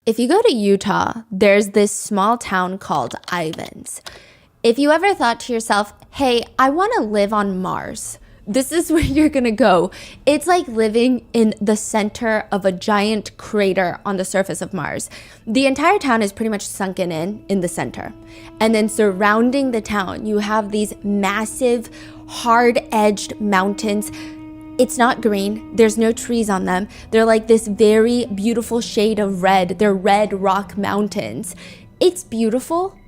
If you go to Utah, there's this small town called Ivins. If you ever thought to yourself, hey, I want to live on Mars, this is where you're going to go. It's like living in the center of a giant crater on the surface of Mars. The entire town is pretty much sunken in the center. And then surrounding the town, you have these massive, hard-edged mountains. It's not green. There's no trees on them. They're like this very beautiful shade of red. They're red rock mountains. It's beautiful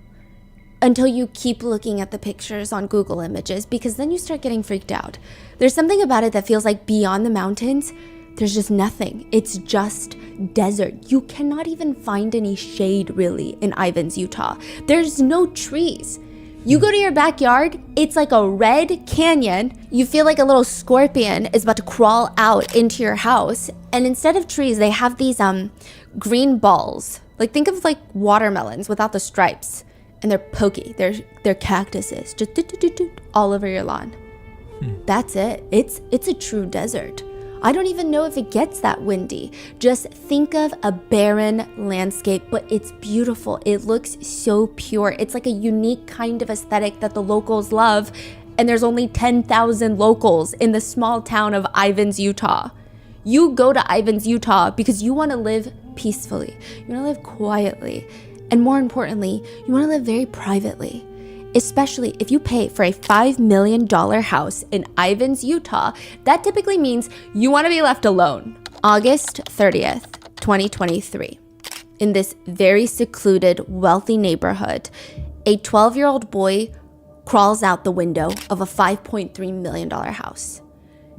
until you keep looking at the pictures on Google Images, because then you start getting freaked out. There's something about it that feels like beyond the mountains, there's just nothing. It's just desert. You cannot even find any shade really in Ivins, Utah. There's no trees. You go to your backyard, it's like a red canyon. You feel like a little scorpion is about to crawl out into your house. And instead of trees, they have these green balls. Like, think of like watermelons without the stripes. And they're pokey. They're cactuses just all over your lawn. That's it. It's a true desert. I don't even know if it gets that windy. Just think of a barren landscape, but it's beautiful. It looks so pure. It's like a unique kind of aesthetic that the locals love. And there's only 10,000 locals in the small town of Ivins, Utah. You go to Ivins, Utah because you want to live peacefully. You want to live quietly. And more importantly, you want to live very privately, especially if you pay for a $5 million house in Ivins, Utah. That typically means you want to be left alone. August 30th, 2023. In this very secluded, wealthy neighborhood, a 12-year-old boy crawls out the window of a $5.3 million house.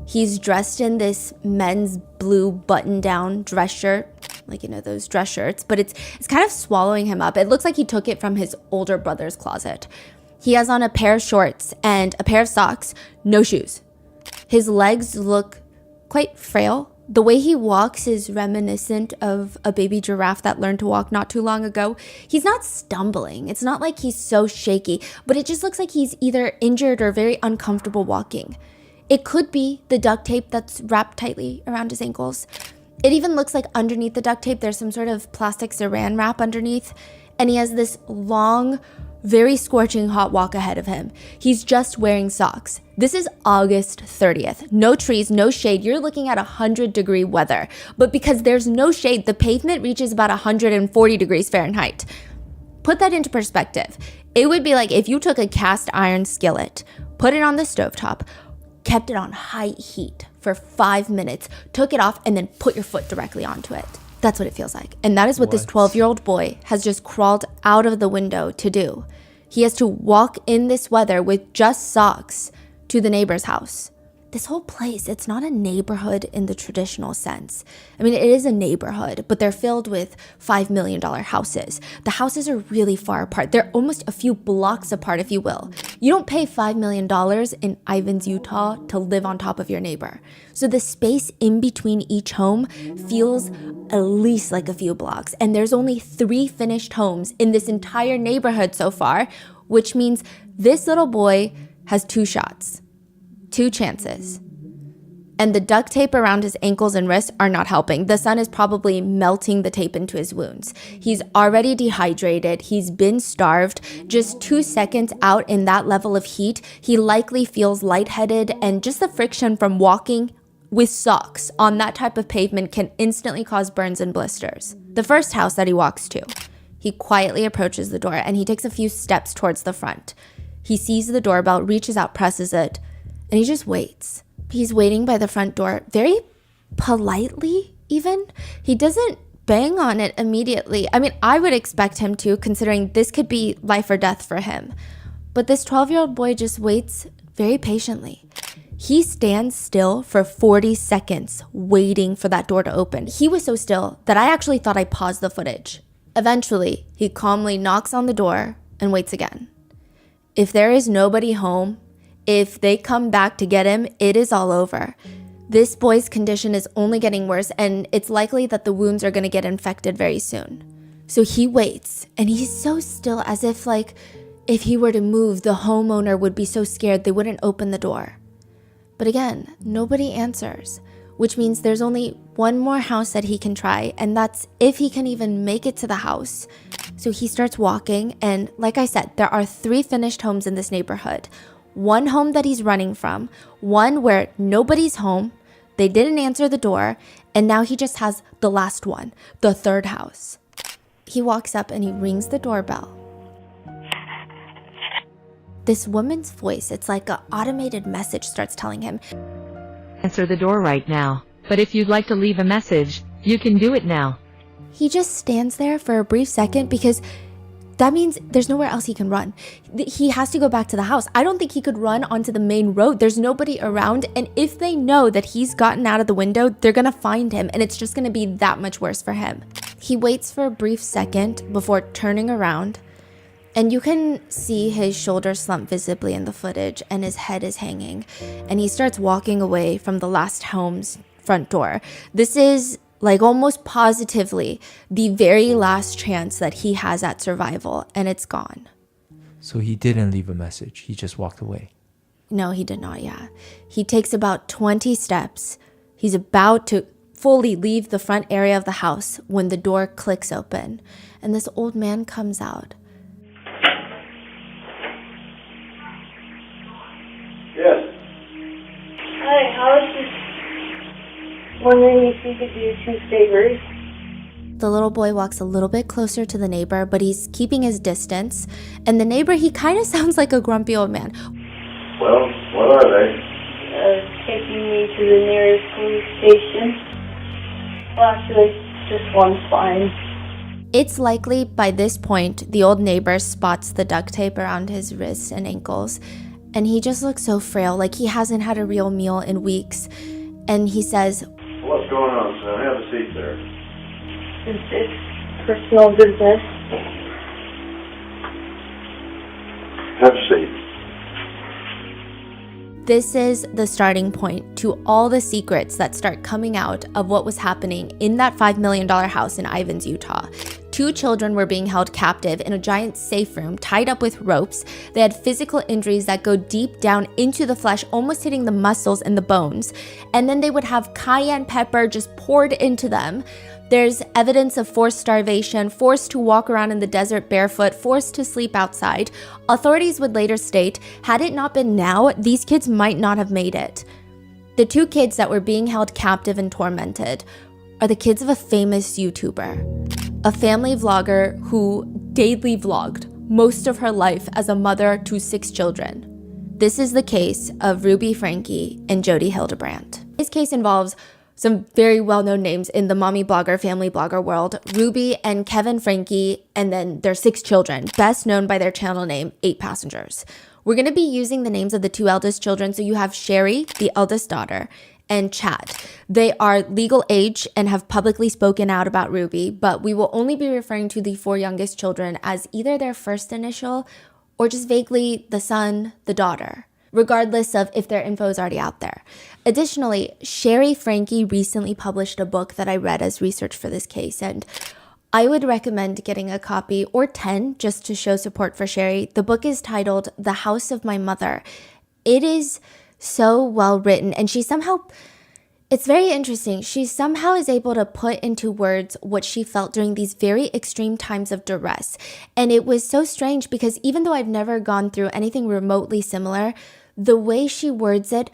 He's dressed in this men's blue button-down dress shirt, like, you know, those dress shirts, but it's kind of swallowing him up. It looks like he took it from his older brother's closet. He has on a pair of shorts and a pair of socks, no shoes. His legs look quite frail. The way he walks is reminiscent of a baby giraffe that learned to walk not too long ago. He's not stumbling. It's not like he's so shaky, but it just looks like he's either injured or very uncomfortable walking. It could be the duct tape that's wrapped tightly around his ankles. It even looks like underneath the duct tape, there's some sort of plastic saran wrap underneath. And he has this long, very scorching hot walk ahead of him. He's just wearing socks. This is August 30th. No trees, no shade. You're looking at 100-degree weather. But because there's no shade, the pavement reaches about 140 degrees Fahrenheit. Put that into perspective. It would be like if you took a cast iron skillet, put it on the stovetop, kept it on high heat for 5 minutes, took it off, and then put your foot directly onto it. That's what it feels like. And that is what this 12-year-old boy has just crawled out of the window to do. He has to walk in this weather with just socks to the neighbor's house. This whole place, it's not a neighborhood in the traditional sense. I mean, it is a neighborhood, but they're filled with $5 million houses. The houses are really far apart. They're almost a few blocks apart, if you will. You don't pay $5 million in Ivins, Utah to live on top of your neighbor. So the space in between each home feels at least like a few blocks. And there's only 3 finished homes in this entire neighborhood so far, which means this little boy has 2 shots. 2 chances. And the duct tape around his ankles and wrists are not helping. The sun is probably melting the tape into his wounds. He's already dehydrated. He's been starved. Just 2 seconds out in that level of heat, he likely feels lightheaded, and just the friction from walking with socks on that type of pavement can instantly cause burns and blisters. The first house that he walks to, he quietly approaches the door and he takes a few steps towards the front. He sees the doorbell, reaches out, presses it, and he just waits. He's waiting by the front door, very politely even. He doesn't bang on it immediately. I mean, I would expect him to, considering this could be life or death for him. But this 12-year-old boy just waits very patiently. He stands still for 40 seconds waiting for that door to open. He was so still that I actually thought I paused the footage. Eventually, he calmly knocks on the door and waits again. If there is nobody home, if they come back to get him, it is all over. This boy's condition is only getting worse, and it's likely that the wounds are going to get infected very soon. So he waits, and he's so still, as if like if he were to move, the homeowner would be so scared they wouldn't open the door. But again, nobody answers. which means there's only one more house that he can try, and that's if he can even make it to the house. So he starts walking, and like I said, there are 3 finished homes in this neighborhood. One home that he's running from, one where nobody's home, they didn't answer the door, and now he just has the last one, the 3rd house. He walks up and he rings the doorbell. This woman's voice, it's like an automated message, starts telling him, "Answer the door right now, but if you'd like to leave a message, you can do it now." He just stands there for a brief second because that means there's nowhere else he can run. He has to go back to the house. I don't think he could run onto the main road. There's nobody around, and if they know that he's gotten out of the window, they're gonna find him, and it's just gonna be that much worse for him. He waits for a brief second before turning around, and you can see his shoulders slump visibly in the footage, and his head is hanging, and he starts walking away from the last home's front door. This is like almost positively the very last chance that he has at survival, and it's gone. So he didn't leave a message. He just walked away. No, he did not, yeah. He takes about 20 steps. He's about to fully leave the front area of the house when the door clicks open, and this old man comes out. Yes. Hi, I was just wondering if you could do 2 favors. The little boy walks a little bit closer to the neighbor, but he's keeping his distance. And the neighbor, he kind of sounds like a grumpy old man. Well, what are they? Taking me to the nearest police station. Well, actually, just one's fine. It's likely by this point, the old neighbor spots the duct tape around his wrists and ankles. And he just looks so frail, like he hasn't had a real meal in weeks. And he says, What's going on, son? Have a seat there. Is this personal business? Have a seat. This is the starting point to all the secrets that start coming out of what was happening in that $5 million house in Ivins, Utah. 2 children were being held captive in a giant safe room tied up with ropes. They had physical injuries that go deep down into the flesh, almost hitting the muscles and the bones. And then they would have cayenne pepper just poured into them. There's evidence of forced starvation, forced to walk around in the desert barefoot, forced to sleep outside. Authorities would later state, had it not been now, these kids might not have made it. The 2 kids that were being held captive and tormented are the kids of a famous YouTuber, a family vlogger who daily vlogged most of her life as a mother to 6 children. This is the case of Ruby Franke and Jody Hildebrandt. This case involves some very well-known names in the mommy blogger, family blogger world, Ruby and Kevin Franke, and then their 6 children, best known by their channel name, 8 Passengers. We're gonna be using the names of the 2 eldest children, so you have Sherry, the eldest daughter, and Chad. They are legal age and have publicly spoken out about Ruby, but we will only be referring to the 4 youngest children as either their first initial or just vaguely the son, the daughter, regardless of if their info is already out there. Additionally, Sherry Franke recently published a book that I read as research for this case, and I would recommend getting a copy or 10 just to show support for Sherry. The book is titled The House of My Mother. It is so well written, and it's very interesting. She somehow is able to put into words what she felt during these very extreme times of duress. And it was so strange because even though I've never gone through anything remotely similar, the way she words it,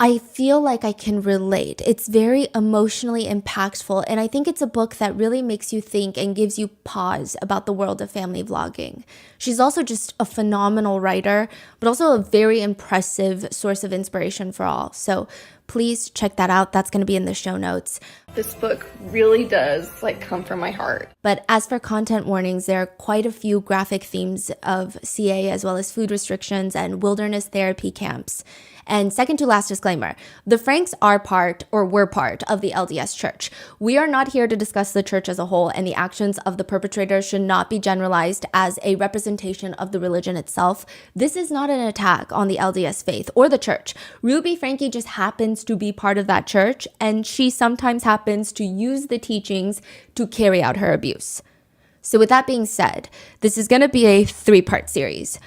I feel like I can relate. It's very emotionally impactful, and I think it's a book that really makes you think and gives you pause about the world of family vlogging. She's also just a phenomenal writer, but also a very impressive source of inspiration for all. So please check that out. That's going to be in the show notes. This book really does come from my heart. But as for content warnings, there are quite a few graphic themes of CA as well as food restrictions and wilderness therapy camps. And second to last disclaimer, the Franks are part or were part of the LDS Church. We are not here to discuss the church as a whole, and the actions of the perpetrators should not be generalized as a representation of the religion itself. This is not an attack on the LDS faith or the church. Ruby Franke just happens to be part of that church, and she sometimes happens to use the teachings to carry out her abuse. So with that being said, this is going to be a 3-part series.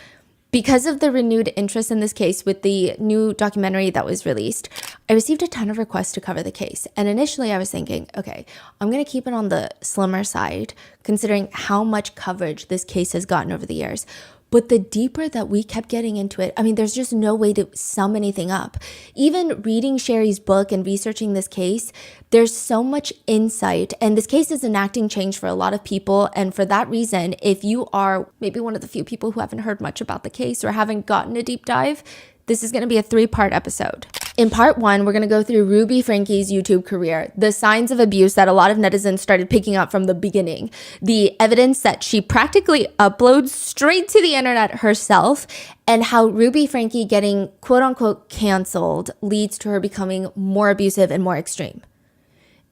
Because of the renewed interest in this case with the new documentary that was released, I received a ton of requests to cover the case. And initially I was thinking, okay, I'm going to keep it on the slimmer side, considering how much coverage this case has gotten over the years. But the deeper that we kept getting into it, I mean, there's just no way to sum anything up. Even reading Sherry's book and researching this case, there's so much insight. And this case is enacting change for a lot of people. And for that reason, if you are maybe one of the few people who haven't heard much about the case or haven't gotten a deep dive, this is going to be a 3-part episode. In part 1, we're going to go through Ruby Franke's YouTube career, the signs of abuse that a lot of netizens started picking up from the beginning, the evidence that she practically uploads straight to the internet herself, and how Ruby Franke getting quote-unquote canceled leads to her becoming more abusive and more extreme.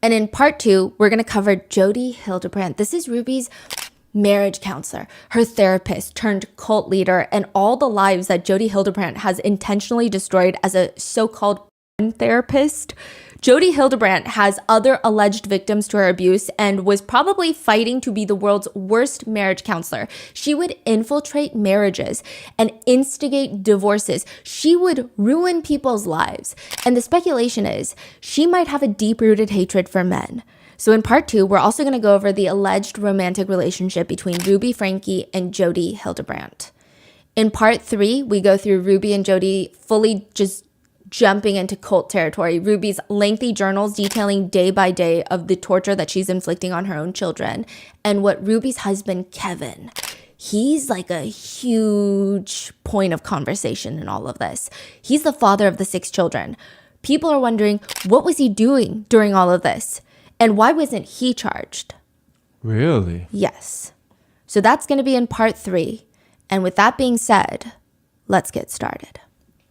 And in part 2, we're going to cover Jodi Hildebrandt. This is Ruby's marriage counselor, her therapist turned cult leader, and all the lives that Jodi Hildebrandt has intentionally destroyed as a so-called therapist. Jodi Hildebrandt has other alleged victims to her abuse and was probably fighting to be the world's worst marriage counselor. She would infiltrate marriages and instigate divorces. She would ruin people's lives. And the speculation is she might have a deep-rooted hatred for men. So in part 2, we're also going to go over the alleged romantic relationship between Ruby Franke and Jodi Hildebrandt. In part 3, we go through Ruby and Jodi fully just jumping into cult territory. Ruby's lengthy journals detailing day by day of the torture that she's inflicting on her own children. And what Ruby's husband, Kevin, he's like a huge point of conversation in all of this. He's the father of the 6 children. People are wondering, what was he doing during all of this? And why wasn't he charged? Really? Yes. So that's going to be in part 3. And with that being said, let's get started.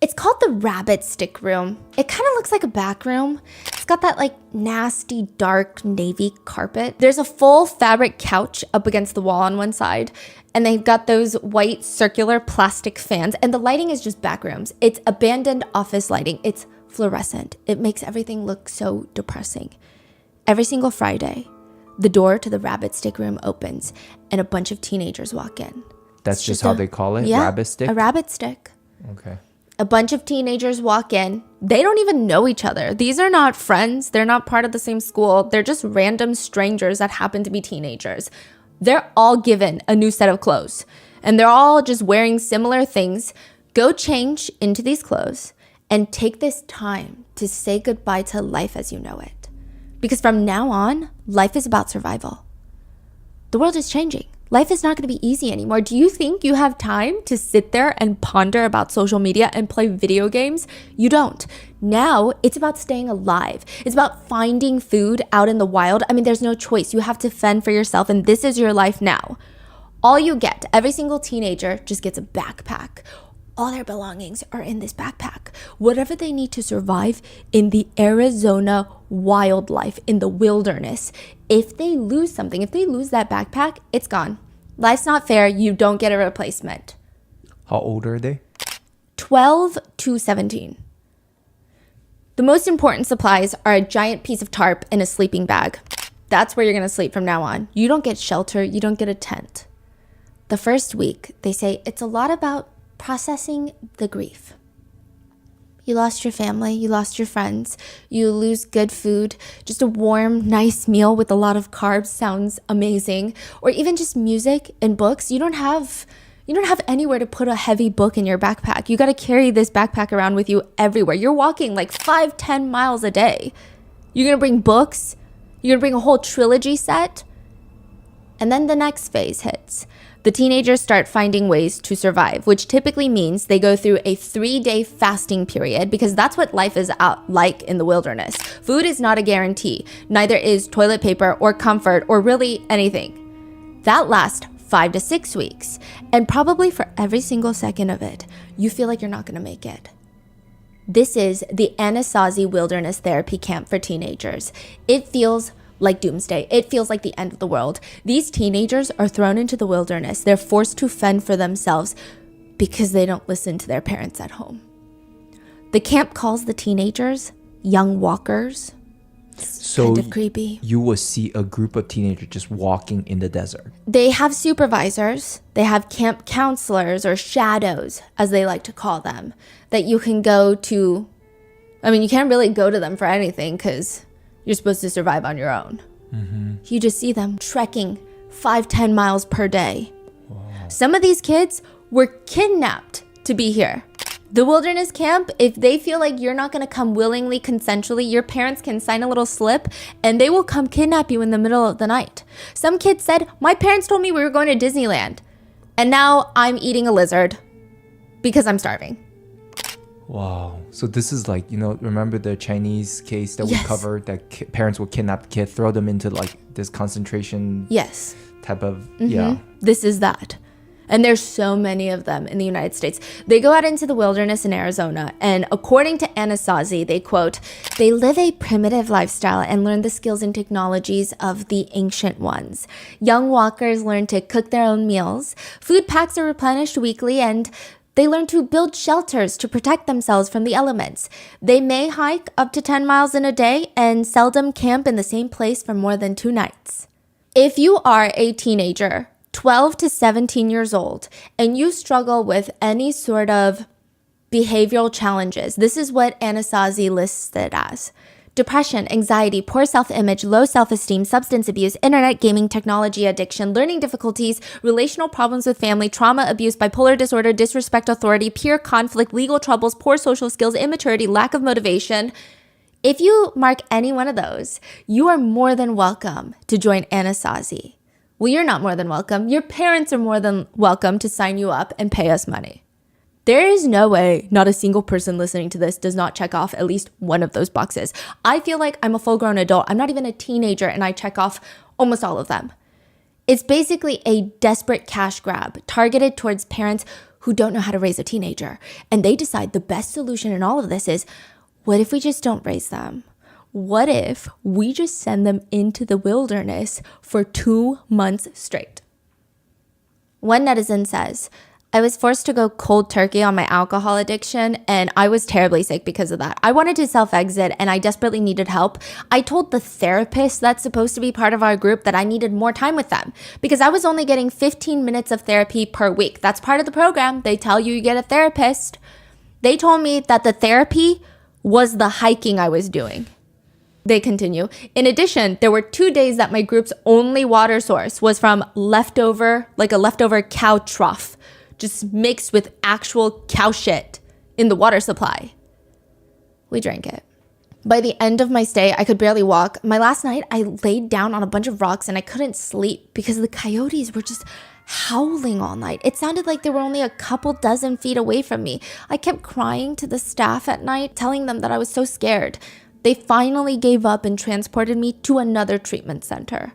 It's called the Rabbit Stick Room. It kind of looks like a back room. It's got that like nasty dark navy carpet. There's a full fabric couch up against the wall on one side. And they've got those white circular plastic fans. And the lighting is just back rooms. It's abandoned office lighting. It's fluorescent. It makes everything look so depressing. Every single Friday, the door to the Rabbit Stick Room opens and a bunch of teenagers walk in. That's just how they call it? Yeah, Rabbit stick? a rabbit stick. Okay. A bunch of teenagers walk in. They don't even know each other. These are not friends. They're not part of the same school. They're just random strangers that happen to be teenagers. They're all given a new set of clothes. And they're all just wearing similar things. Go change into these clothes and take this time to say goodbye to life as you know it. Because from now on, life is about survival. The world is changing. Life is not going to be easy anymore. Do you think you have time to sit there and ponder about social media and play video games? You don't. Now, it's about staying alive. It's about finding food out in the wild. I mean, there's no choice. You have to fend for yourself, and this is your life now. All you get, every single teenager just gets a backpack. All their belongings are in this backpack. Whatever they need to survive in the Arizona wildlife, in the wilderness. If they lose something, if they lose that backpack, it's gone. Life's not fair. You don't get a replacement. How old are they? 12 to 17. The most important supplies are a giant piece of tarp and a sleeping bag. That's where you're going to sleep from now on. You don't get shelter. You don't get a tent. The first week, they say it's a lot about processing the grief. You lost your family, you lost your friends, you lose good food. Just a warm, nice meal with a lot of carbs sounds amazing. Or even just music and books. You don't have anywhere to put a heavy book in your backpack. You got to carry this backpack around with you everywhere. You're walking like 5-10 miles a day. You're going to bring books. You're going to bring a whole trilogy set. And then the next phase hits. The teenagers start finding ways to survive, which typically means they go through a 3-day fasting period because that's what life is out like in the wilderness. Food is not a guarantee. Neither is toilet paper or comfort or really anything. That lasts 5 to 6 weeks. And probably for every single second of it, you feel like you're not going to make it. This is the Anasazi Wilderness Therapy Camp for teenagers. It feels like doomsday. It feels like the end of the world. These teenagers are thrown into the wilderness. They're forced to fend for themselves because they don't listen to their parents at home. The camp calls the teenagers young walkers. So kind of creepy. you will see a group of teenagers just walking in the desert. They have supervisors, they have camp counselors or shadows, as they like to call them, that you can go to. I mean, you can't really go to them for anything because you're supposed to survive on your own. You just see them trekking 5-10 miles per day. Wow. Some of these kids were kidnapped to be here. The wilderness camp, if they feel like you're not going to come willingly, consensually, your parents can sign a little slip and they will come kidnap you in the middle of the night. Some kids said, my parents told me we were going to Disneyland and now I'm eating a lizard because I'm starving. Wow. So this is like, remember the Chinese case that we covered that parents would kidnap the kid, throw them into like this concentration type of, This is that. And there's so many of them in the United States. They go out into the wilderness in Arizona, and according to Anasazi, they quote, they live a primitive lifestyle and learn the skills and technologies of the ancient ones. Young walkers learn to cook their own meals. Food packs are replenished weekly, and they learn to build shelters to protect themselves from the elements. They may hike up to 10 miles in a day and seldom camp in the same place for more than 2 nights. If you are a teenager, 12 to 17 years old, and you struggle with any sort of behavioral challenges, this is what Anasazi lists it as. Depression, anxiety, poor self-image, low self-esteem, substance abuse, internet gaming, technology addiction, learning difficulties, relational problems with family, trauma, abuse, bipolar disorder, disrespect authority, peer conflict, legal troubles, poor social skills, immaturity, lack of motivation. If you mark any one of those, you are more than welcome to join Anasazi. Well, you're not more than welcome. Your parents are more than welcome to sign you up and pay us money. There is no way not a single person listening to this does not check off at least one of those boxes. I feel like I'm a full-grown adult. I'm not even a teenager, and I check off almost all of them. It's basically a desperate cash grab targeted towards parents who don't know how to raise a teenager. And they decide the best solution in all of this is, what if we just don't raise them? What if we just send them into the wilderness for 2 months straight? One netizen says, I was forced to go cold turkey on my alcohol addiction, and I was terribly sick because of that. I wanted to self-exit, and I desperately needed help. I told the therapist that's supposed to be part of our group that I needed more time with them because I was only getting 15 minutes of therapy per week. That's part of the program. They tell you get a therapist. They told me that the therapy was the hiking I was doing. They continue. In addition, there were 2 days that my group's only water source was from a leftover cow trough, just mixed with actual cow shit in the water supply. We drank it. By the end of my stay, I could barely walk. My last night, I laid down on a bunch of rocks and I couldn't sleep because the coyotes were just howling all night. It sounded like they were only a couple dozen feet away from me. I kept crying to the staff at night, telling them that I was so scared. They finally gave up and transported me to another treatment center.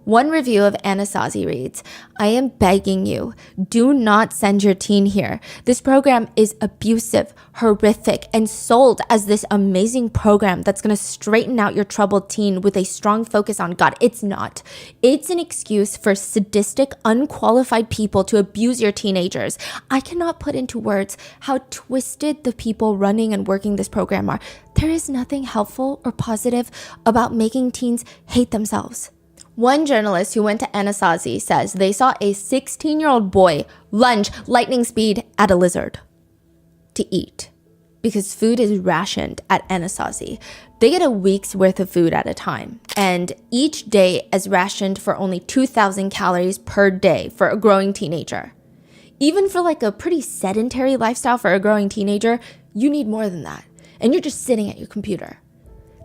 One review of Anasazi reads, I am begging you, do not send your teen here. This program is abusive, horrific, and sold as this amazing program that's going to straighten out your troubled teen with a strong focus on God. It's not. It's an excuse for sadistic, unqualified people to abuse your teenagers. I cannot put into words how twisted the people running and working this program are. There is nothing helpful or positive about making teens hate themselves. One journalist who went to Anasazi says they saw a 16-year-old boy lunge lightning speed at a lizard to eat because food is rationed at Anasazi. They get a week's worth of food at a time, and each day is rationed for only 2,000 calories per day for a growing teenager. Even for like a pretty sedentary lifestyle for a growing teenager, you need more than that, and you're just sitting at your computer.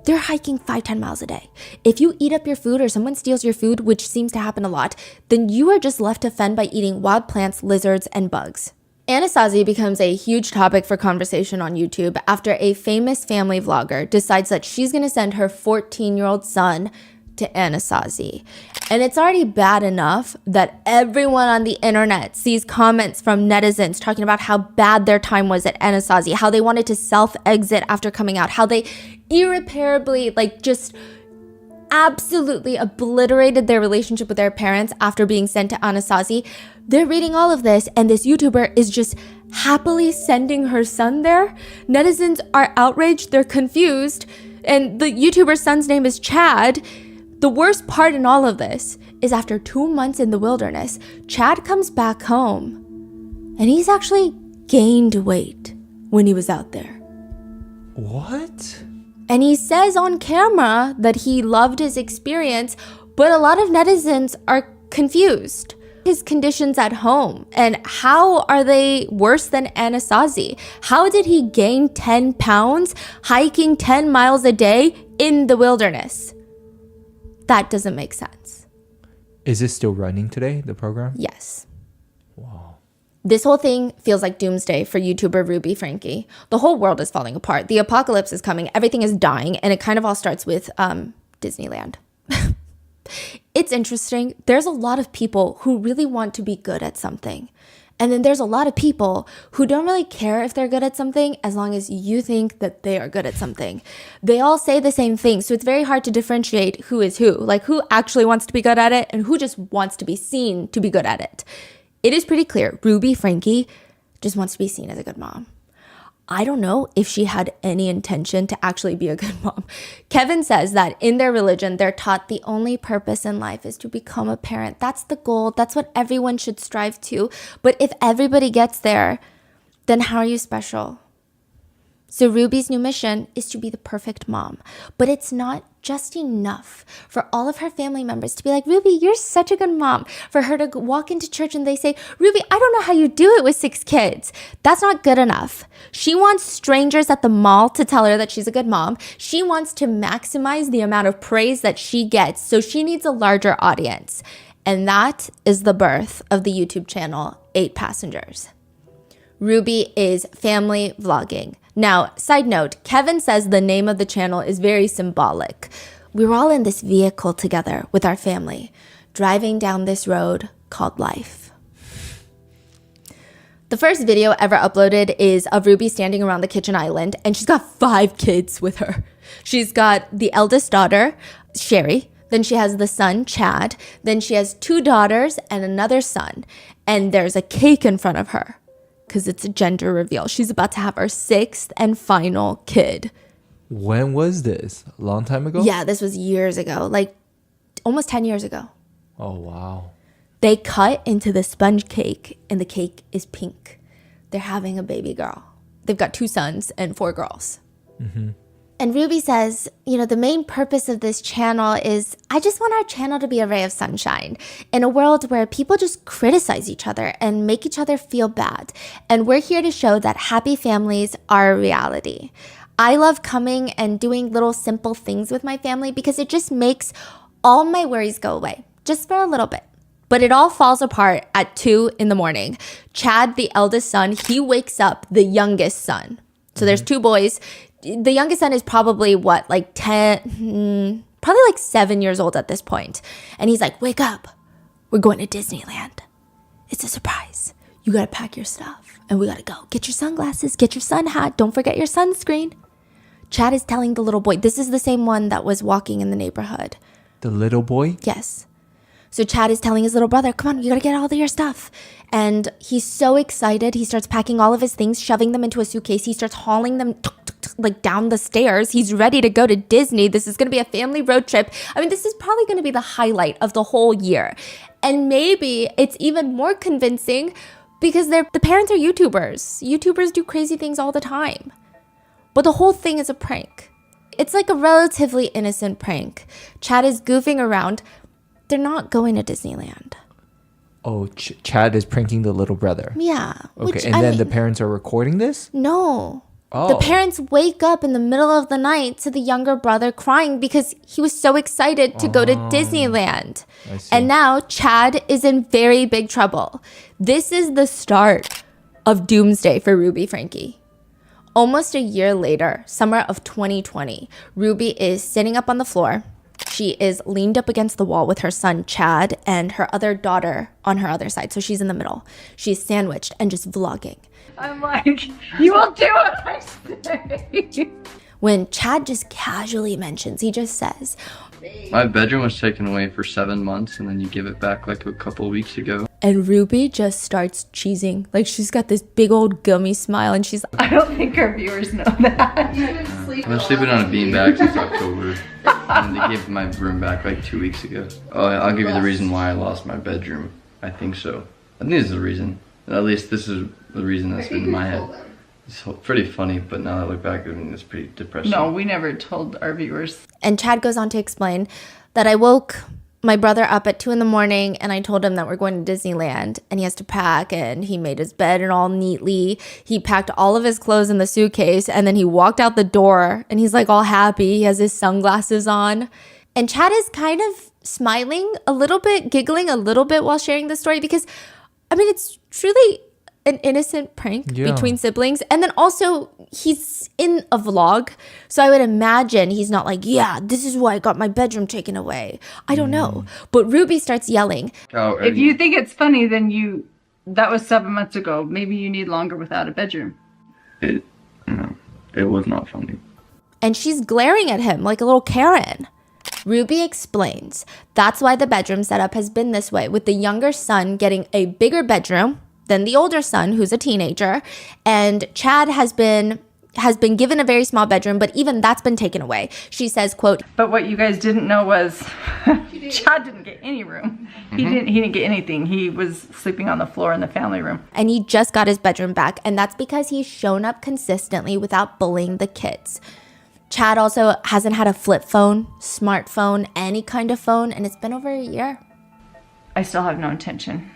They're hiking 5-10 miles a day. If you eat up your food or someone steals your food, which seems to happen a lot, then you are just left to fend by eating wild plants, lizards, and bugs. Anasazi becomes a huge topic for conversation on YouTube after a famous family vlogger decides that she's going to send her 14-year-old son to Anasazi. And it's already bad enough that everyone on the internet sees comments from netizens talking about how bad their time was at Anasazi, how they wanted to self-exit after coming out, how they irreparably, just absolutely obliterated their relationship with their parents after being sent to Anasazi. They're reading all of this, and this YouTuber is just happily sending her son there. Netizens are outraged, they're confused. And the YouTuber's son's name is Chad. The worst part in all of this is after 2 months in the wilderness, Chad comes back home and he's actually gained weight when he was out there. What? And he says on camera that he loved his experience, but a lot of netizens are confused. His conditions at home, and how are they worse than Anasazi? How did he gain 10 pounds hiking 10 miles a day in the wilderness? That doesn't make sense. Is it still running today, the program? Yes. Wow. This whole thing feels like doomsday for YouTuber Ruby Franke. The whole world is falling apart. The apocalypse is coming. Everything is dying. And it kind of all starts with Disneyland. It's interesting. There's a lot of people who really want to be good at something. And then there's a lot of people who don't really care if they're good at something as long as you think that they are good at something. They all say the same thing. So it's very hard to differentiate who is who. Like who actually wants to be good at it and who just wants to be seen to be good at it. It is pretty clear. Ruby Franke just wants to be seen as a good mom. I don't know if she had any intention to actually be a good mom. Kevin says that in their religion, they're taught the only purpose in life is to become a parent. That's the goal. That's what everyone should strive to. But if everybody gets there, then how are you special? So Ruby's new mission is to be the perfect mom. But it's not just enough for all of her family members to be like, Ruby, you're such a good mom. For her to walk into church and they say, Ruby, I don't know how you do it with 6 kids. That's not good enough. She wants strangers at the mall to tell her that she's a good mom. She wants to maximize the amount of praise that she gets. So she needs a larger audience. And that is the birth of the YouTube channel, 8 Passengers. Ruby is family vlogging. Now, side note, Kevin says the name of the channel is very symbolic. We were all in this vehicle together with our family, driving down this road called life. The first video ever uploaded is of Ruby standing around the kitchen island, and she's got 5 kids with her. She's got the eldest daughter, Sherry. Then she has the son, Chad. Then she has 2 daughters and another son. And there's a cake in front of her, because it's a gender reveal. She's about to have her 6th and final kid. When was this? A long time ago? Yeah, this was years ago, like almost 10 years ago. Oh, wow. They cut into the sponge cake, and the cake is pink. They're having a baby girl. They've got 2 sons and 4 girls. Mm-hmm. And Ruby says, you know, the main purpose of this channel is I just want our channel to be a ray of sunshine in a world where people just criticize each other and make each other feel bad. And we're here to show that happy families are a reality. I love coming and doing little simple things with my family because it just makes all my worries go away, just for a little bit. But it all falls apart at 2 in. Chad, the eldest son, he wakes up the youngest son. So there's 2 boys. The youngest son is probably like 10, probably like 7 years old at this point. And he's like, wake up. We're going to Disneyland. It's a surprise. You got to pack your stuff and we got to go. Get your sunglasses, get your sun hat. Don't forget your sunscreen. Chad is telling the little boy, this is the same one that was walking in the neighborhood. The little boy? Yes. So Chad is telling his little brother, come on, you got to get all of your stuff. And he's so excited. He starts packing all of his things, shoving them into a suitcase. He starts hauling them like down the stairs. He's ready to go to Disney. This is going to be a family road trip. I mean, this is probably going to be the highlight of the whole year. And maybe it's even more convincing because the parents are YouTubers. YouTubers do crazy things all the time. But the whole thing is a prank. It's like a relatively innocent prank. Chad is goofing around. They're not going to Disneyland. Oh, Chad is pranking the little brother. Yeah. Okay, and then the parents are recording this? No. Oh. The parents wake up in the middle of the night to the younger brother crying because he was so excited to go to Disneyland. I see. And now Chad is in very big trouble. This is the start of doomsday for Ruby Franke. Almost a year later, summer of 2020, Ruby is sitting up on the floor. She is leaned up against the wall with her son, Chad, and her other daughter on her other side. So she's in the middle. She's sandwiched and just vlogging. I'm like, you will do what I say. When Chad just casually mentions, he just says, my bedroom was taken away for 7 months and then you give it back like a couple weeks ago. and Ruby just starts cheesing. Like she's got this big old gummy smile and she's like, I don't think our viewers know that. sleeping? I've been sleeping on a beanbag since October. And they gave my room back like 2 weeks ago. Oh, I'll give you the reason why I lost my bedroom. I think so. I think this is the reason. At least this is the reason that's been in my head. It's pretty funny, but now that I look back, I mean, it's pretty depressing. No, we never told our viewers. And Chad goes on to explain that I woke my brother up at 2 a.m. and I told him that we're going to Disneyland and he has to pack, and he made his bed and all neatly. He packed all of his clothes in the suitcase and then he walked out the door and he's like all happy. He has his sunglasses on. And Chad is kind of smiling a little bit, giggling a little bit while sharing the story because, I mean, it's truly an innocent prank between siblings. And then also he's in a vlog, so I would imagine he's not like, yeah, this is why I got my bedroom taken away. I don't know. But Ruby starts yelling. Oh, If you think it's funny, then that was 7 months ago. Maybe you need longer without a bedroom. it was not funny. And she's glaring at him like a little Karen. Ruby explains that's why the bedroom setup has been this way, with the younger son getting a bigger bedroom than the older son, who's a teenager, and Chad has been given a very small bedroom, but even that's been taken away. She says, quote, But what you guys didn't know was Chad didn't get any room. He didn't get anything. He was sleeping on the floor in the family room. and he just got his bedroom back, and that's because he's shown up consistently without bullying the kids. Chad also hasn't had a flip phone, smartphone, any kind of phone, and it's been over a year. I still have no intention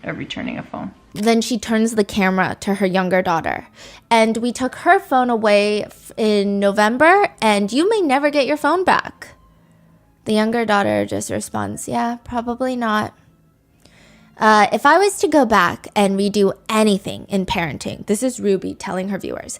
of returning a phone. Then she turns the camera to her younger daughter. And we took her phone away in November, and you may never get your phone back. The younger daughter just responds, yeah, probably not. If I was to go back and redo anything in parenting, this is Ruby telling her viewers,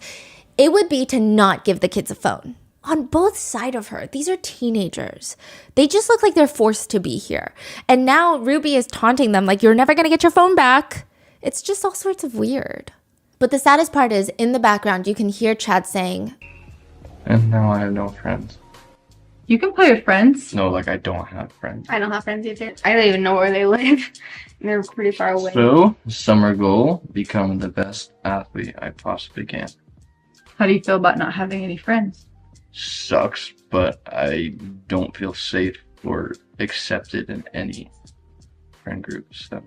it would be to not give the kids a phone. On both sides of her, these are teenagers. They just look like they're forced to be here. And now Ruby is taunting them like, you're never going to get your phone back. It's just all sorts of weird. But the saddest part is, in the background, you can hear Chad saying, And now I have no friends. You can play with friends. No, like I don't have friends. I don't have friends either. I don't even know where they live. They're pretty far away. So, summer goal, become the best athlete I possibly can. How do you feel about not having any friends? Sucks, but I don't feel safe or accepted in any friend groups. So,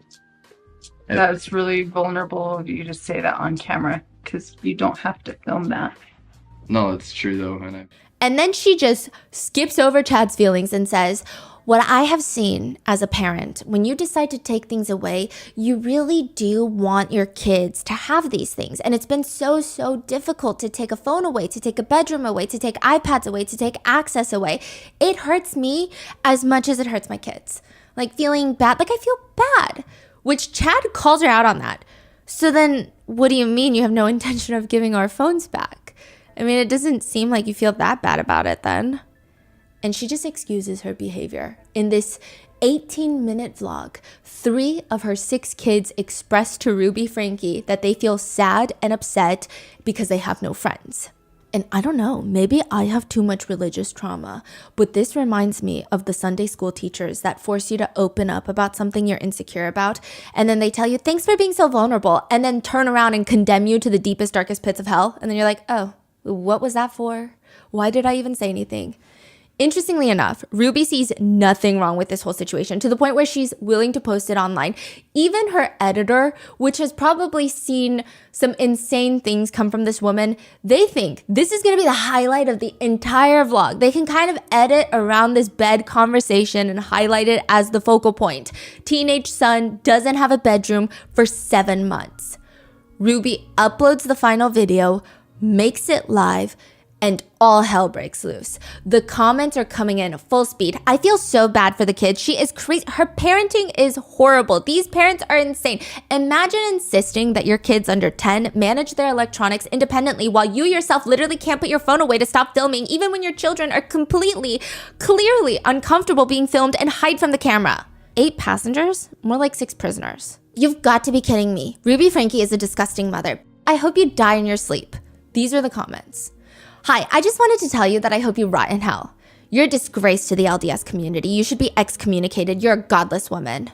That's really vulnerable of you to say that on camera, because you don't have to film that. no, it's true though, and then she just skips over Chad's feelings and says, what I have seen as a parent, when you decide to take things away, you really do want your kids to have these things. And it's been so, so difficult to take a phone away, to take a bedroom away, to take iPads away, to take access away. It hurts me as much as it hurts my kids. Like feeling bad, like I feel bad, which Chad calls her out on that. So then what do you mean you have no intention of giving our phones back? I mean, it doesn't seem like you feel that bad about it then. And she just excuses her behavior. In this 18-minute vlog, 3 of her 6 kids express to Ruby Franke that they feel sad and upset because they have no friends. And I don't know, maybe I have too much religious trauma, but this reminds me of the Sunday school teachers that force you to open up about something you're insecure about, and then they tell you, thanks for being so vulnerable, and then turn around and condemn you to the deepest, darkest pits of hell. And then you're like, oh, what was that for? Why did I even say anything? Interestingly enough, Ruby sees nothing wrong with this whole situation, to the point where she's willing to post it online. Even her editor, which has probably seen some insane things come from this woman, they think this is going to be the highlight of the entire vlog. They can kind of edit around this bed conversation and highlight it as the focal point. Teenage son doesn't have a bedroom for 7 months. Ruby uploads the final video, makes it live, and all hell breaks loose. The comments are coming in full speed. I feel so bad for the kid. She is crazy. Her parenting is horrible. These parents are insane. Imagine insisting that your kids under 10 manage their electronics independently while you yourself literally can't put your phone away to stop filming, even when your children are completely, clearly uncomfortable being filmed, and hide from the camera. 8 passengers? More like 6 prisoners. You've got to be kidding me. Ruby Franke is a disgusting mother. I hope you die in your sleep. These are the comments. Hi, I just wanted to tell you that I hope you rot in hell. You're a disgrace to the LDS community. You should be excommunicated. You're a godless woman.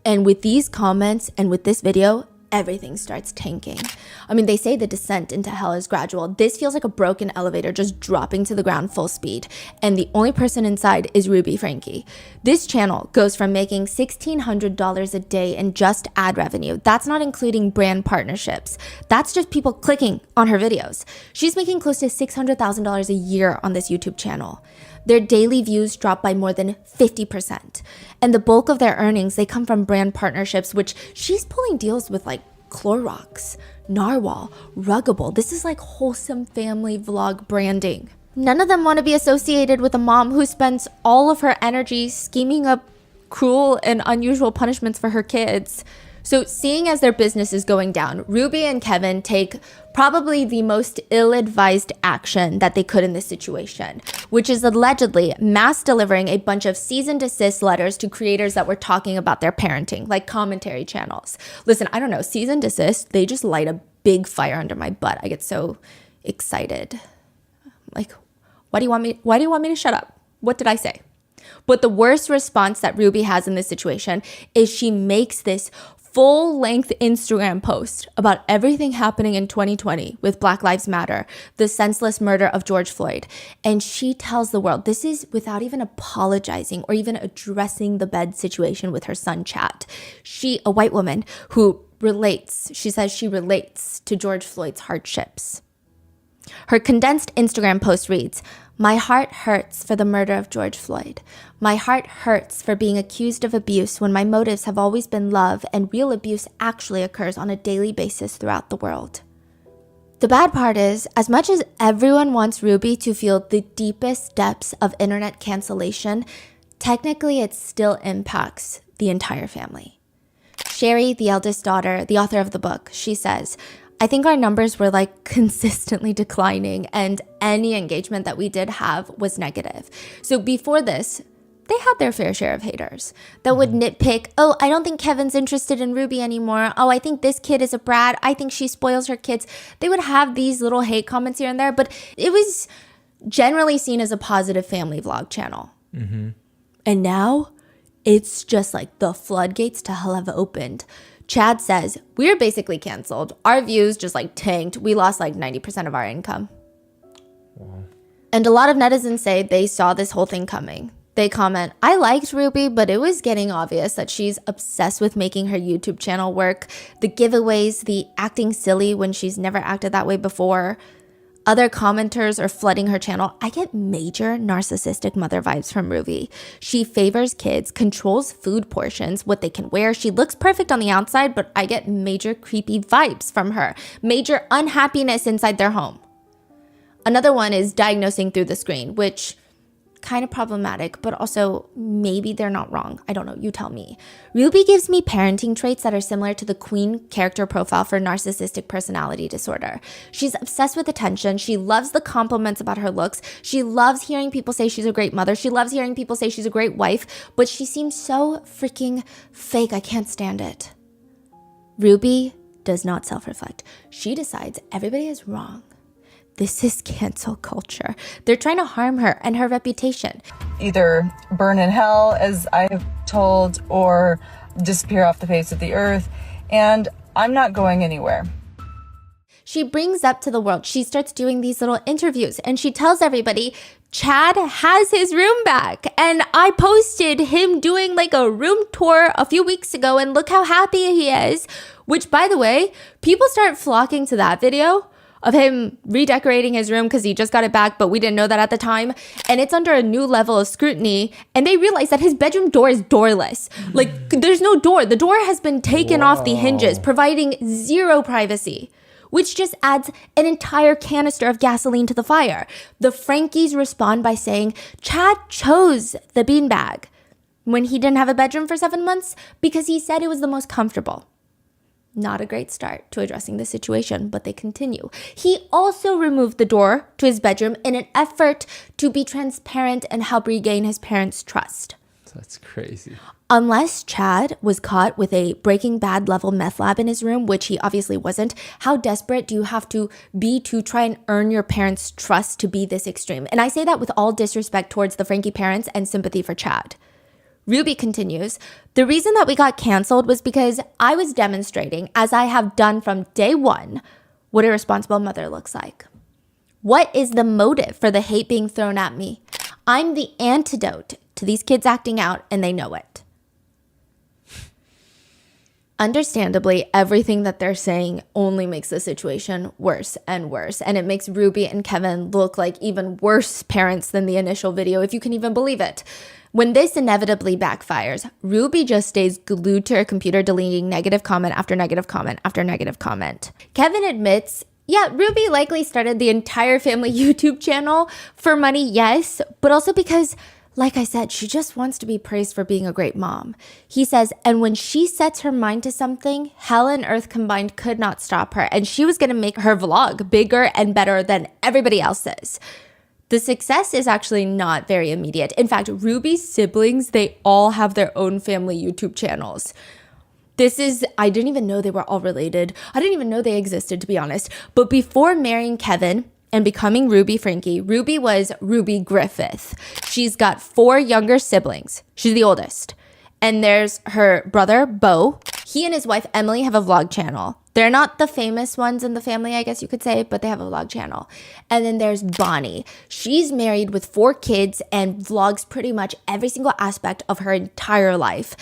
And with these comments and with this video, everything starts tanking. I mean, they say the descent into hell is gradual. This feels like a broken elevator just dropping to the ground full speed. And the only person inside is Ruby Franke. This channel goes from making $1,600 a day in just ad revenue. That's not including brand partnerships. That's just people clicking on her videos. She's making close to $600,000 a year on this YouTube channel. Their daily views drop by more than 50%. And the bulk of their earnings, they come from brand partnerships, which she's pulling deals with like Clorox, Narwhal, Ruggable. This is like wholesome family vlog branding. None of them want to be associated with a mom who spends all of her energy scheming up cruel and unusual punishments for her kids. So seeing as their business is going down, Ruby and Kevin take probably the most ill-advised action that they could in this situation, which is allegedly mass delivering a bunch of cease and desist letters to creators that were talking about their parenting, like commentary channels. Listen, I don't know, cease and desist, they just light a big fire under my butt. I get so excited. Like, why do you want me to shut up? What did I say? But the worst response that Ruby has in this situation is she makes this full-length Instagram post about everything happening in 2020 with Black Lives Matter, the senseless murder of George Floyd. And she tells the world, this is without even apologizing or even addressing the bed situation with her son, Chad. She, a white woman who relates, she says she relates to George Floyd's hardships. Her condensed Instagram post reads, "My heart hurts for the murder of George Floyd. My heart hurts for being accused of abuse when my motives have always been love and real abuse actually occurs on a daily basis throughout the world." The bad part is, as much as everyone wants Ruby to feel the deepest depths of internet cancellation, technically it still impacts the entire family. Sherry, the eldest daughter, the author of the book, she says, "I think our numbers were like consistently declining and any engagement that we did have was negative." So before this, they had their fair share of haters that would nitpick, "Oh, I don't think Kevin's interested in Ruby anymore. Oh, I think this kid is a brat. I think she spoils her kids." They would have these little hate comments here and there, but it was generally seen as a positive family vlog channel. And now it's just like the floodgates to hell have opened. Chad says, "We're basically canceled. Our views just like tanked. We lost like 90% of our income." Wow. And a lot of netizens say they saw this whole thing coming. They comment, "I liked Ruby, but it was getting obvious that she's obsessed with making her YouTube channel work. The giveaways, the acting silly when she's never acted that way before." Other commenters are flooding her channel. "I get major narcissistic mother vibes from Ruby. She favors kids, controls food portions, what they can wear. She looks perfect on the outside, but I get major creepy vibes from her. Major unhappiness inside their home." Another one is diagnosing through the screen, which kind of problematic, but also maybe they're not wrong. I don't know, you tell me. Ruby gives me parenting traits that are similar to the Queen character profile for narcissistic personality disorder. She's obsessed with attention. She loves the compliments about her looks. She loves hearing people say she's a great mother. She loves hearing people say she's a great wife, but she seems so freaking fake. I can't stand it. Ruby does not self-reflect. She decides everybody is wrong. This is cancel culture. They're trying to harm her and her reputation. Either burn in hell, as I have told, or disappear off the face of the earth. And I'm not going anywhere. She brings up to the world, she starts doing these little interviews and she tells everybody, Chad has his room back. And I posted him doing like a room tour a few weeks ago and look how happy he is. Which, by the way, people start flocking to that video of him redecorating his room because he just got it back, but we didn't know that at the time. And it's under a new level of scrutiny. And they realize that his bedroom door is doorless. Like, there's no door. The door has been taken off the hinges, providing zero privacy, which just adds an entire canister of gasoline to the fire. The Frankies respond by saying, Chad chose the beanbag when he didn't have a bedroom for 7 months because he said it was the most comfortable. Not a great start to addressing the situation, but they continue. He also removed the door to his bedroom in an effort to be transparent and help regain his parents' trust. That's crazy. Unless Chad was caught with a Breaking Bad level meth lab in his room, which he obviously wasn't, how desperate do you have to be to try and earn your parents' trust to be this extreme? And I say that with all disrespect towards the Frankie parents and sympathy for Chad. Ruby continues, the reason that we got canceled was because I was demonstrating, as I have done from day one, what a responsible mother looks like. What is the motive for the hate being thrown at me? I'm the antidote to these kids acting out, and they know it. Understandably, everything that they're saying only makes the situation worse and worse. And it makes Ruby and Kevin look like even worse parents than the initial video, if you can even believe it. When this inevitably backfires, Ruby just stays glued to her computer, deleting negative comment after negative comment after negative comment. Kevin admits, yeah, Ruby likely started the entire family YouTube channel for money, yes, but also because, like I said, she just wants to be praised for being a great mom. He says, and when she sets her mind to something, hell and earth combined could not stop her. And she was going to make her vlog bigger and better than everybody else's. The success is actually not very immediate. In fact, Ruby's siblings, they all have their own family YouTube channels. I didn't even know they were all related. I didn't even know they existed, to be honest. But before marrying Kevin and becoming Ruby Franke, Ruby was Ruby Griffith. She's got 4 younger siblings. She's the oldest. And there's her brother, Beau. He and his wife, Emily, have a vlog channel. They're not the famous ones in the family, I guess you could say, but they have a vlog channel. And then there's Bonnie. She's married with 4 kids and vlogs pretty much every single aspect of her entire life.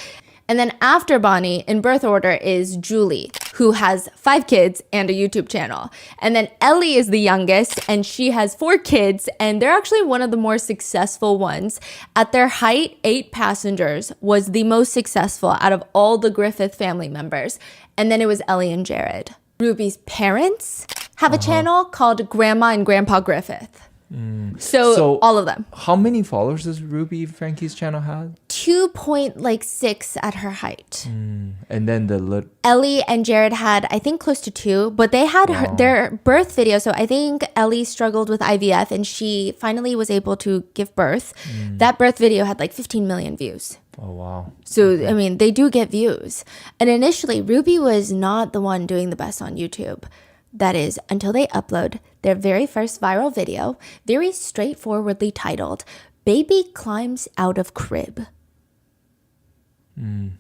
And then after Bonnie, in birth order, is Julie, who has 5 kids and a YouTube channel. And then Ellie is the youngest, and she has 4 kids, and they're actually one of the more successful ones. At their height, 8 Passengers was the most successful out of all the Griffith family members. And then it was Ellie and Jared. Ruby's parents have a channel called Grandma and Grandpa Griffith. So all of them. How many followers does Ruby Franke's channel have? 2.6 at her height. And then Ellie and Jared had, I think, close to 2, but they had their birth video. So I think Ellie struggled with IVF and she finally was able to give birth. That birth video had like 15 million views. Oh, wow. So, I mean, they do get views. And initially, Ruby was not the one doing the best on YouTube. That is, until they upload their very first viral video, very straightforwardly titled, Baby Climbs Out of Crib. And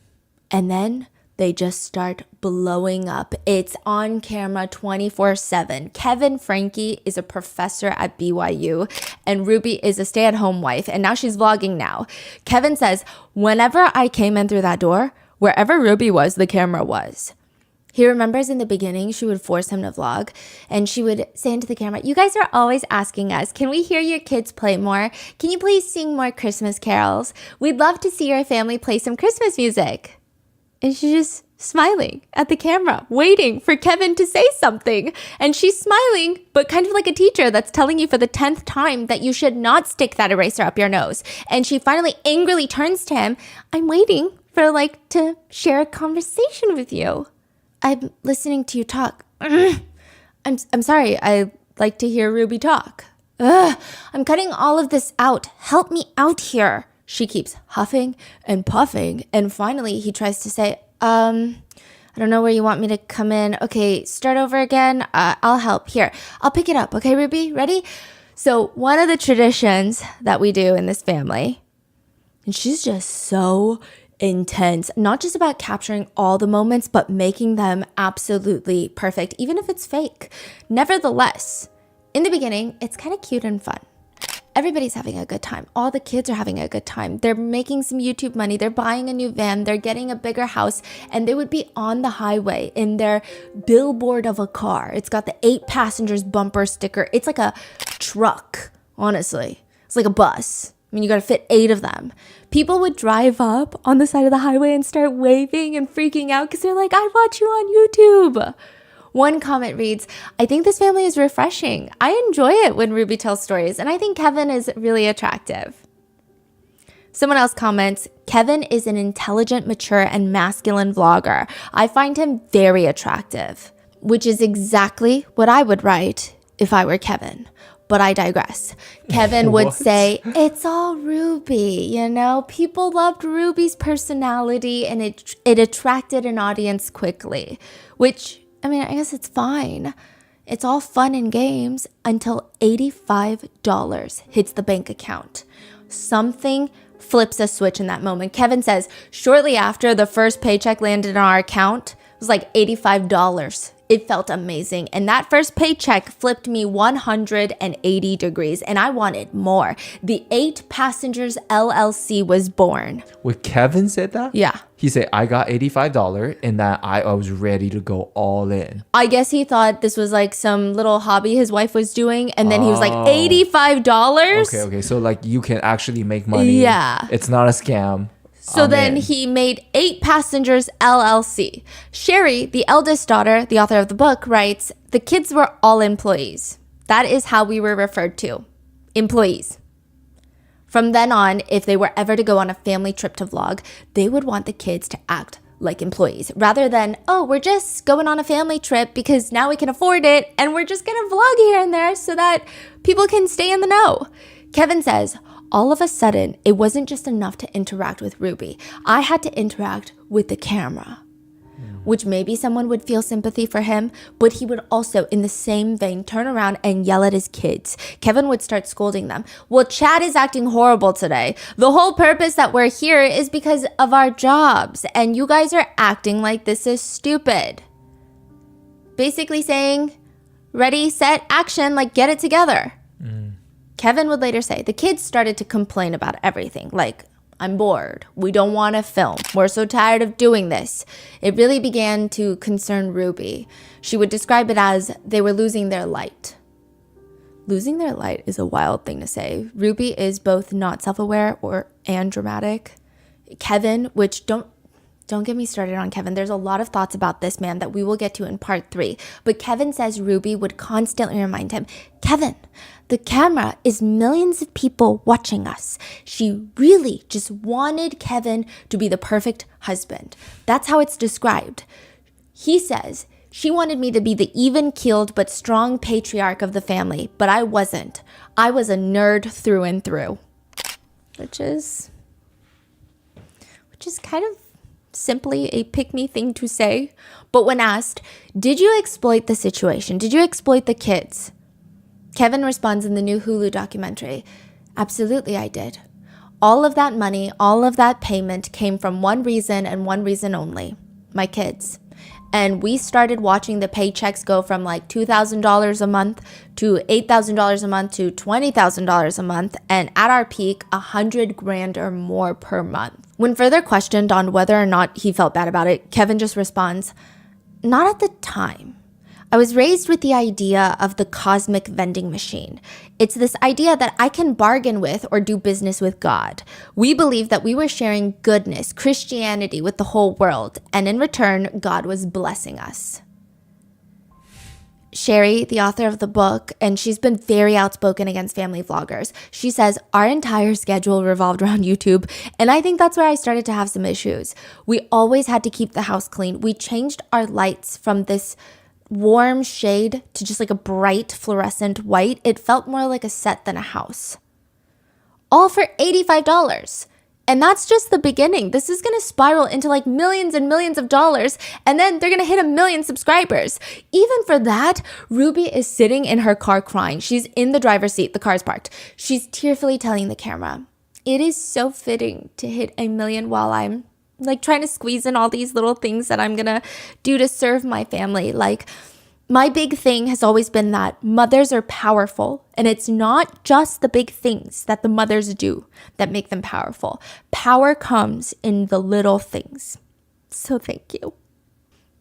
then they just start blowing up. It's on camera 24/7. Kevin Franke is a professor at BYU, and Ruby is a stay-at-home wife, and now she's vlogging now. Kevin says, whenever I came in through that door, wherever Ruby was, the camera was. He remembers in the beginning, she would force him to vlog, and she would say into the camera, you guys are always asking us, can we hear your kids play more? Can you please sing more Christmas carols? We'd love to see your family play some Christmas music. And she's just smiling at the camera, waiting for Kevin to say something. And she's smiling, but kind of like a teacher that's telling you for the 10th time that you should not stick that eraser up your nose. And she finally angrily turns to him, I'm waiting for to share a conversation with you. I'm listening to you talk. I'm sorry, I like to hear Ruby talk. I'm cutting all of this out. Help me out here. She keeps huffing and puffing, and finally he tries to say, I don't know where you want me to come in. Okay, start over again. I'll help. Here, I'll pick it up. Okay, Ruby, ready? So one of the traditions that we do in this family, and she's just so intense, not just about capturing all the moments, but making them absolutely perfect, even if it's fake. Nevertheless, in the beginning, it's kind of cute and fun. Everybody's having a good time. All the kids are having a good time. They're making some YouTube money. They're buying a new van. They're getting a bigger house. And they would be on the highway in their billboard of a car. It's got the 8 Passengers bumper sticker. It's like a truck, honestly. It's like a bus. I mean, you got to fit 8 of them. People would drive up on the side of the highway and start waving and freaking out because they're like, I watch you on YouTube. One comment reads, I think this family is refreshing. I enjoy it when Ruby tells stories, and I think Kevin is really attractive. Someone else comments, Kevin is an intelligent, mature, and masculine vlogger. I find him very attractive, which is exactly what I would write if I were Kevin. But I digress. Kevin would say, it's all Ruby, you know? People loved Ruby's personality, and it attracted an audience quickly, which, I mean, I guess it's fine. It's all fun and games until $85 hits the bank account. Something flips a switch in that moment. Kevin says, shortly after the first paycheck landed on our account, it was like $85. It felt amazing. And that first paycheck flipped me 180 degrees and I wanted more. The 8 Passengers LLC was born. Wait, Kevin said that? Yeah. He said, I got $85 and that I was ready to go all in. I guess he thought this was like some little hobby his wife was doing. And then he was like, $85? Okay. So like you can actually make money. Yeah. It's not a scam. So then he made 8 Passengers LLC. Sherry, the eldest daughter, the author of the book, writes, the kids were all employees. That is how we were referred to. Employees. From then on, if they were ever to go on a family trip to vlog, they would want the kids to act like employees rather than, oh, we're just going on a family trip because now we can afford it and we're just going to vlog here and there so that people can stay in the know. Kevin says, all of a sudden, it wasn't just enough to interact with Ruby. I had to interact with the camera, which maybe someone would feel sympathy for him, but he would also, in the same vein, turn around and yell at his kids. Kevin would start scolding them. Well, Chad is acting horrible today. The whole purpose that we're here is because of our jobs, and you guys are acting like this is stupid. Basically saying, ready, set, action, like get it together. Kevin would later say, the kids started to complain about everything, like, I'm bored, we don't want to film, we're so tired of doing this. It really began to concern Ruby. She would describe it as they were losing their light. Losing their light is a wild thing to say. Ruby is both not self-aware and dramatic. Kevin, which don't get me started on Kevin. There's a lot of thoughts about this man that we will get to in part 3. But Kevin says Ruby would constantly remind him, Kevin, the camera is millions of people watching us. She really just wanted Kevin to be the perfect husband. That's how it's described. He says, she wanted me to be the even-keeled but strong patriarch of the family, but I wasn't. I was a nerd through and through. Which is kind of simply a pick-me thing to say. But when asked, did you exploit the situation? Did you exploit the kids? Kevin responds in the new Hulu documentary, absolutely I did. All of that money, all of that payment came from one reason and one reason only, my kids. And we started watching the paychecks go from like $2,000 a month to $8,000 a month to $20,000 a month. And at our peak, $100,000 or more per month. When further questioned on whether or not he felt bad about it, Kevin just responds, not at the time. I was raised with the idea of the cosmic vending machine. It's this idea that I can bargain with or do business with God. We believed that we were sharing goodness, Christianity with the whole world, and in return, God was blessing us. Sherry, the author of the book, and she's been very outspoken against family vloggers. She says, our entire schedule revolved around YouTube, and I think that's where I started to have some issues. We always had to keep the house clean. We changed our lights from this warm shade to just like a bright fluorescent white. It felt more like a set than a house. All for $85. And that's just the beginning. This is going to spiral into like millions and millions of dollars, and then they're going to hit 1 million subscribers. Even for that, Ruby is sitting in her car crying. She's in the driver's seat. The car's parked. She's tearfully telling the camera, it is so fitting to hit 1 million while I'm like trying to squeeze in all these little things that I'm going to do to serve my family. Like, my big thing has always been that mothers are powerful, and it's not just the big things that the mothers do that make them powerful. Power comes in the little things. So thank you.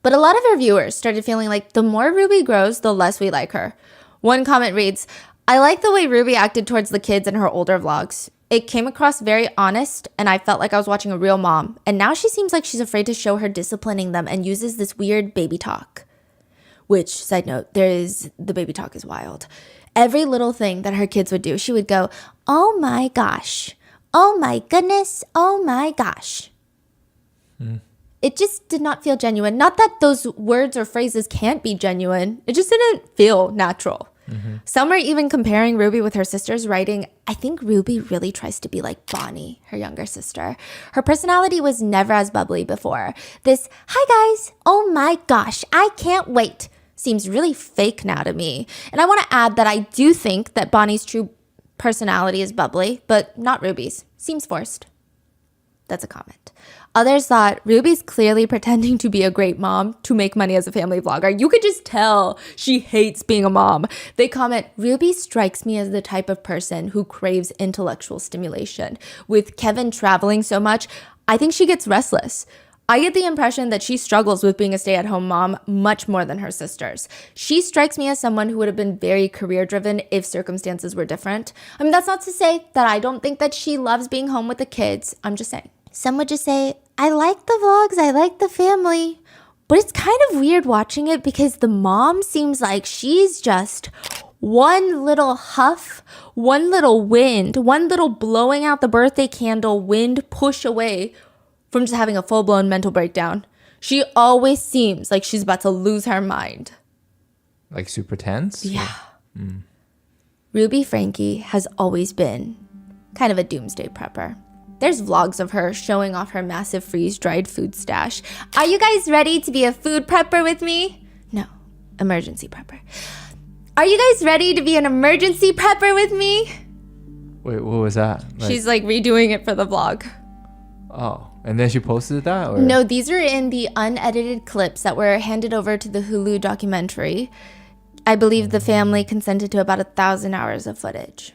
But a lot of our viewers started feeling like the more Ruby grows, the less we like her. One comment reads, I like the way Ruby acted towards the kids in her older vlogs. It came across very honest, and I felt like I was watching a real mom. And now she seems like she's afraid to show her disciplining them and uses this weird baby talk. Which, side note, the baby talk is wild. Every little thing that her kids would do, she would go, oh my gosh, oh my goodness, oh my gosh. It just did not feel genuine. Not that those words or phrases can't be genuine. It just didn't feel natural. Some are even comparing Ruby with her sisters, writing, I think Ruby really tries to be like Bonnie, her younger sister. Her personality was never as bubbly before. This, hi guys, oh my gosh, I can't wait, seems really fake now to me. And I want to add that I do think that Bonnie's true personality is bubbly, but not Ruby's. Seems forced. That's a comment. Others thought, Ruby's clearly pretending to be a great mom to make money as a family vlogger. You could just tell she hates being a mom. They comment, Ruby strikes me as the type of person who craves intellectual stimulation. With Kevin traveling so much, I think she gets restless. I get the impression that she struggles with being a stay-at-home mom much more than her sisters. She strikes me as someone who would have been very career-driven if circumstances were different. I mean, that's not to say that I don't think that she loves being home with the kids. I'm just saying. Some would just say, I like the vlogs, I like the family. But it's kind of weird watching it because the mom seems like she's just one little huff, one little wind, one little blowing out the birthday candle wind push away from just having a full-blown mental breakdown. She always seems like she's about to lose her mind. Like super tense? Yeah. Ruby Franke has always been kind of a doomsday prepper. There's vlogs of her showing off her massive freeze-dried food stash. Are you guys ready to be a food prepper with me? No, emergency prepper. Are you guys ready to be an emergency prepper with me? Wait, what was that? She's like redoing it for the vlog. Oh, and then she posted that? Or? No, these are in the unedited clips that were handed over to the Hulu documentary. I believe the family consented to about 1,000 hours of footage.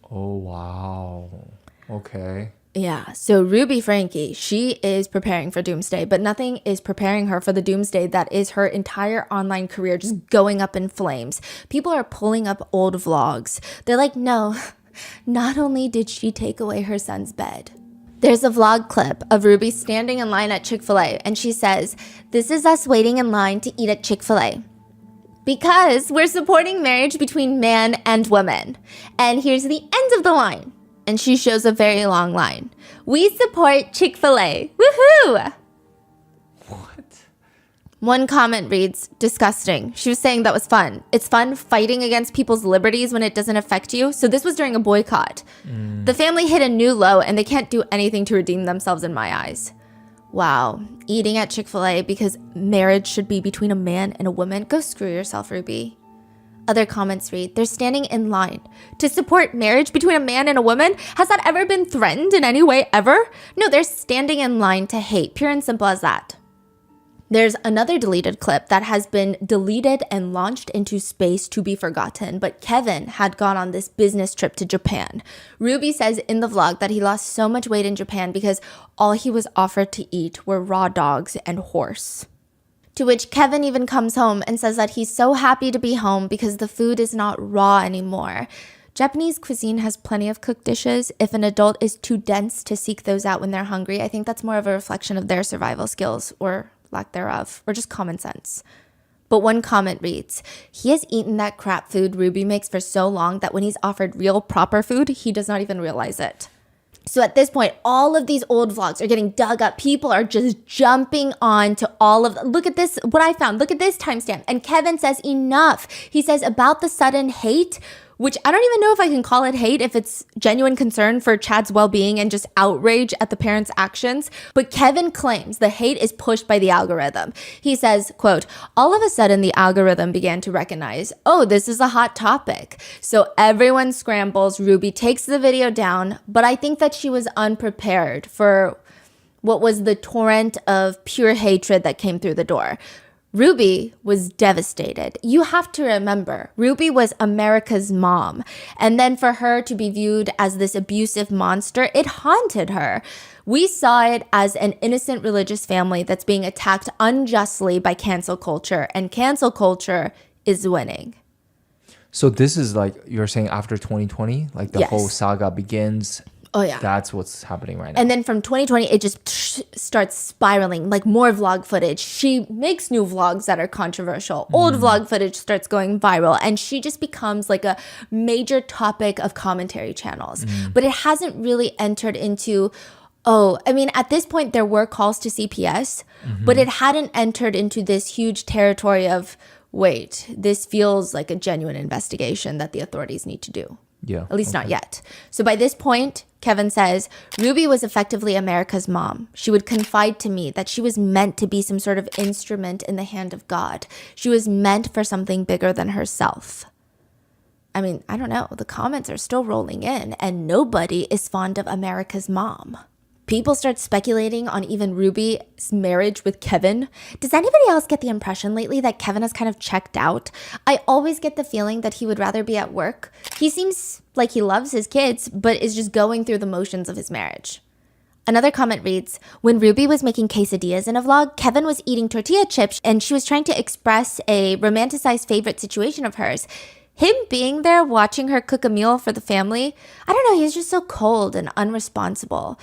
Oh, wow. Okay. Yeah, so Ruby Franke, she is preparing for doomsday, but nothing is preparing her for the doomsday that is her entire online career just going up in flames. People are pulling up old vlogs. They're like, no, not only did she take away her son's bed. There's a vlog clip of Ruby standing in line at Chick-fil-A, and she says, this is us waiting in line to eat at Chick-fil-A. Because we're supporting marriage between man and woman. And here's the end of the line. And she shows a very long line. We support Chick-fil-A. Woohoo! What? One comment reads, disgusting. She was saying that was fun. It's fun fighting against people's liberties when it doesn't affect you. So this was during a boycott. The family hit a new low and they can't do anything to redeem themselves in my eyes. Wow. Eating at Chick-fil-A because marriage should be between a man and a woman. Go screw yourself, Ruby. Other comments read, they're standing in line to support marriage between a man and a woman. Has that ever been threatened in any way ever? No, they're standing in line to hate. Pure and simple as that. There's another deleted clip that has been deleted and launched into space to be forgotten, but Kevin had gone on this business trip to Japan. Ruby says in the vlog that he lost so much weight in Japan because all he was offered to eat were raw dogs and horse. To which Kevin even comes home and says that he's so happy to be home because the food is not raw anymore. Japanese cuisine has plenty of cooked dishes. If an adult is too dense to seek those out when they're hungry, I think that's more of a reflection of their survival skills or lack thereof, or just common sense. But one comment reads, he has eaten that crap food Ruby makes for so long that when he's offered real proper food, he does not even realize it. So at this point, all of these old vlogs are getting dug up. People are just jumping on to all of look at this, what I found. Look at this timestamp. And Kevin says enough. He says about the sudden hate, which I don't even know if I can call it hate if it's genuine concern for Chad's well-being and just outrage at the parents' actions. But Kevin claims the hate is pushed by the algorithm. He says, quote, all of a sudden the algorithm began to recognize, oh, this is a hot topic. So everyone scrambles. Ruby takes the video down, but I think that she was unprepared for what was the torrent of pure hatred that came through the door. Ruby was devastated. You have to remember, Ruby was America's mom. And then for her to be viewed as this abusive monster, it haunted her. We saw it as an innocent religious family that's being attacked unjustly by cancel culture. And cancel culture is winning. So this is like, you're saying after 2020? Like the whole saga begins? Oh, yeah. That's what's happening right now. And then from 2020, it just starts spiraling, like more vlog footage. She makes new vlogs that are controversial. Old vlog footage starts going viral. And she just becomes like a major topic of commentary channels. But it hasn't really entered into, at this point, there were calls to CPS. But it hadn't entered into this huge territory of, wait, this feels like a genuine investigation that the authorities need to do. Yeah. At least not yet. So by this point, Kevin says, Ruby was effectively America's mom. She would confide to me that she was meant to be some sort of instrument in the hand of God. She was meant for something bigger than herself. I mean, I don't know. The comments are still rolling in, and nobody is fond of America's mom. People start speculating on even Ruby's marriage with Kevin. Does anybody else get the impression lately that Kevin has kind of checked out? I always get the feeling that he would rather be at work. He seems like he loves his kids, but is just going through the motions of his marriage. Another comment reads, when Ruby was making quesadillas in a vlog, Kevin was eating tortilla chips and she was trying to express a romanticized favorite situation of hers. Him being there watching her cook a meal for the family, I don't know, he's just so cold and unresponsible.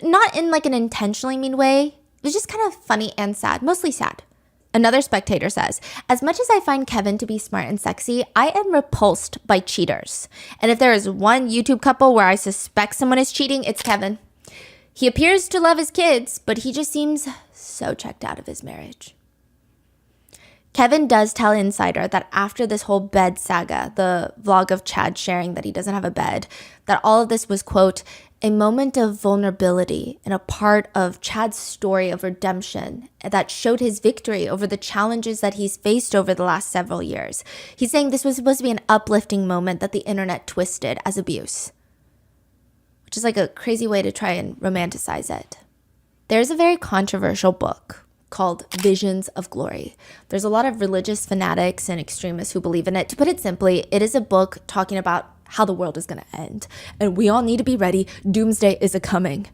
Not in like an intentionally mean way. It was just kind of funny and sad, mostly sad. Another spectator says, as much as I find Kevin to be smart and sexy, I am repulsed by cheaters. And if there is one YouTube couple where I suspect someone is cheating, it's Kevin. He appears to love his kids, but he just seems so checked out of his marriage. Kevin does tell Insider that after this whole bed saga, the vlog of Chad sharing that he doesn't have a bed, that all of this was, quote, a moment of vulnerability and a part of Chad's story of redemption that showed his victory over the challenges that he's faced over the last several years. He's saying this was supposed to be an uplifting moment that the internet twisted as abuse, which is like a crazy way to try and romanticize it. There's a very controversial book called Visions of Glory. There's a lot of religious fanatics and extremists who believe in it. To put it simply, it is a book talking about how the world is going to end. And we all need to be ready. Doomsday is a-coming.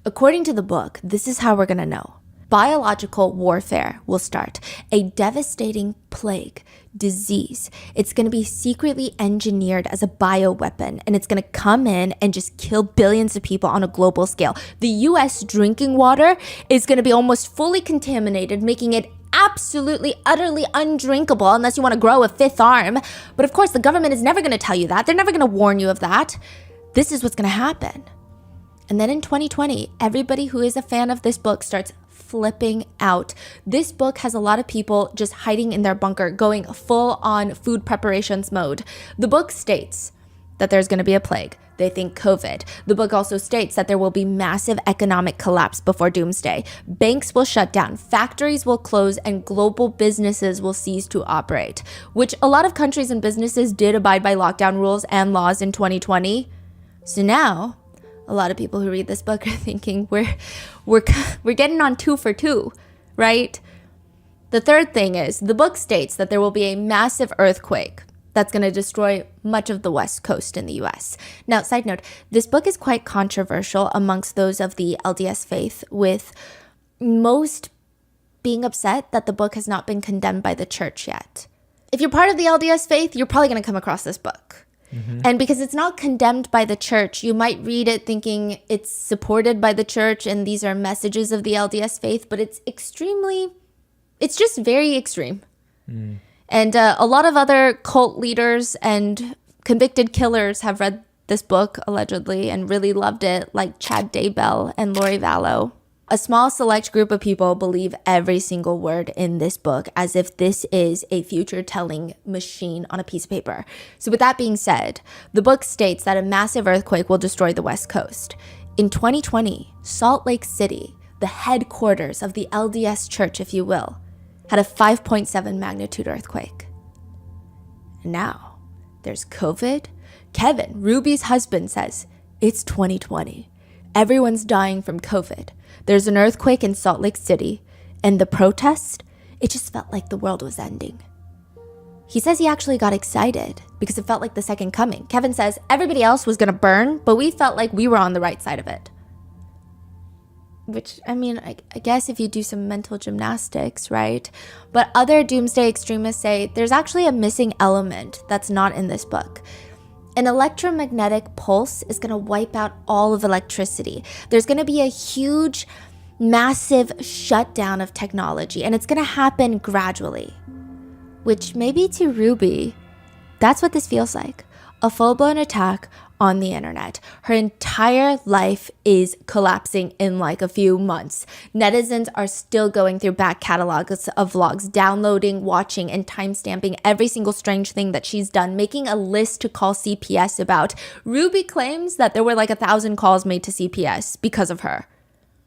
According to the book, this is how we're going to know. Biological warfare will start. A devastating plague, disease. It's going to be secretly engineered as a bioweapon, and it's going to come in and just kill billions of people on a global scale. The US drinking water is going to be almost fully contaminated, making it absolutely, utterly undrinkable unless you want to grow a fifth arm. But of course, the government is never going to tell you that. They're never going to warn you of that. This is what's going to happen. And then in 2020, everybody who is a fan of this book starts flipping out. This book has a lot of people just hiding in their bunker, going full on food preparations mode. The book states that there's going to be a plague. They think COVID. The book also states that there will be massive economic collapse before doomsday. Banks will shut down, factories will close, and global businesses will cease to operate, which a lot of countries and businesses did abide by lockdown rules and laws in 2020. So now, a lot of people who read this book are thinking we're getting on 2 for 2, right? The third thing is the book states that there will be a massive earthquake that's going to destroy much of the West Coast in the US. Now, side note, this book is quite controversial amongst those of the LDS faith, with most being upset that the book has not been condemned by the church yet. If you're part of the LDS faith, you're probably going to come across this book. Mm-hmm. And because it's not condemned by the church, you might read it thinking it's supported by the church and these are messages of the LDS faith, but it's just very extreme. Mm. And a lot of other cult leaders and convicted killers have read this book, allegedly, and really loved it, like Chad Daybell and Lori Vallow. A small select group of people believe every single word in this book as if this is a future-telling machine on a piece of paper. So with that being said, the book states that a massive earthquake will destroy the West Coast. In 2020, Salt Lake City, the headquarters of the LDS Church, if you will, had a 5.7 magnitude earthquake. And now, there's COVID. Kevin, Ruby's husband, says, it's 2020. Everyone's dying from COVID. There's an earthquake in Salt Lake City, and the protest, it just felt like the world was ending. He says he actually got excited because it felt like the second coming. Kevin says everybody else was going to burn, but we felt like we were on the right side of it. Which, I mean, I guess if you do some mental gymnastics, right? But other doomsday extremists say there's actually a missing element that's not in this book. An electromagnetic pulse is going to wipe out all of electricity. There's going to be a huge, massive shutdown of technology, and it's going to happen gradually. Which maybe to Ruby, that's what this feels like. A full-blown attack on the internet. Her entire life is collapsing in like a few months. Netizens are still going through back catalogs of vlogs, downloading, watching, and timestamping every single strange thing that she's done, making a list to call CPS about. Ruby claims that there were like 1,000 calls made to CPS because of her.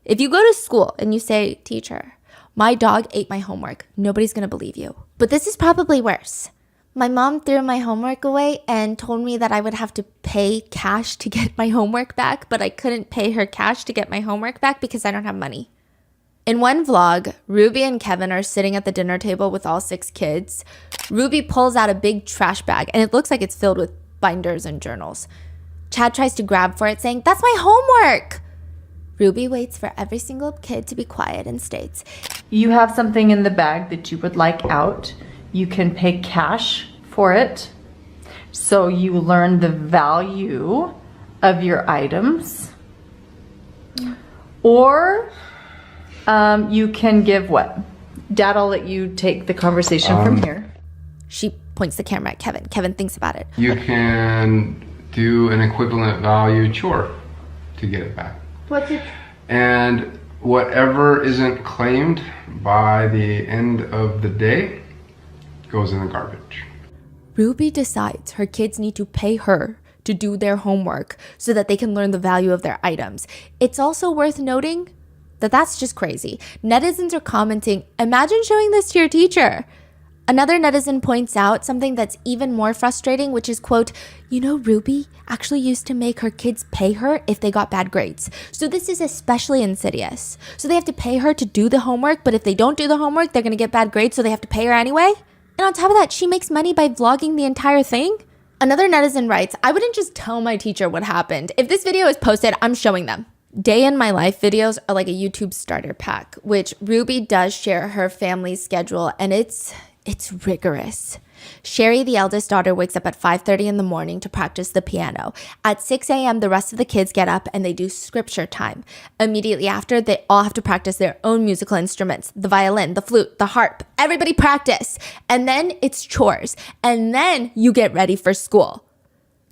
If you go to school and you say, teacher, my dog ate my homework, nobody's gonna believe you. But this is probably worse. My mom threw my homework away and told me that I would have to pay cash to get my homework back, but I couldn't pay her cash to get my homework back because I don't have money. In one vlog, Ruby and Kevin are sitting at the dinner table with all 6 kids. Ruby pulls out a big trash bag and it looks like it's filled with binders and journals. Chad tries to grab for it, saying, "That's my homework!" Ruby waits for every single kid to be quiet and states, You have something in the bag that you would like out. You can pay cash for it. So you learn the value of your items. Or you can give what? Dad, I'll let you take the conversation from here. She points the camera at Kevin. Kevin thinks about it. You can do an equivalent value chore to get it back. What's it? And whatever isn't claimed by the end of the day goes in the garbage. Ruby decides her kids need to pay her to do their homework so that they can learn the value of their items. It's also worth noting that that's just crazy. Netizens are commenting, "Imagine showing this to your teacher." Another netizen points out something that's even more frustrating, which is, quote, Ruby actually used to make her kids pay her if they got bad grades. So this is especially insidious. So they have to pay her to do the homework, but if they don't do the homework, they're going to get bad grades, so they have to pay her anyway? And on top of that, she makes money by vlogging the entire thing? Another netizen writes, "I wouldn't just tell my teacher what happened. If this video is posted, I'm showing them." Day in my life videos are like a YouTube starter pack, which Ruby does share her family's schedule, and it's rigorous. Sherry, the eldest daughter, wakes up at 5:30 in the morning to practice the piano. At 6 a.m., the rest of the kids get up and they do scripture time. Immediately after, they all have to practice their own musical instruments, the violin, the flute, the harp. Everybody practice. And then it's chores. And then you get ready for school.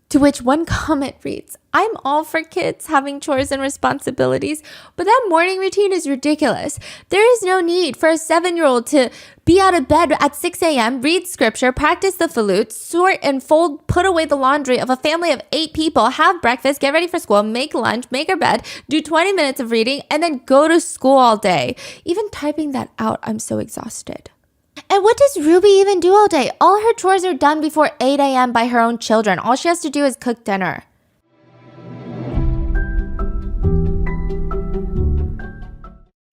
To which one comment reads, "I'm all for kids having chores and responsibilities, but that morning routine is ridiculous. There is no need for a 7-year-old to be out of bed at 6 a.m., read scripture, practice the flute, sort and fold, put away the laundry of a family of 8 people, have breakfast, get ready for school, make lunch, make her bed, do 20 minutes of reading, and then go to school all day. Even typing that out, I'm so exhausted." And what does Ruby even do all day? All her chores are done before 8 a.m. by her own children. All she has to do is cook dinner.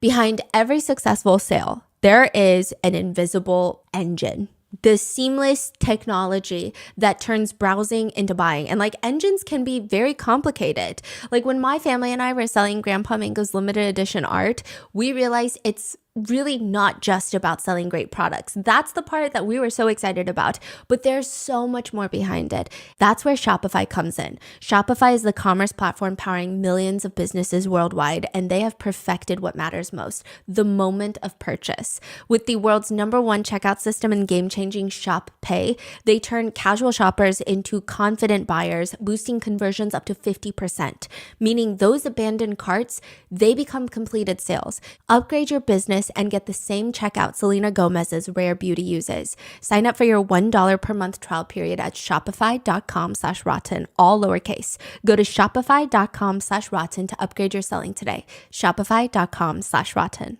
Behind every successful sale, there is an invisible engine. The seamless technology that turns browsing into buying. And engines can be very complicated. When my family and I were selling Grandpa Mango's limited edition art, we realized it's really not just about selling great products. That's the part that we were so excited about, but there's so much more behind it. That's where Shopify comes in. Shopify is the commerce platform powering millions of businesses worldwide, and they have perfected what matters most, the moment of purchase. With the world's #1 checkout system and game-changing Shop Pay, they turn casual shoppers into confident buyers, boosting conversions up to 50%, meaning those abandoned carts, they become completed sales. Upgrade your business and get the same checkout Selena Gomez's Rare Beauty uses. Sign up for your $1 per month trial period at shopify.com/rotten, all lowercase. Go to shopify.com/rotten to upgrade your selling today. Shopify.com/rotten.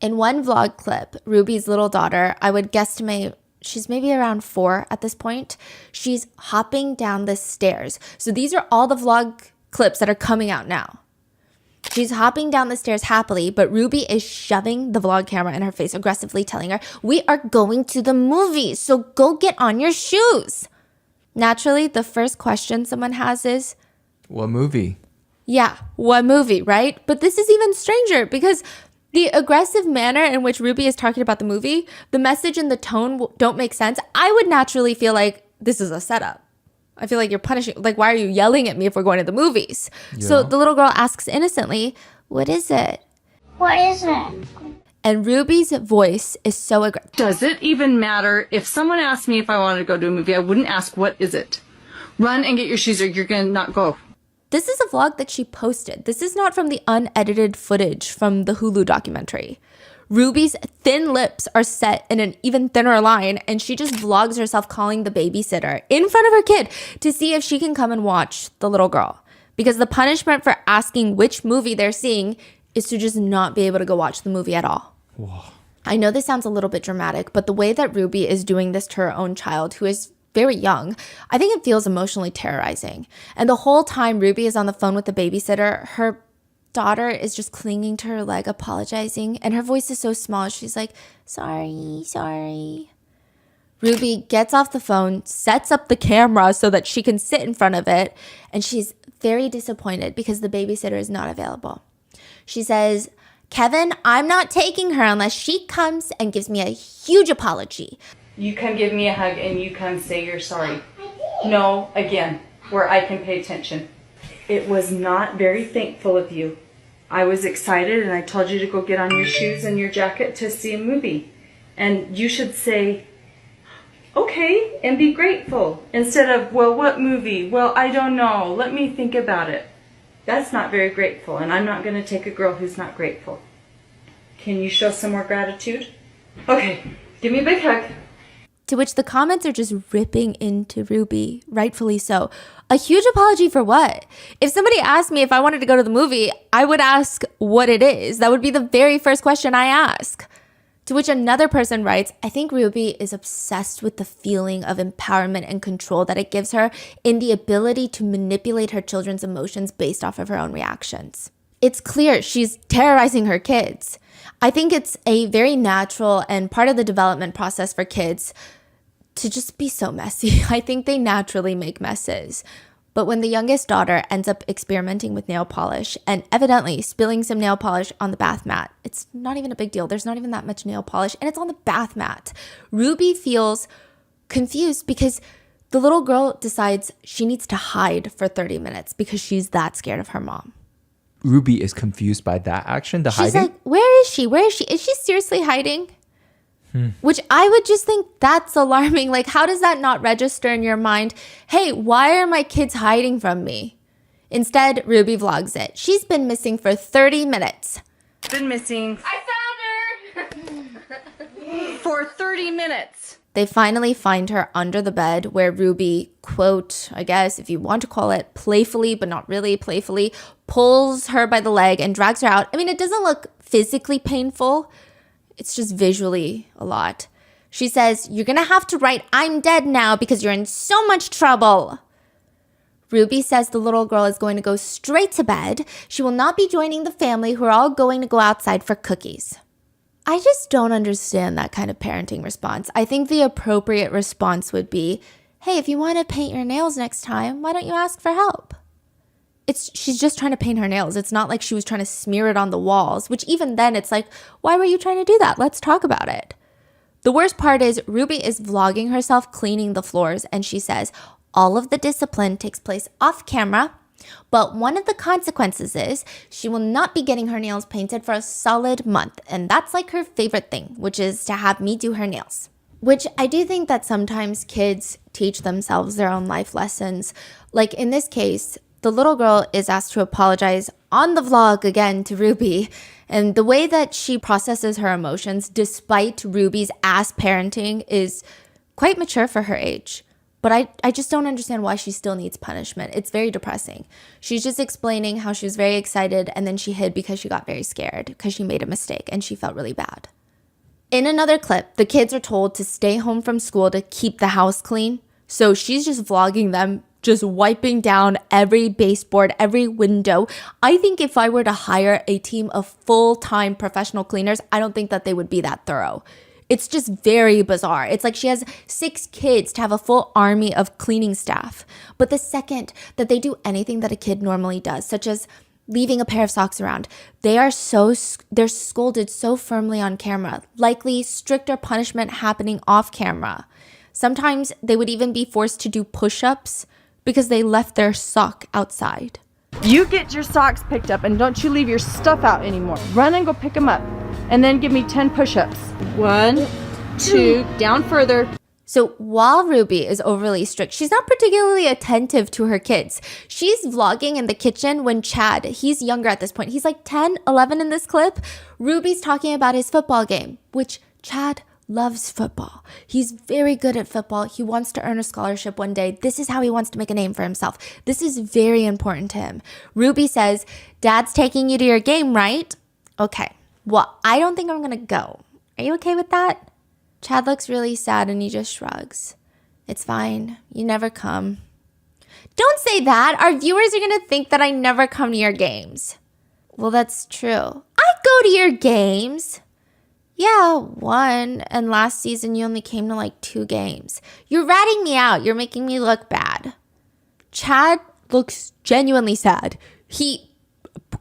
In one vlog clip, Ruby's little daughter, I would guesstimate she's maybe around 4 at this point. She's hopping down the stairs. So these are all the vlog clips that are coming out now. She's hopping down the stairs happily, but Ruby is shoving the vlog camera in her face, aggressively telling her, "We are going to the movies, so go get on your shoes." Naturally, the first question someone has is, "What movie?" Yeah, what movie, right? But this is even stranger because the aggressive manner in which Ruby is talking about the movie, the message and the tone don't make sense. I would naturally feel like this is a setup. I feel like you're punishing, why are you yelling at me if we're going to the movies? Yeah. So the little girl asks innocently, "What is it?" What is it? And Ruby's voice is so aggressive. Does it even matter? If someone asked me if I wanted to go to a movie, I wouldn't ask, "What is it?" Run and get your shoes or you're going to not go. This is a vlog that she posted. This is not from the unedited footage from the Hulu documentary. Ruby's thin lips are set in an even thinner line, and she just vlogs herself calling the babysitter in front of her kid to see if she can come and watch the little girl. Because the punishment for asking which movie they're seeing is to just not be able to go watch the movie at all. Whoa. I know this sounds a little bit dramatic, but the way that Ruby is doing this to her own child, who is very young, I think it feels emotionally terrorizing. And the whole time Ruby is on the phone with the babysitter, her daughter is just clinging to her leg, apologizing, and her voice is so small. She's like, sorry. Ruby gets off the phone, sets up the camera so that she can sit in front of it, and she's very disappointed because the babysitter is not available. She says, Kevin, I'm not taking her unless she comes and gives me a huge apology. You come give me a hug and you come say you're sorry. No, again, where I can pay attention. It was not very thankful of you. I was excited and I told you to go get on your shoes and your jacket to see a movie. And you should say, okay, and be grateful. Instead of, well, what movie? Well, I don't know. Let me think about it. That's not very grateful, and I'm not going to take a girl who's not grateful. Can you show some more gratitude? Okay, give me a big hug. To which the comments are just ripping into Ruby, rightfully so. A huge apology for what? If somebody asked me if I wanted to go to the movie, I would ask what it is. That would be the very first question I ask. To which another person writes, I think Ruby is obsessed with the feeling of empowerment and control that it gives her in the ability to manipulate her children's emotions based off of her own reactions. It's clear she's terrorizing her kids. I think it's a very natural and part of the development process for kids to just be so messy. I think they naturally make messes. But when the youngest daughter ends up experimenting with nail polish and evidently spilling some nail polish on the bath mat, it's not even a big deal. There's not even that much nail polish and it's on the bath mat. Ruby feels confused because the little girl decides she needs to hide for 30 minutes because she's that scared of her mom. Ruby is confused by that action, the hiding? She's like, where is she? Is she seriously hiding? Which I would just think that's alarming. Like, how does that not register in your mind? Hey, why are my kids hiding from me? Instead, Ruby vlogs it. She's been missing for 30 minutes. Been missing. I found her! For 30 minutes. They finally find her under the bed where Ruby, quote, I guess if you want to call it playfully, but not really playfully, pulls her by the leg and drags her out. I mean, it doesn't look physically painful. It's just visually a lot. She says, you're going to have to write, I'm dead now because you're in so much trouble. Ruby says the little girl is going to go straight to bed. She will not be joining the family who are all going to go outside for cookies. I just don't understand that kind of parenting response. I think the appropriate response would be, hey, if you want to paint your nails next time, why don't you ask for help? She's just trying to paint her nails. It's not like she was trying to smear it on the walls, which even then it's like, why were you trying to do that? Let's talk about it. The worst part is Ruby is vlogging herself cleaning the floors and she says, all of the discipline takes place off camera, but one of the consequences is she will not be getting her nails painted for a solid month. And that's like her favorite thing, which is to have me do her nails. Which I do think that sometimes kids teach themselves their own life lessons. Like in this case, the little girl is asked to apologize on the vlog again to Ruby. And the way that she processes her emotions, despite Ruby's ass parenting, is quite mature for her age. But I just don't understand why she still needs punishment. It's very depressing. She's just explaining how she was very excited and then she hid because she got very scared because she made a mistake and she felt really bad. In another clip, the kids are told to stay home from school to keep the house clean. So she's just vlogging them just wiping down every baseboard, every window. I think if I were to hire a team of full-time professional cleaners, I don't think that they would be that thorough. It's just very bizarre. It's like she has 6 kids to have a full army of cleaning staff. But the second that they do anything that a kid normally does, such as leaving a pair of socks around, they're scolded so firmly on camera, likely stricter punishment happening off camera. Sometimes they would even be forced to do push-ups because they left their sock outside. You get your socks picked up and don't you leave your stuff out anymore. Run and go pick them up and then give me 10 push-ups. 1, 2, down further. So while Ruby is overly strict, she's not particularly attentive to her kids. She's vlogging in the kitchen when Chad, he's younger at this point. He's like 10, 11 in this clip. Ruby's talking about his football game, which Chad loves football. He's very good at football. He wants to earn a scholarship one day. This is how he wants to make a name for himself. This is very important to him. Ruby says, Dad's taking you to your game, right? Okay. Well, I don't think I'm going to go. Are you okay with that? Chad looks really sad and he just shrugs. It's fine. You never come. Don't say that. Our viewers are going to think that I never come to your games. Well, that's true. I go to your games. Yeah, 1. And last season you only came to like 2 games. You're ratting me out. You're making me look bad. Chad looks genuinely sad. He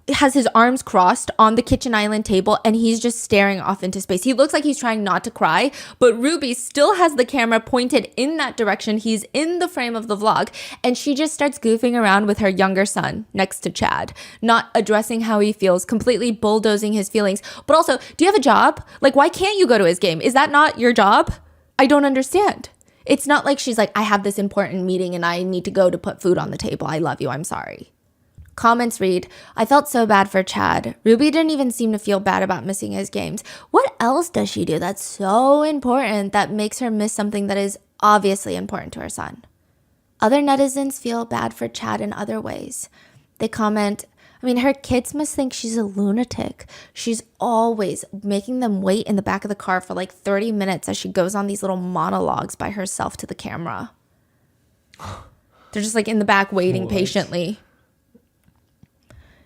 has his arms crossed on the kitchen island table and he's just staring off into space. He looks like he's trying not to cry, but Ruby still has the camera pointed in that direction. He's in the frame of the vlog and she just starts goofing around with her younger son next to Chad, not addressing how he feels, completely bulldozing his feelings. But also, do you have a job? Like, why can't you go to his game? Is that not your job? I don't understand. It's not like she's like, I have this important meeting and I need to go to put food on the table. I love you. I'm sorry. Comments read, I felt so bad for Chad. Ruby didn't even seem to feel bad about missing his games. What else does she do that's so important that makes her miss something that is obviously important to her son? Other netizens feel bad for Chad in other ways. They comment, her kids must think she's a lunatic. She's always making them wait in the back of the car for like 30 minutes as she goes on these little monologues by herself to the camera. They're just like in the back waiting patiently.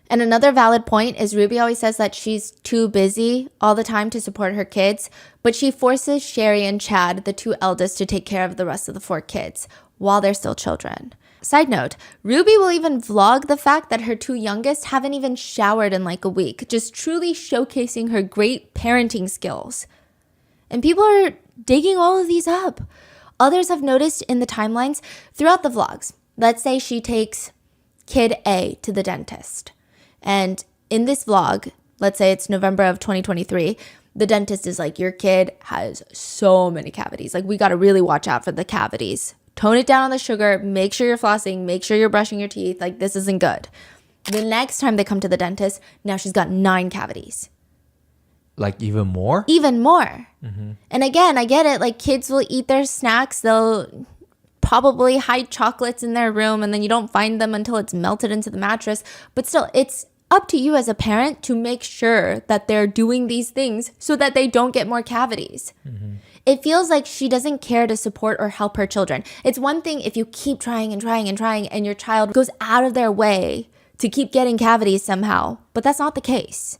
And another valid point is Ruby always says that she's too busy all the time to support her kids, but she forces Sherry and Chad, the 2 eldest, to take care of the rest of the 4 kids while they're still children. Side note, Ruby will even vlog the fact that her 2 youngest haven't even showered in like a week, just truly showcasing her great parenting skills. And people are digging all of these up. Others have noticed in the timelines throughout the vlogs. Let's say she takes kid A to the dentist. And in this vlog, let's say it's November of 2023, the dentist is like, your kid has so many cavities. Like, we got to really watch out for the cavities. Tone it down on the sugar. Make sure you're flossing. Make sure you're brushing your teeth. Like, this isn't good. The next time they come to the dentist, now she's got 9 cavities. Like even more? Even more. Mm-hmm. And again, I get it. Like, kids will eat their snacks. They'll probably hide chocolates in their room and then you don't find them until it's melted into the mattress. But still, it's up to you as a parent to make sure that they're doing these things so that they don't get more cavities. Mm-hmm. It feels like she doesn't care to support or help her children. It's one thing if you keep trying and trying and trying and your child goes out of their way to keep getting cavities somehow, but that's not the case.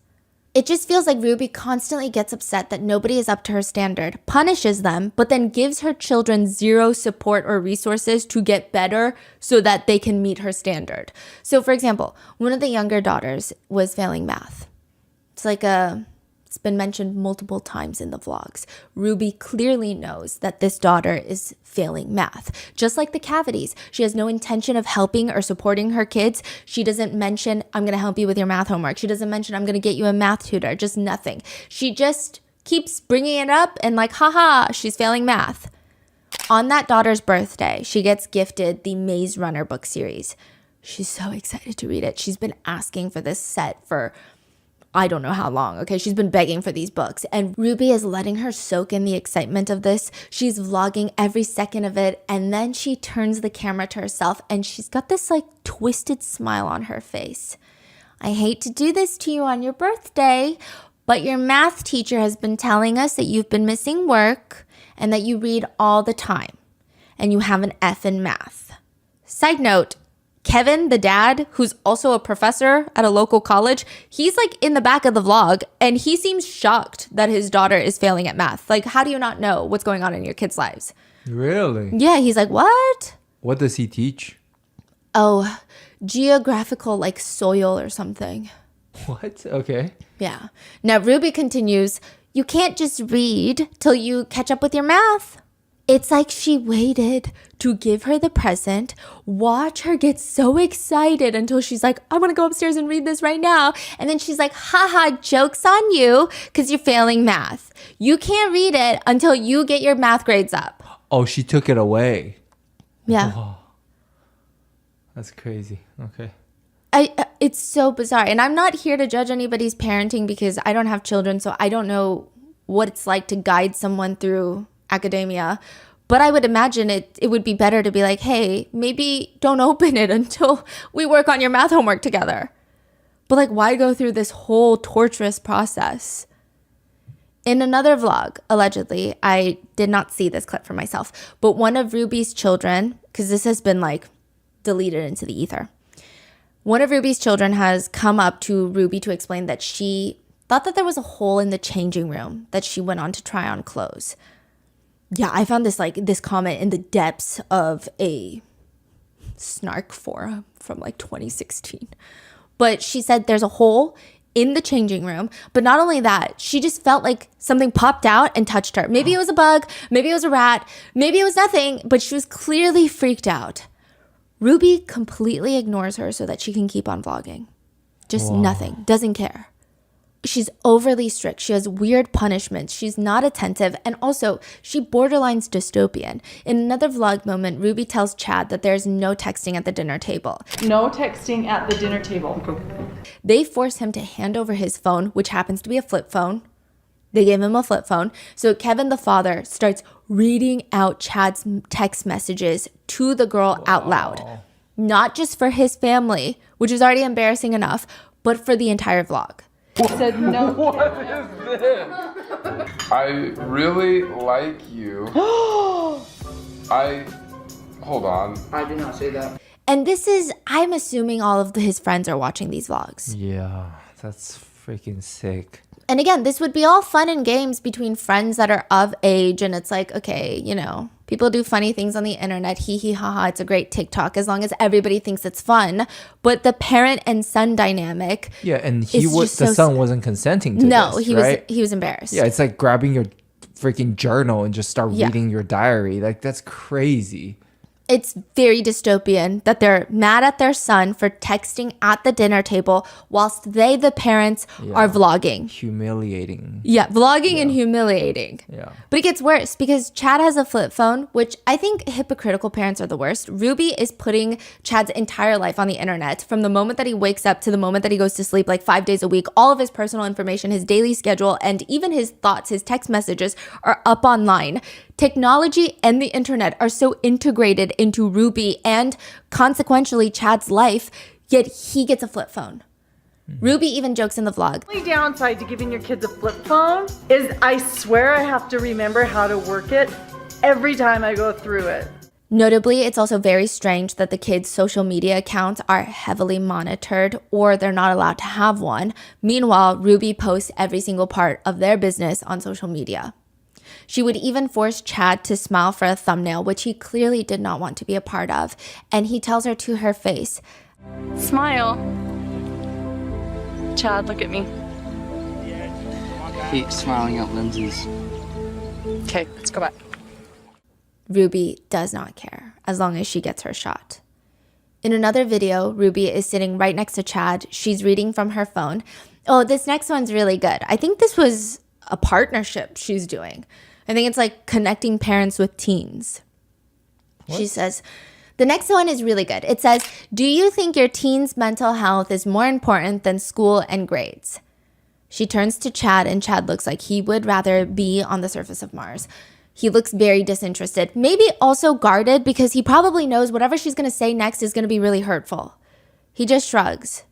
It just feels like Ruby constantly gets upset that nobody is up to her standard, punishes them, but then gives her children 0 support or resources to get better so that they can meet her standard. So for example, one of the younger daughters was failing math. It's been mentioned multiple times in the vlogs. Ruby clearly knows that this daughter is failing math. Just like the cavities, she has no intention of helping or supporting her kids. She doesn't mention, I'm going to help you with your math homework. She doesn't mention, I'm going to get you a math tutor. Just nothing. She just keeps bringing it up and like, haha, she's failing math. On that daughter's birthday, she gets gifted the Maze Runner book series. She's so excited to read it. She's been asking for this set for I don't know how long, okay? She's been begging for these books. And Ruby is letting her soak in the excitement of this. She's vlogging every second of it. And then she turns the camera to herself and she's got this like twisted smile on her face. I hate to do this to you on your birthday, but your math teacher has been telling us that you've been missing work and that you read all the time and you have an F in math. Side note, Kevin, the dad, who's also a professor at a local college, he's like in the back of the vlog and he seems shocked that his daughter is failing at math. Like, how do you not know what's going on in your kids' lives? Really? Yeah, he's like, what? What does he teach? Oh, geographical, like soil or something. What? Okay. Yeah. Now, Ruby continues, you can't just read till you catch up with your math. It's like she waited to give her the present, watch her get so excited until she's like, I'm going to go upstairs and read this right now. And then she's like, haha, joke's on you because you're failing math. You can't read it until you get your math grades up. Oh, she took it away. Yeah. Oh, that's crazy. Okay. It's so bizarre. And I'm not here to judge anybody's parenting because I don't have children, so I don't know what it's like to guide someone through academia, but I would imagine it would be better to be like, hey, maybe don't open it until we work on your math homework together. But like, why go through this whole torturous process? In another vlog, allegedly, I did not see this clip for myself, but one of Ruby's children, because this has been like deleted into the ether, one of Ruby's children has come up to Ruby to explain that she thought that there was a hole in the changing room that she went on to try on clothes. Yeah, I found this comment in the depths of a snark forum from like 2016. But she said there's a hole in the changing room. But not only that, she just felt like something popped out and touched her. Maybe it was a bug, maybe it was a rat, maybe it was nothing, but she was clearly freaked out. Ruby completely ignores her so that she can keep on vlogging. Just nothing, doesn't care. She's overly strict. She has weird punishments. She's not attentive. And also, she borderlines dystopian. In another vlog moment, Ruby tells Chad that there's no texting at the dinner table. No texting at the dinner table. They force him to hand over his phone, which happens to be a flip phone. They gave him a flip phone. So Kevin, the father, starts reading out Chad's text messages to the girl out loud. Not just for his family, which is already embarrassing enough, but for the entire vlog. Said no. What is this? I really like you. Hold on. I did not say that. And this is, I'm assuming all of his friends are watching these vlogs. Yeah, that's freaking sick. And again, this would be all fun and games between friends that are of age. And it's like, okay, you know, people do funny things on the internet. Hee hee ha ha. It's a great TikTok as long as everybody thinks it's fun. But the parent and son dynamic. Yeah, and the son wasn't consenting to this, he was embarrassed. Yeah, it's like grabbing your freaking journal and just start reading your diary. Like, that's crazy. It's very dystopian that they're mad at their son for texting at the dinner table whilst they, the parents, are vlogging. Humiliating. Yeah, vlogging and humiliating. Yeah. But it gets worse because Chad has a flip phone, which I think hypocritical parents are the worst. Ruby is putting Chad's entire life on the internet from the moment that he wakes up to the moment that he goes to sleep, like 5 days a week. All of his personal information, his daily schedule, and even his thoughts, his text messages are up online. Technology and the internet are so integrated into Ruby and consequentially Chad's life, yet he gets a flip phone. Ruby even jokes in the vlog. The only downside to giving your kids a flip phone is I swear I have to remember how to work it every time I go through it. Notably, it's also very strange that the kids' social media accounts are heavily monitored or they're not allowed to have one. Meanwhile, Ruby posts every single part of their business on social media. She would even force Chad to smile for a thumbnail, which he clearly did not want to be a part of. And he tells her to her face, Smile. Chad, look at me. Keep smiling at lenses. Okay, let's go back. Ruby does not care as long as she gets her shot. In another video, Ruby is sitting right next to Chad. She's reading from her phone. Oh, this next one's really good. I think this was a partnership she's doing. I think it's like connecting parents with teens. What? She says, the next one is really good. It says, do you think your teen's mental health is more important than school and grades? She turns to Chad and Chad looks like he would rather be on the surface of Mars. He looks very disinterested, maybe also guarded because he probably knows whatever she's going to say next is going to be really hurtful. He just shrugs.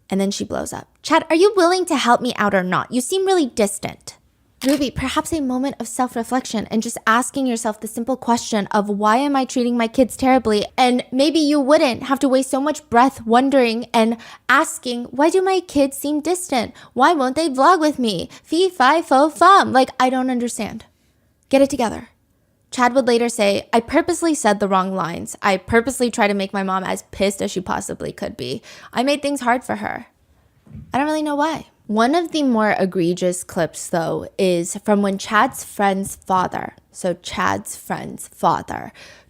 And then she blows up. Chad, are you willing to help me out or not? You seem really distant. Ruby, perhaps a moment of self-reflection and just asking yourself the simple question of why am I treating my kids terribly? And maybe you wouldn't have to waste so much breath wondering and asking, why do my kids seem distant? Why won't they vlog with me? Fee, fi, fo, fum. Like, I don't understand. Get it together. Chad would later say, I purposely said the wrong lines. I purposely tried to make my mom as pissed as she possibly could be. I made things hard for her. I don't really know why. One of the more egregious clips, though, is from when Chad's friend's father,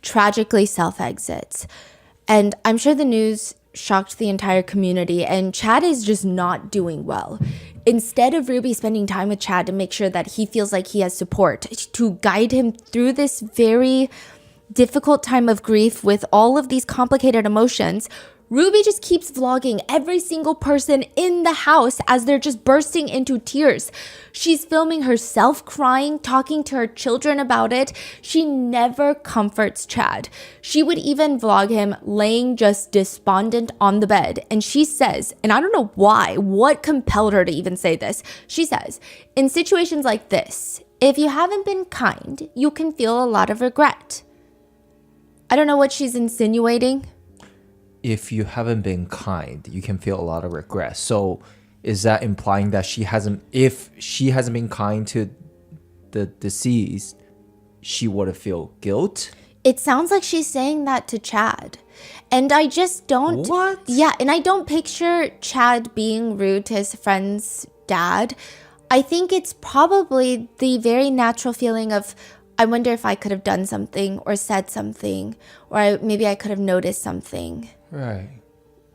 tragically self-exits. And I'm sure the news shocked the entire community, and Chad is just not doing well. Instead of Ruby spending time with Chad to make sure that he feels like he has support, to guide him through this very difficult time of grief with all of these complicated emotions, Ruby just keeps vlogging every single person in the house as they're just bursting into tears. She's filming herself crying, talking to her children about it. She never comforts Chad. She would even vlog him laying just despondent on the bed. And she says, and I don't know why, what compelled her to even say this. She says, in situations like this, if you haven't been kind, you can feel a lot of regret. I don't know what she's insinuating. If you haven't been kind, you can feel a lot of regret. So is that implying that if she hasn't been kind to the deceased, she would feel guilt? It sounds like she's saying that to Chad. And I just don't... What? Yeah, and I don't picture Chad being rude to his friend's dad. I think it's probably the very natural feeling of, I wonder if I could have done something or said something, or maybe I could have noticed something. Right.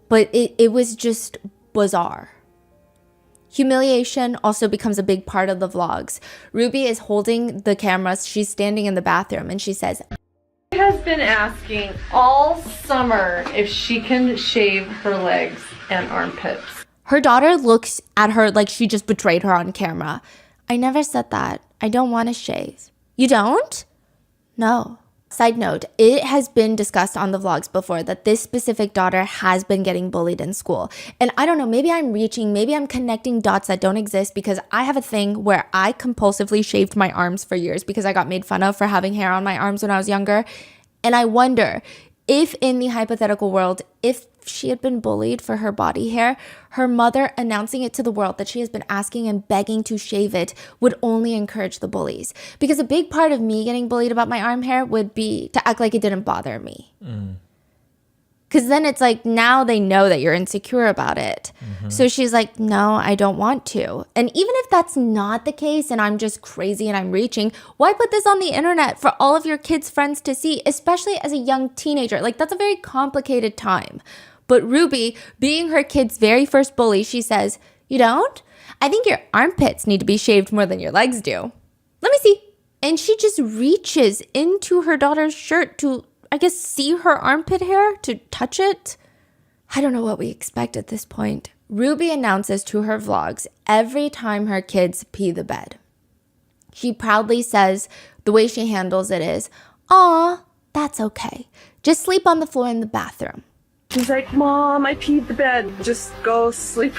But it was just bizarre. Humiliation also becomes a big part of the vlogs. Ruby is holding the camera. She's standing in the bathroom and she says, She has been asking all summer if she can shave her legs and armpits. Her daughter looks at her like she just betrayed her on camera. I never said that. I don't want to shave. You don't? No. Side note, it has been discussed on the vlogs before that this specific daughter has been getting bullied in school. And I don't know, maybe I'm connecting dots that don't exist, because I have a thing where I compulsively shaved my arms for years because I got made fun of for having hair on my arms when I was younger. And I wonder if in the hypothetical world, if she had been bullied for her body hair, her mother announcing it to the world that she has been asking and begging to shave it would only encourage the bullies. Because a big part of me getting bullied about my arm hair would be to act like it didn't bother me. Because then it's like, now they know that you're insecure about it. So she's like, no, I don't want to. And even if that's not the case and I'm just crazy and I'm reaching, why put this on the internet for all of your kids' friends to see, especially as a young teenager? Like, that's a very complicated time. But Ruby, being her kid's very first bully, she says, you don't? I think your armpits need to be shaved more than your legs do. Let me see. And she just reaches into her daughter's shirt to, I guess, see her armpit hair, to touch it. I don't know what we expect at this point. Ruby announces to her vlogs every time her kids pee the bed. She proudly says the way she handles it is, aw, that's okay. Just sleep on the floor in the bathroom. She's like, Mom, I peed the bed. Just go sleep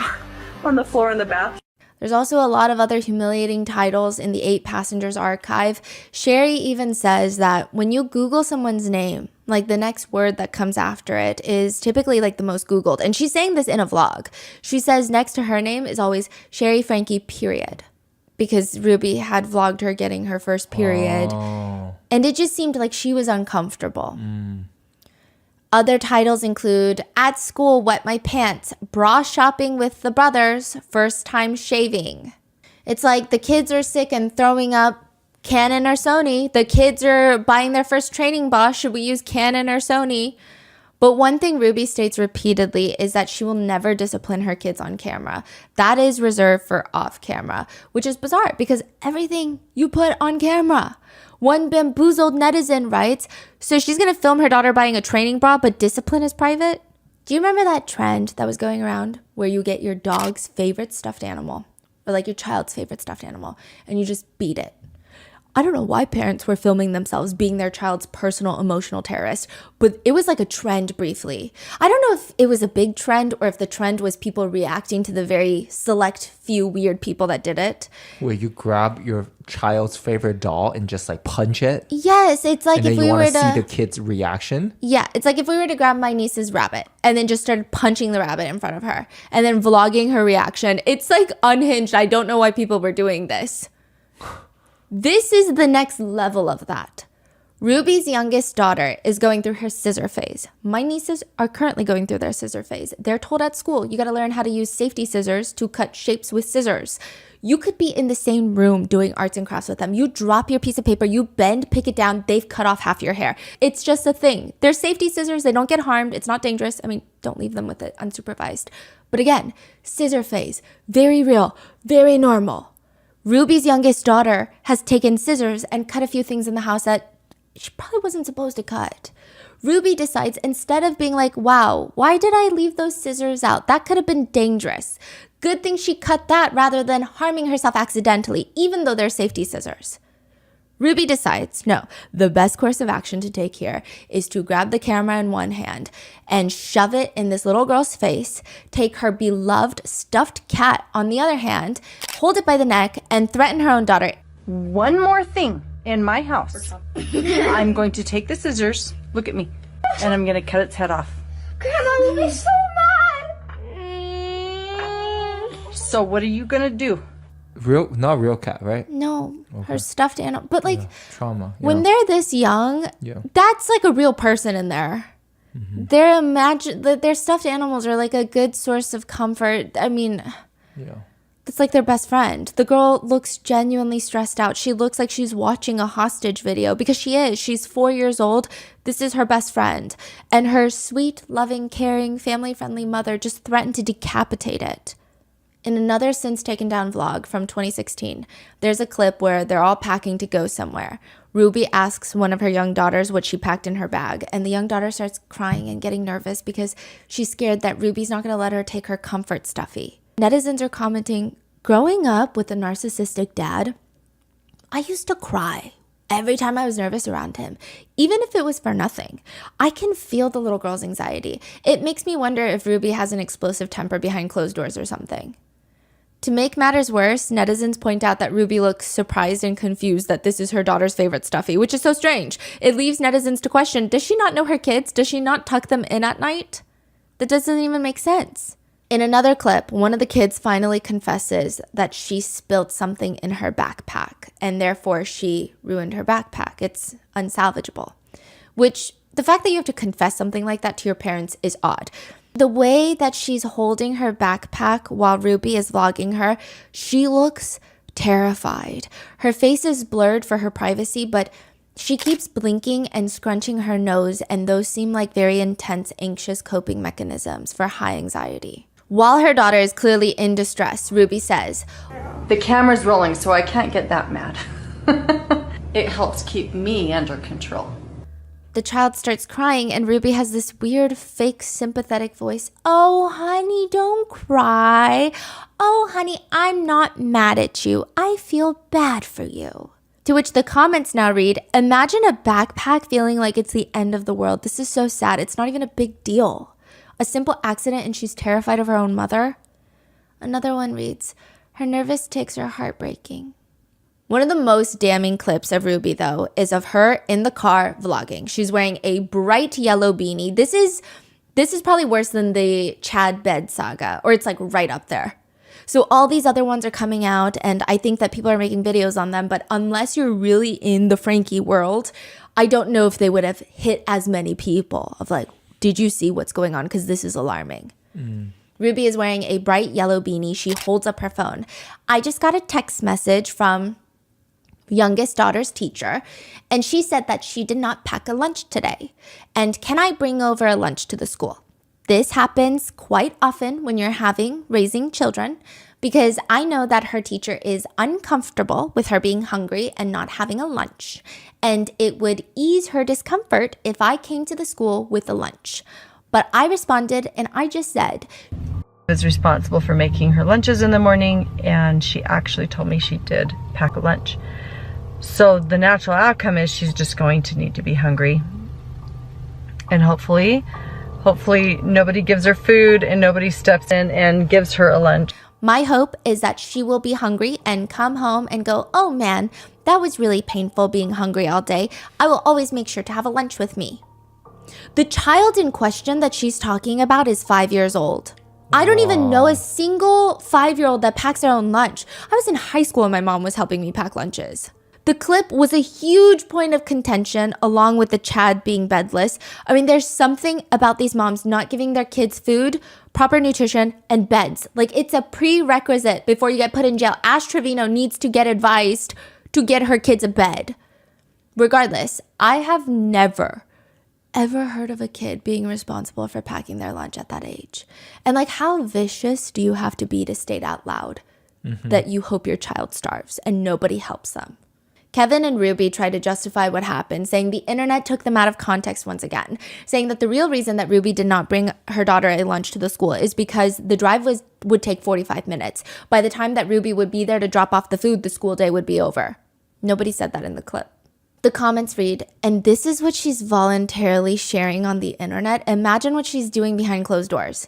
on the floor in the bathroom. There's also a lot of other humiliating titles in the 8 Passengers archive. Sherry even says that when you Google someone's name, like the next word that comes after it is typically like the most Googled. And she's saying this in a vlog. She says next to her name is always Sherry Franke, period. Because Ruby had vlogged her getting her first period. Oh. And it just seemed like she was uncomfortable. Other titles include At School, Wet My Pants, Bra Shopping with the Brothers, First Time Shaving. It's like the kids are sick and throwing up Canon or Sony. The kids are buying their first training bra. Should we use Canon or Sony? But one thing Ruby states repeatedly is that she will never discipline her kids on camera. That is reserved for off camera, which is bizarre because everything you put on camera. One bamboozled netizen writes, so she's going to film her daughter buying a training bra, but discipline is private? Do you remember that trend that was going around where you get your dog's favorite stuffed animal, or like your child's favorite stuffed animal, and you just beat it? I don't know why parents were filming themselves being their child's personal emotional terrorist, but it was like a trend briefly. I don't know if it was a big trend or if the trend was people reacting to the very select few weird people that did it. Where you grab your child's favorite doll and just like punch it? Yes, it's like if we were to see the kid's reaction? Yeah, it's like if we were to grab my niece's rabbit and then just started punching the rabbit in front of her and then vlogging her reaction. It's like unhinged. I don't know why people were doing this. This is the next level of that. Ruby's youngest daughter is going through her scissor phase. My nieces are currently going through their scissor phase. They're told at school, you got to learn how to use safety scissors to cut shapes with scissors. You could be in the same room doing arts and crafts with them. You drop your piece of paper, you bend, pick it down, they've cut off half your hair. It's just a thing. They're safety scissors. They don't get harmed. It's not dangerous. I mean, don't leave them with it unsupervised. But again, scissor phase, very real, very normal. Ruby's youngest daughter has taken scissors and cut a few things in the house that she probably wasn't supposed to cut. Ruby decides, instead of being like, wow, why did I leave those scissors out? That could have been dangerous. Good thing she cut that rather than harming herself accidentally, even though they're safety scissors. Ruby decides, no, the best course of action to take here is to grab the camera in one hand and shove it in this little girl's face, take her beloved stuffed cat on the other hand, hold it by the neck, and threaten her own daughter. One more thing in my house. I'm going to take the scissors, look at me, and I'm going to cut its head off. Grandma will be so mad. So what are you going to do? Not real cat, right? No, Okay. her stuffed animal. But like, Trauma. when they're this young, that's like a real person in there. Their stuffed animals are like a good source of comfort. I mean, it's like their best friend. The girl looks genuinely stressed out. She looks like she's watching a hostage video because she is. She's 4 years old. This is her best friend. And her sweet, loving, caring, family-friendly mother just threatened to decapitate it. In another since taken down vlog from 2016, there's a clip where they're all packing to go somewhere. Ruby asks one of her young daughters what she packed in her bag, and the young daughter starts crying and getting nervous because she's scared that Ruby's not going to let her take her comfort stuffy. Netizens are commenting, growing up with a narcissistic dad, I used to cry every time I was nervous around him, even if it was for nothing. I can feel the little girl's anxiety. It makes me wonder if Ruby has an explosive temper behind closed doors or something. To make matters worse, netizens point out that Ruby looks surprised and confused that this is her daughter's favorite stuffy, which is so strange. It leaves netizens to question, does she not know her kids? Does she not tuck them in at night? That doesn't even make sense. In another clip, one of the kids finally confesses that she spilled something in her backpack, and therefore she ruined her backpack. It's unsalvageable. Which, the fact that you have to confess something like that to your parents is odd. The way that she's holding her backpack while Ruby is vlogging her, she looks terrified. Her face is blurred for her privacy, but she keeps blinking and scrunching her nose, and those seem like very intense, anxious coping mechanisms for high anxiety. While her daughter is clearly in distress, Ruby says, The camera's rolling, so I can't get that mad. It helps keep me under control. The child starts crying, and Ruby has this weird, fake, sympathetic voice. Oh, honey, don't cry. Oh, honey, I'm not mad at you. I feel bad for you. To which the comments now read, imagine a backpack feeling like it's the end of the world. This is so sad. It's not even a big deal. A simple accident and she's terrified of her own mother. Another one reads, her nervous tics are heartbreaking. One of the most damning clips of Ruby, though, is of her in the car vlogging. She's wearing a bright yellow beanie. This is probably worse than the Chad bed saga, or it's like right up there. So all these other ones are coming out, and I think that people are making videos on them, but unless you're really in the Franke world, I don't know if they would have hit as many people of like, did you see what's going on? Because this is alarming. Ruby is wearing a bright yellow beanie. She holds up her phone. I just got a text message from youngest daughter's teacher, and she said that she did not pack a lunch today. And can I bring over a lunch to the school? This happens quite often when you're raising children, because I know that her teacher is uncomfortable with her being hungry and not having a lunch. And it would ease her discomfort if I came to the school with a lunch. But I responded and I just said, was responsible for making her lunches in the morning, and she actually told me she did pack a lunch. So the natural outcome is she's just going to need to be hungry. And hopefully nobody gives her food and nobody steps in and gives her a lunch. my hope is that she will be hungry and come home and go, oh man, that was really painful being hungry all day. I will always make sure to have a lunch with me. The child in question that she's talking about is 5 years old. I don't even know a single 5-year-old that packs their own lunch. I was in high school and my mom was helping me pack lunches. The clip was a huge point of contention along with the Chad being bedless. I mean, there's something about these moms not giving their kids food, proper nutrition, and beds. Like, it's a prerequisite before you get put in jail. Ash Trevino needs to get advised to get her kids a bed. Regardless, I have never ever heard of a kid being responsible for packing their lunch at that age. And like, how vicious do you have to be to state out loud that you hope your child starves and nobody helps them? Kevin and Ruby try to justify what happened, saying the internet took them out of context once again, saying that the real reason that Ruby did not bring her daughter a lunch to the school is because the drive would take 45 minutes. By the time that Ruby would be there to drop off the food, the school day would be over. Nobody said that in the clip. The comments read, and this is what she's voluntarily sharing on the internet. Imagine what she's doing behind closed doors.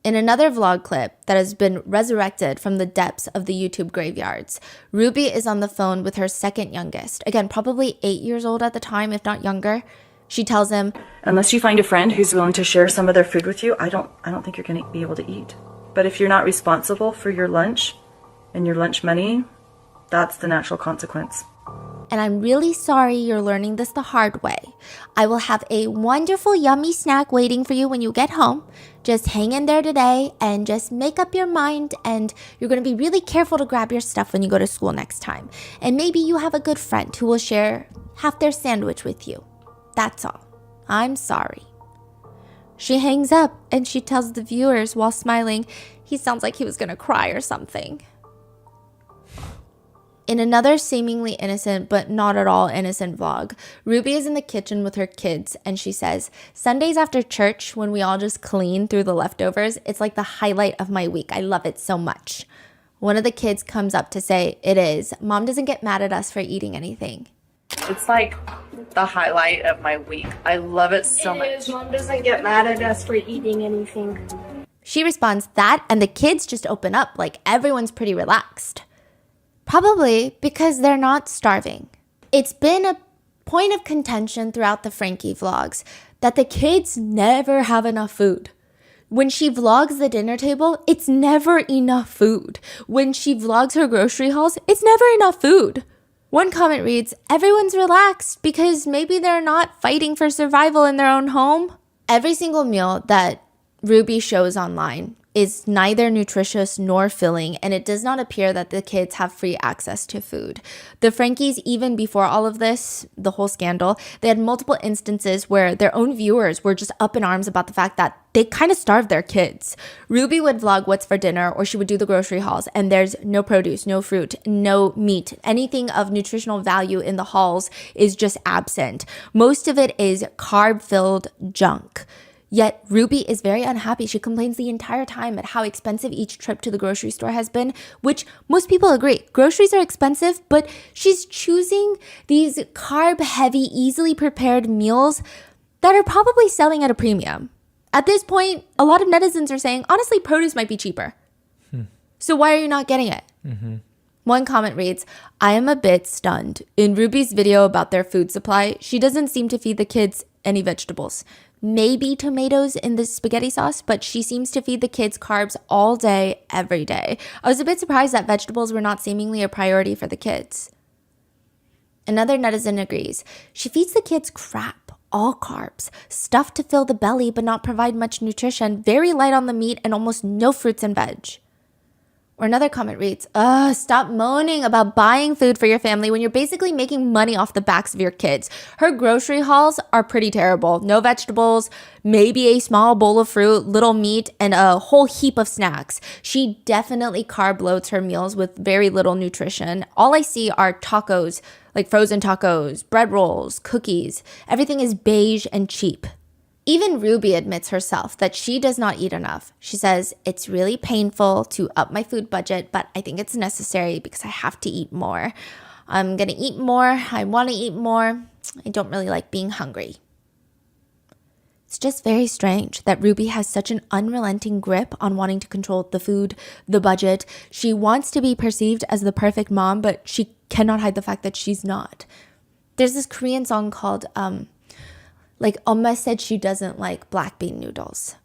In another vlog clip that has been resurrected from the depths of the YouTube graveyards, Ruby is on the phone with her second youngest, again, probably 8 years old at the time, if not younger. She tells him, unless you find a friend who's willing to share some of their food with you, I don't think you're going to be able to eat. But if you're not responsible for your lunch and your lunch money, that's the natural consequence. and I'm really sorry you're learning this the hard way. I will have a wonderful yummy snack waiting for you when you get home. Just hang in there today and just make up your mind, and you're going to be really careful to grab your stuff when you go to school next time. And maybe you have a good friend who will share half their sandwich with you. That's all. I'm sorry. She hangs up and she tells the viewers while smiling, he sounds like he was going to cry or something. In another seemingly innocent but not at all innocent vlog, Ruby is in the kitchen with her kids and she says, Sundays after church, when we all just clean through the leftovers, it's like the highlight of my week. I love it so much. One of the kids comes up to say, it is. Mom doesn't get mad at us for eating anything. It's like the highlight of my week. I love it so much. Mom doesn't get mad at us for eating anything. She responds that, and the kids just open up like everyone's pretty relaxed. Probably because they're not starving. It's been a point of contention throughout the Franke vlogs that the kids never have enough food. When she vlogs the dinner table, it's never enough food. When she vlogs her grocery hauls, it's never enough food. One comment reads, everyone's relaxed because maybe they're not fighting for survival in their own home. Every single meal that Ruby shows online is neither nutritious nor filling, and it does not appear that the kids have free access to food. The Frankies, even before all of this, the whole scandal, they had multiple instances where their own viewers were just up in arms about the fact that they kind of starved their kids. Ruby would vlog what's for dinner, or she would do the grocery hauls, and there's no produce, no fruit, no meat. Anything of nutritional value in the hauls is just absent. Most of it is carb-filled junk. Yet Ruby is very unhappy. She complains the entire time at how expensive each trip to the grocery store has been, which most people agree. Groceries are expensive, but she's choosing these carb-heavy, easily prepared meals that are probably selling at a premium. At this point, a lot of netizens are saying, honestly, produce might be cheaper. So why are you not getting it? One comment reads, I am a bit stunned. In Ruby's video about their food supply, she doesn't seem to feed the kids any vegetables. Maybe tomatoes in the spaghetti sauce, but she seems to feed the kids carbs all day, every day. I was a bit surprised that vegetables were not seemingly a priority for the kids. Another netizen agrees. She feeds the kids crap, all carbs, stuff to fill the belly but not provide much nutrition, very light on the meat, and almost no fruits and veg. Or another comment reads, stop moaning about buying food for your family when you're basically making money off the backs of your kids. Her grocery hauls are pretty terrible. No vegetables, maybe a small bowl of fruit, little meat, and a whole heap of snacks. She definitely carb loads her meals with very little nutrition. All I see are tacos, like frozen tacos, bread rolls, cookies. Everything is beige and cheap. Even Ruby admits herself that she does not eat enough. She says, it's really painful to up my food budget, but I think it's necessary because I have to eat more. I'm going to eat more. I want to eat more. I don't really like being hungry. It's just very strange that Ruby has such an unrelenting grip on wanting to control the food, the budget. She wants to be perceived as the perfect mom, but she cannot hide the fact that she's not. There's this Korean song called, Oma said she doesn't like black bean noodles.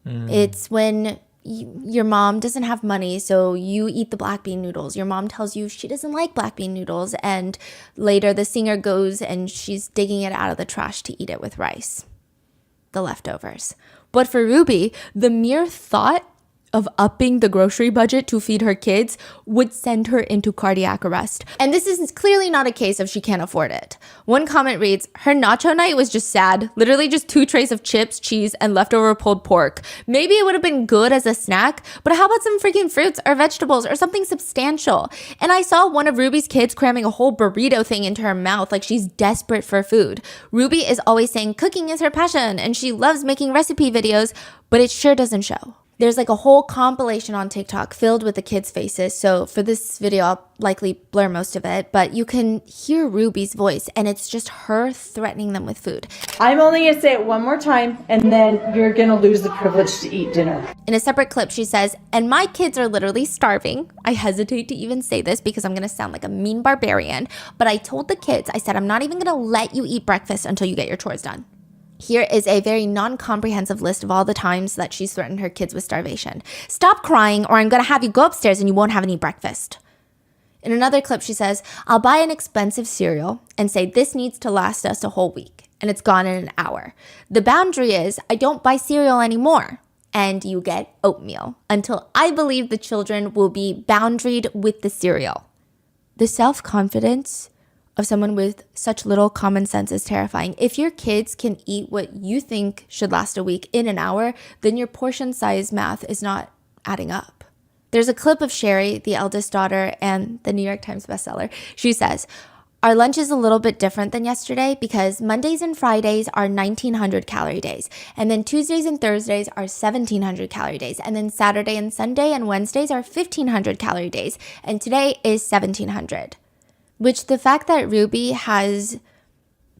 It's when your mom doesn't have money, so you eat the black bean noodles. Your mom tells you she doesn't like black bean noodles, and later the singer goes and she's digging it out of the trash to eat it with rice. The leftovers. But for Ruby, the mere thought of upping the grocery budget to feed her kids would send her into cardiac arrest. And this is clearly not a case of she can't afford it. One comment reads, her nacho night was just sad. Literally just 2 trays of chips, cheese, and leftover pulled pork. Maybe it would have been good as a snack, but how about some freaking fruits or vegetables or something substantial? And I saw one of Ruby's kids cramming a whole burrito thing into her mouth like she's desperate for food. Ruby is always saying cooking is her passion and she loves making recipe videos, but it sure doesn't show. There's like a whole compilation on TikTok filled with the kids' faces. So for this video, I'll likely blur most of it, but you can hear Ruby's voice and it's just her threatening them with food. I'm only going to say it one more time and then you're going to lose the privilege to eat dinner. In a separate clip, she says, and my kids are literally starving. I hesitate to even say this because I'm going to sound like a mean barbarian, but I told the kids, I said, I'm not even going to let you eat breakfast until you get your chores done. Here is a very non-comprehensive list of all the times that she's threatened her kids with starvation. Stop crying or I'm going to have you go upstairs and you won't have any breakfast. In another clip, she says, I'll buy an expensive cereal and say this needs to last us a whole week. And it's gone in an hour. The boundary is I don't buy cereal anymore. And you get oatmeal until I believe the children will be boundaried with the cereal. The self-confidence of someone with such little common sense is terrifying. If your kids can eat what you think should last a week in an hour, then your portion size math is not adding up. There's a clip of Sherry, the eldest daughter and the New York Times bestseller. She says, our lunch is a little bit different than yesterday because Mondays and Fridays are 1,900 calorie days. And then Tuesdays and Thursdays are 1,700 calorie days. And then Saturday and Sunday and Wednesdays are 1,500 calorie days. And today is 1,700. Which the fact that Ruby has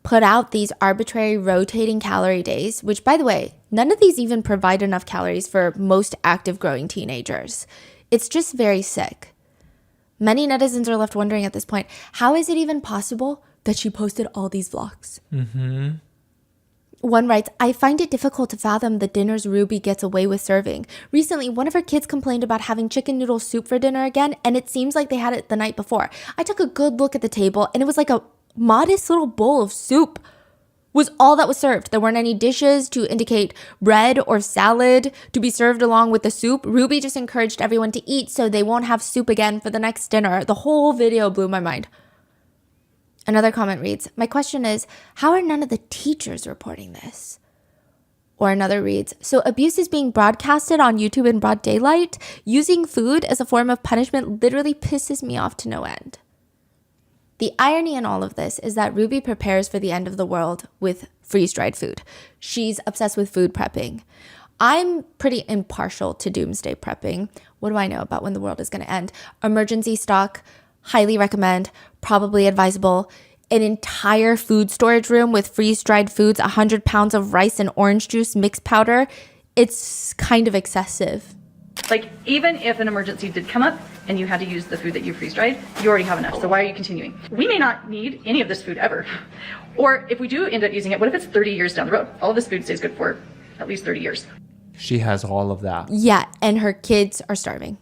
put out these arbitrary rotating calorie days, which by the way, none of these even provide enough calories for most active growing teenagers. It's just very sick. Many netizens are left wondering at this point, how is it even possible that she posted all these vlogs? One writes, I find it difficult to fathom the dinners Ruby gets away with serving. Recently, one of her kids complained about having chicken noodle soup for dinner again, and it seems like they had it the night before. I took a good look at the table, and it was like a modest little bowl of soup was all that was served. There weren't any dishes to indicate bread or salad to be served along with the soup. Ruby just encouraged everyone to eat so they won't have soup again for the next dinner. The whole video blew my mind. Another comment reads, my question is, how are none of the teachers reporting this? Or another reads, so abuse is being broadcasted on YouTube in broad daylight? Using food as a form of punishment literally pisses me off to no end. The irony in all of this is that Ruby prepares for the end of the world with freeze-dried food. She's obsessed with food prepping. I'm pretty impartial to doomsday prepping. What do I know about when the world is going to end? Emergency stock, highly recommend, probably advisable. An entire food storage room with freeze-dried foods, 100 pounds of rice and orange juice mixed powder. It's kind of excessive. Like, even if an emergency did come up and you had to use the food that you freeze-dried, you already have enough. So why are you continuing? We may not need any of this food ever. Or if we do end up using it, what if it's 30 years down the road? All of this food stays good for at least 30 years. She has all of that. Yeah, and her kids are starving.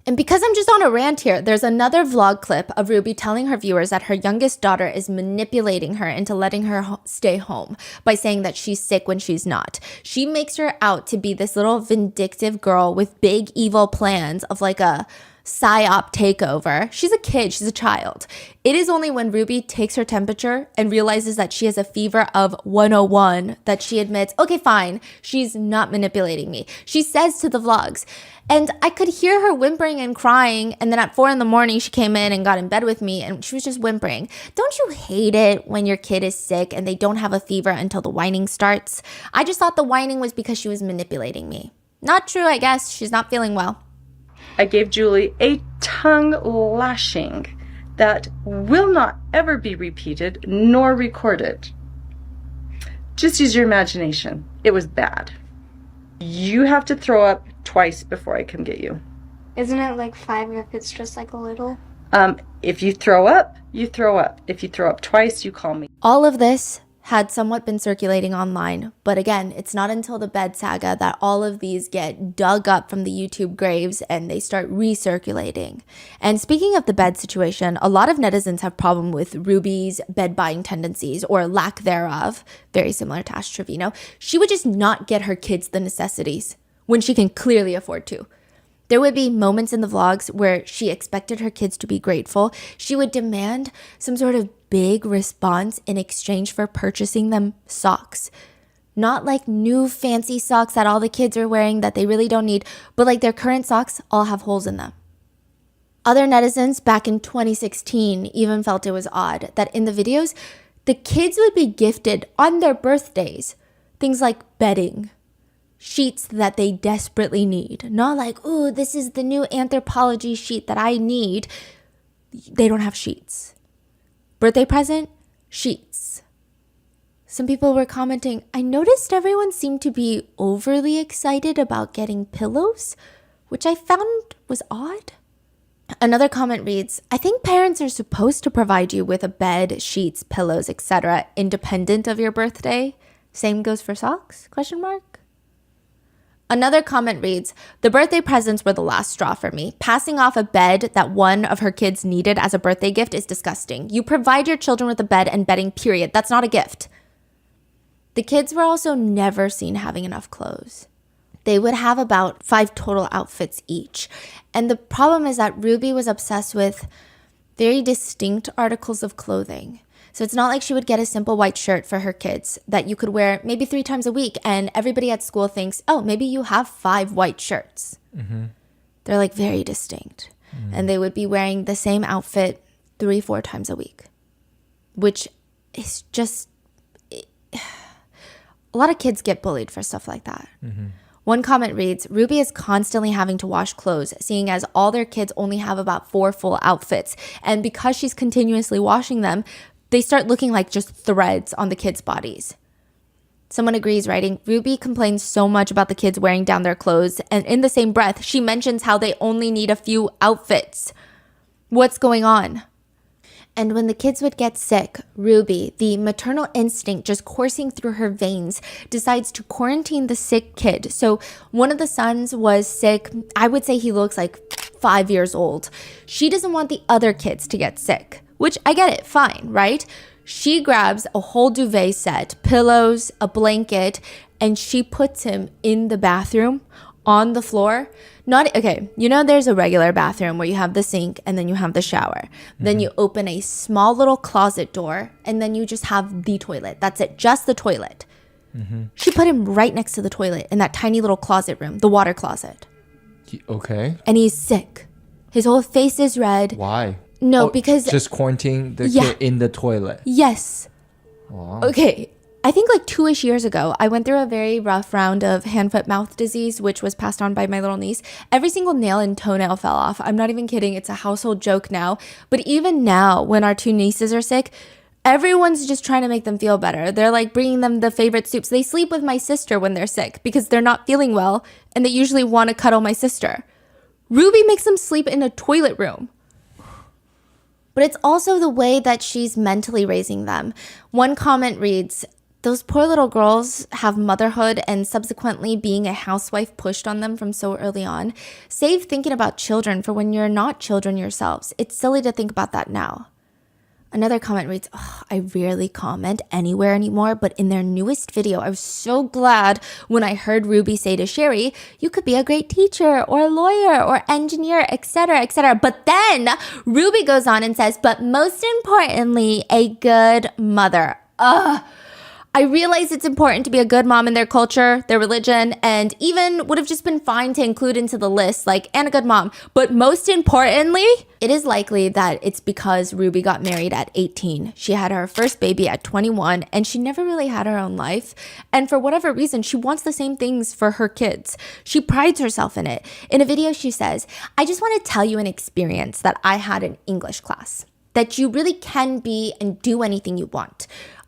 And because I'm just on a rant here, there's another vlog clip of Ruby telling her viewers that her youngest daughter is manipulating her into letting her stay home by saying that she's sick when she's not. She makes her out to be this little vindictive girl with big evil plans of like a psyop takeover. She's a kid, she's a child. It is only when Ruby takes her temperature and realizes that she has a fever of 101 that she admits, okay, fine, she's not manipulating me. She says to the vlogs, and I could hear her whimpering and crying, and then at 4 a.m, she came in and got in bed with me, and she was just whimpering. Don't you hate it when your kid is sick and they don't have a fever until the whining starts? I just thought the whining was because she was manipulating me. Not true, I guess. She's not feeling well. I gave Julie a tongue lashing that will not ever be repeated nor recorded. Just use your imagination. It was bad. You have to throw up twice before I come get you. Isn't it like 5 if it's just like a little? If you throw up, you throw up. If you throw up twice, you call me. All of this had somewhat been circulating online, but again, it's not until the bed saga that all of these get dug up from the YouTube graves and they start recirculating. And speaking of the bed situation, a lot of netizens have problem with Ruby's bed buying tendencies or lack thereof, very similar to Ash Trevino. She would just not get her kids the necessities. when she can clearly afford to. There would be moments in the vlogs where she expected her kids to be grateful. She would demand some sort of big response in exchange for purchasing them socks. Not like new fancy socks that all the kids are wearing that they really don't need, but like their current socks all have holes in them. Other netizens back in 2016 even felt it was odd that in the videos, the kids would be gifted on their birthdays things like bedding, sheets that they desperately need. Not like, ooh, this is the new anthropology sheet that I need. They don't have sheets. Birthday present, sheets. Some people were commenting, I noticed everyone seemed to be overly excited about getting pillows, which I found was odd. Another comment reads, I think parents are supposed to provide you with a bed, sheets, pillows, etc., independent of your birthday. Same goes for socks? ? Another comment reads, the birthday presents were the last straw for me. Passing off a bed that one of her kids needed as a birthday gift is disgusting. You provide your children with a bed and bedding, period. That's not a gift. The kids were also never seen having enough clothes. They would have about 5 total outfits each. And the problem is that Ruby was obsessed with very distinct articles of clothing. So it's not like she would get a simple white shirt for her kids that you could wear maybe 3 times a week and everybody at school thinks, oh, maybe you have 5 white shirts. Mm-hmm. They're like very distinct. Mm-hmm. And they would be wearing the same outfit 3-4 times a week, which is just... A lot of kids get bullied for stuff like that. Mm-hmm. One comment reads, Ruby is constantly having to wash clothes, seeing as all their kids only have about 4 full outfits. And because she's continuously washing them, they start looking like just threads on the kids' bodies. Someone agrees, writing, Ruby complains so much about the kids wearing down their clothes. And in the same breath, she mentions how they only need a few outfits. What's going on? And when the kids would get sick, Ruby, the maternal instinct just coursing through her veins, decides to quarantine the sick kid. So one of the sons was sick. I would say he looks like 5 years old. She doesn't want the other kids to get sick, which I get it, fine, right? She grabs a whole duvet set, pillows, a blanket, and she puts him in the bathroom on the floor. Okay, you know there's a regular bathroom where you have the sink and then you have the shower. Mm-hmm. Then you open a small little closet door and then you just have the toilet. That's it, just the toilet. Mm-hmm. She put him right next to the toilet in that tiny little closet room, the water closet. Okay. And he's sick. His whole face is red. Why? No, because... Just quarantining the kid in the toilet. Yes. Wow. Okay. I think like 2-ish years ago, I went through a very rough round of hand, foot, mouth disease, which was passed on by my little niece. Every single nail and toenail fell off. I'm not even kidding. It's a household joke now. But even now, when our 2 nieces are sick, everyone's just trying to make them feel better. They're like bringing them the favorite soups. They sleep with my sister when they're sick because they're not feeling well. And they usually want to cuddle my sister. Ruby makes them sleep in a toilet room. But it's also the way that she's mentally raising them. One comment reads, those poor little girls have motherhood and subsequently being a housewife pushed on them from so early on. Save thinking about children for when you're not children yourselves. It's silly to think about that now. Another comment reads, I rarely comment anywhere anymore, but in their newest video, I was so glad when I heard Ruby say to Sherry, you could be a great teacher or lawyer or engineer, etc., etc. But then Ruby goes on and says, but most importantly, a good mother. I realize it's important to be a good mom in their culture, their religion, and even would have just been fine to include into the list, like, and a good mom. But most importantly, it is likely that it's because Ruby got married at 18. She had her first baby at 21, and she never really had her own life. And for whatever reason, she wants the same things for her kids. She prides herself in it. In a video, she says, I just want to tell you an experience that I had in English class, that you really can be and do anything you want.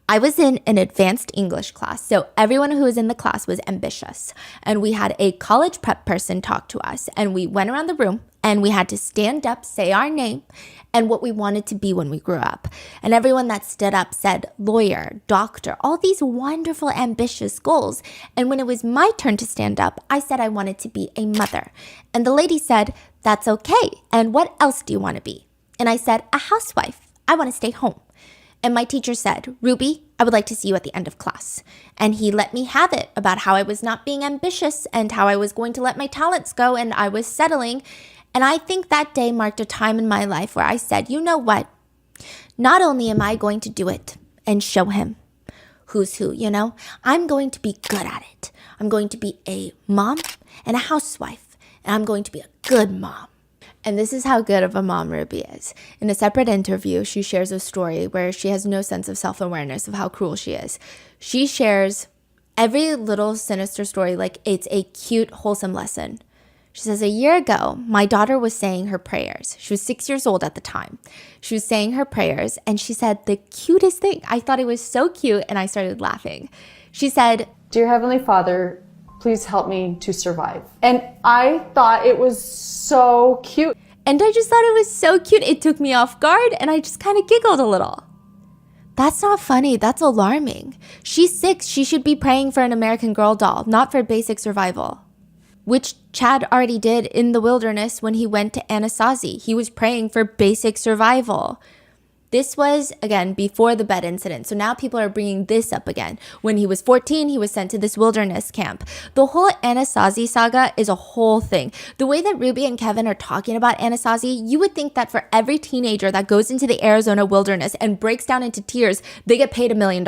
I was in an advanced English class, so everyone who was in the class was ambitious. And we had a college prep person talk to us, and we went around the room, and we had to stand up, say our name, and what we wanted to be when we grew up. And everyone that stood up said lawyer, doctor, all these wonderful, ambitious goals. And when it was my turn to stand up, I said I wanted to be a mother. And the lady said, that's okay. And what else do you want to be? And I said, a housewife. I want to stay home. And my teacher said, Ruby, I would like to see you at the end of class. And he let me have it about how I was not being ambitious and how I was going to let my talents go and I was settling. And I think that day marked a time in my life where I said, you know what? Not only am I going to do it and show him who's who, you know, I'm going to be good at it. I'm going to be a mom and a housewife, and I'm going to be a good mom. And this is how good of a mom Ruby is. In a separate interview, she shares a story where she has no sense of self-awareness of how cruel she is. She shares every little sinister story like it's a cute, wholesome lesson. She says, a year ago, my daughter was saying her prayers. She was 6 years old at the time. She was saying her prayers, and she said the cutest thing. I thought it was so cute, and I started laughing. She said, Dear Heavenly Father, please help me to survive. And I thought it was so cute. And I just thought it was so cute. It took me off guard, and I just kind of giggled a little. That's not funny. That's alarming. She's 6. She should be praying for an American Girl doll, not for basic survival. Which Chad already did in the wilderness when he went to Anasazi. He was praying for basic survival. This was, again, before the bed incident. So now people are bringing this up again. When he was 14, he was sent to this wilderness camp. The whole Anasazi saga is a whole thing. The way that Ruby and Kevin are talking about Anasazi, you would think that for every teenager that goes into the Arizona wilderness and breaks down into tears, they get paid $1 million.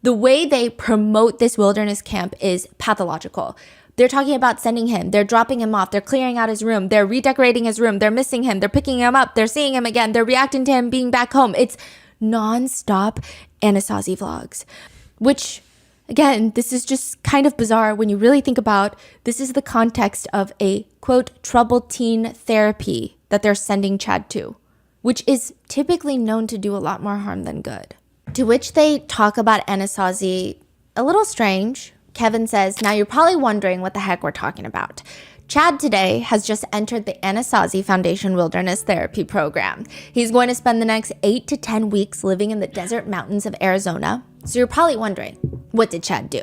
The way they promote this wilderness camp is pathological. They're talking about sending him. They're dropping him off. They're clearing out his room. They're redecorating his room. They're missing him. They're picking him up. They're seeing him again. They're reacting to him being back home. It's non-stop Anasazi vlogs, which, again, this is just kind of bizarre when you really think about this is the context of a, quote, troubled teen therapy that they're sending Chad to, which is typically known to do a lot more harm than good. To which they talk about Anasazi a little strange. Kevin says, now you're probably wondering what the heck we're talking about. Chad today has just entered the Anasazi Foundation Wilderness Therapy Program. He's going to spend the next 8 to 10 weeks living in the desert mountains of Arizona. So you're probably wondering, what did Chad do?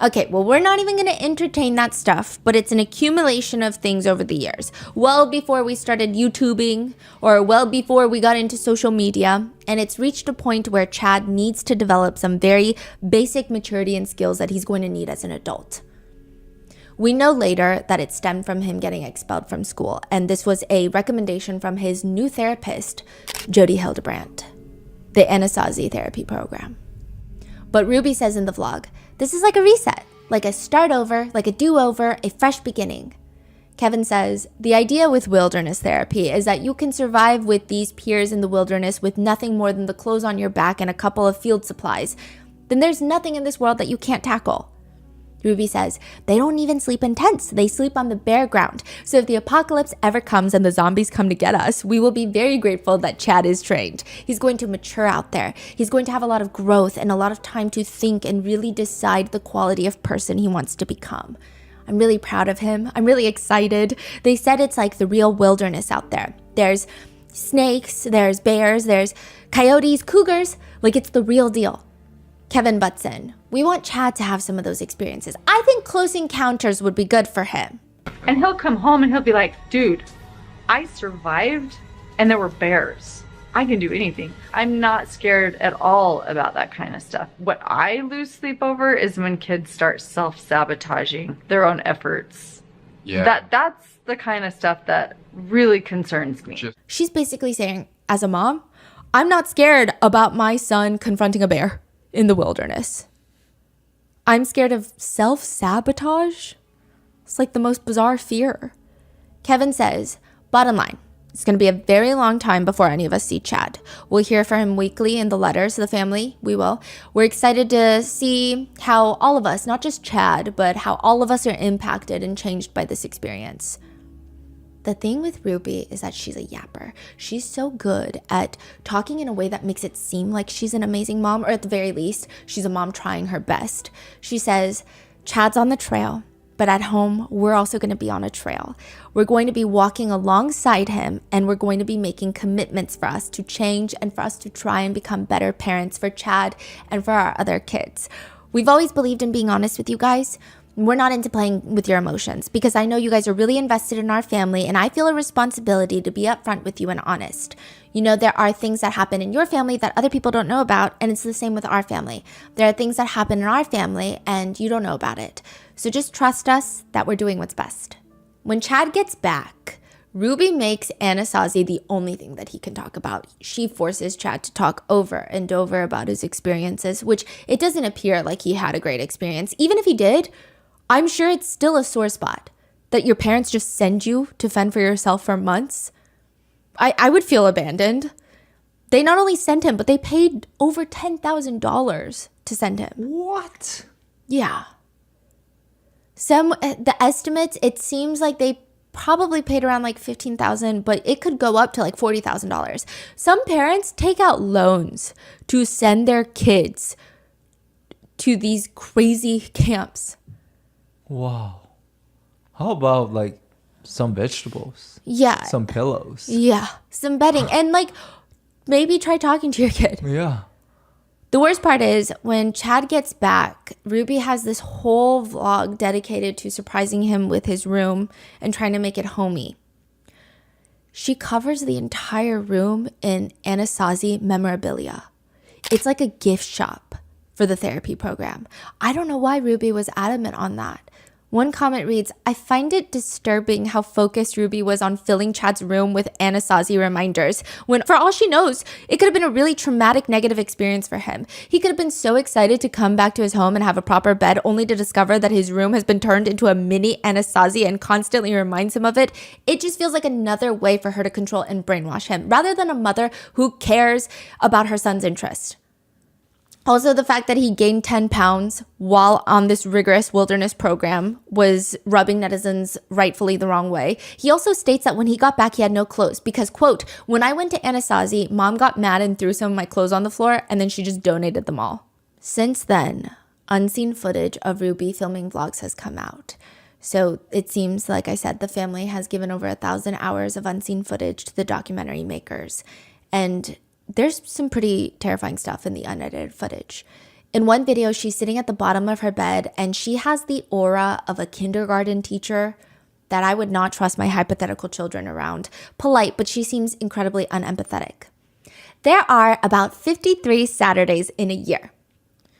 Okay, well, we're not even going to entertain that stuff, but it's an accumulation of things over the years. Well before we started YouTubing, or well before we got into social media, and it's reached a point where Chad needs to develop some very basic maturity and skills that he's going to need as an adult. We know later that it stemmed from him getting expelled from school, and this was a recommendation from his new therapist, Jody Hildebrandt, the Anasazi therapy program. But Ruby says in the vlog, this is like a reset, like a start over, like a do-over, a fresh beginning. Kevin says, the idea with wilderness therapy is that you can survive with these peers in the wilderness with nothing more than the clothes on your back and a couple of field supplies. Then there's nothing in this world that you can't tackle. Ruby says, they don't even sleep in tents. They sleep on the bare ground. So if the apocalypse ever comes and the zombies come to get us, we will be very grateful that Chad is trained. He's going to mature out there. He's going to have a lot of growth and a lot of time to think and really decide the quality of person he wants to become. I'm really proud of him. I'm really excited. They said it's like the real wilderness out there. There's snakes, there's bears, there's coyotes, cougars. Like it's the real deal. Kevin butts in. We want Chad to have some of those experiences. I think Close Encounters would be good for him. And he'll come home and he'll be like, dude, I survived and there were bears. I can do anything. I'm not scared at all about that kind of stuff. What I lose sleep over is when kids start self-sabotaging their own efforts. Yeah. That's the kind of stuff that really concerns me. She's basically saying, as a mom, I'm not scared about my son confronting a bear in the wilderness. I'm scared of self-sabotage. It's like the most bizarre fear. Kevin says, bottom line, it's going to be a very long time before any of us see Chad. We'll hear from him weekly in the letters to the family. We will. We're excited to see how all of us, not just Chad, but how all of us are impacted and changed by this experience. The thing with Ruby is that she's a yapper. She's so good at talking in a way that makes it seem like she's an amazing mom, or at the very least, she's a mom trying her best. She says, Chad's on the trail, but at home, we're also going to be on a trail. We're going to be walking alongside him, and we're going to be making commitments for us to change and for us to try and become better parents for Chad and for our other kids. We've always believed in being honest with you guys. We're not into playing with your emotions because I know you guys are really invested in our family and I feel a responsibility to be upfront with you and honest. You know, there are things that happen in your family that other people don't know about, and it's the same with our family. There are things that happen in our family and you don't know about it. So just trust us that we're doing what's best. When Chad gets back, Ruby makes Anasazi the only thing that he can talk about. She forces Chad to talk over and over about his experiences, which it doesn't appear like he had a great experience. Even if he did, I'm sure it's still a sore spot that your parents just send you to fend for yourself for months. I would feel abandoned. They not only sent him, but they paid over $10,000 to send him. What? Yeah. The estimates, it seems like they probably paid around like $15,000, but it could go up to like $40,000. Some parents take out loans to send their kids to these crazy camps. Wow. How about like some vegetables? Yeah. Some pillows? Yeah. Some bedding. And like maybe try talking to your kid. Yeah. The worst part is when Chad gets back, Ruby has this whole vlog dedicated to surprising him with his room and trying to make it homey. She covers the entire room in Anasazi memorabilia. It's like a gift shop for the therapy program. I don't know why Ruby was adamant on that. One comment reads, I find it disturbing how focused Ruby was on filling Chad's room with Anasazi reminders, when for all she knows, it could have been a really traumatic negative experience for him. He could have been so excited to come back to his home and have a proper bed, only to discover that his room has been turned into a mini Anasazi and constantly reminds him of it. It just feels like another way for her to control and brainwash him, rather than a mother who cares about her son's interest. Also, the fact that he gained 10 pounds while on this rigorous wilderness program was rubbing netizens rightfully the wrong way. He also states that when he got back, he had no clothes because, quote, when I went to Anasazi, mom got mad and threw some of my clothes on the floor and then she just donated them all. Since then, unseen footage of Ruby filming vlogs has come out. So it seems, like I said, the family has given over 1,000 hours of unseen footage to the documentary makers. And there's some pretty terrifying stuff in the unedited footage. In one video, she's sitting at the bottom of her bed and she has the aura of a kindergarten teacher that I would not trust my hypothetical children around. Polite, but she seems incredibly unempathetic. There are about 53 Saturdays in a year.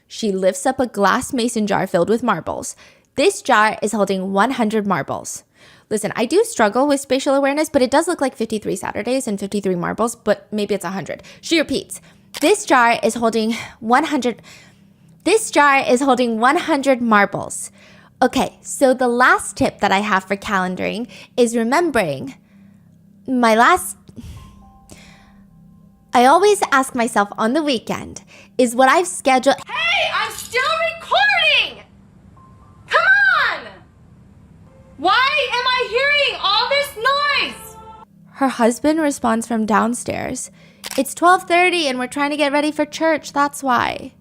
She lifts up a glass mason jar filled with marbles. This jar is holding 100 marbles. Listen, I do struggle with spatial awareness, but it does look like 53 Saturdays and 53 marbles, but maybe it's 100. She repeats, this jar is holding 100 marbles. Okay, so the last tip that I have for calendaring is remembering I always ask myself on the weekend, is what I've scheduled. Hey, I'm still recording! Come on! Why am I hearing all this noise? Her husband responds from downstairs. It's 12:30 and we're trying to get ready for church, that's why.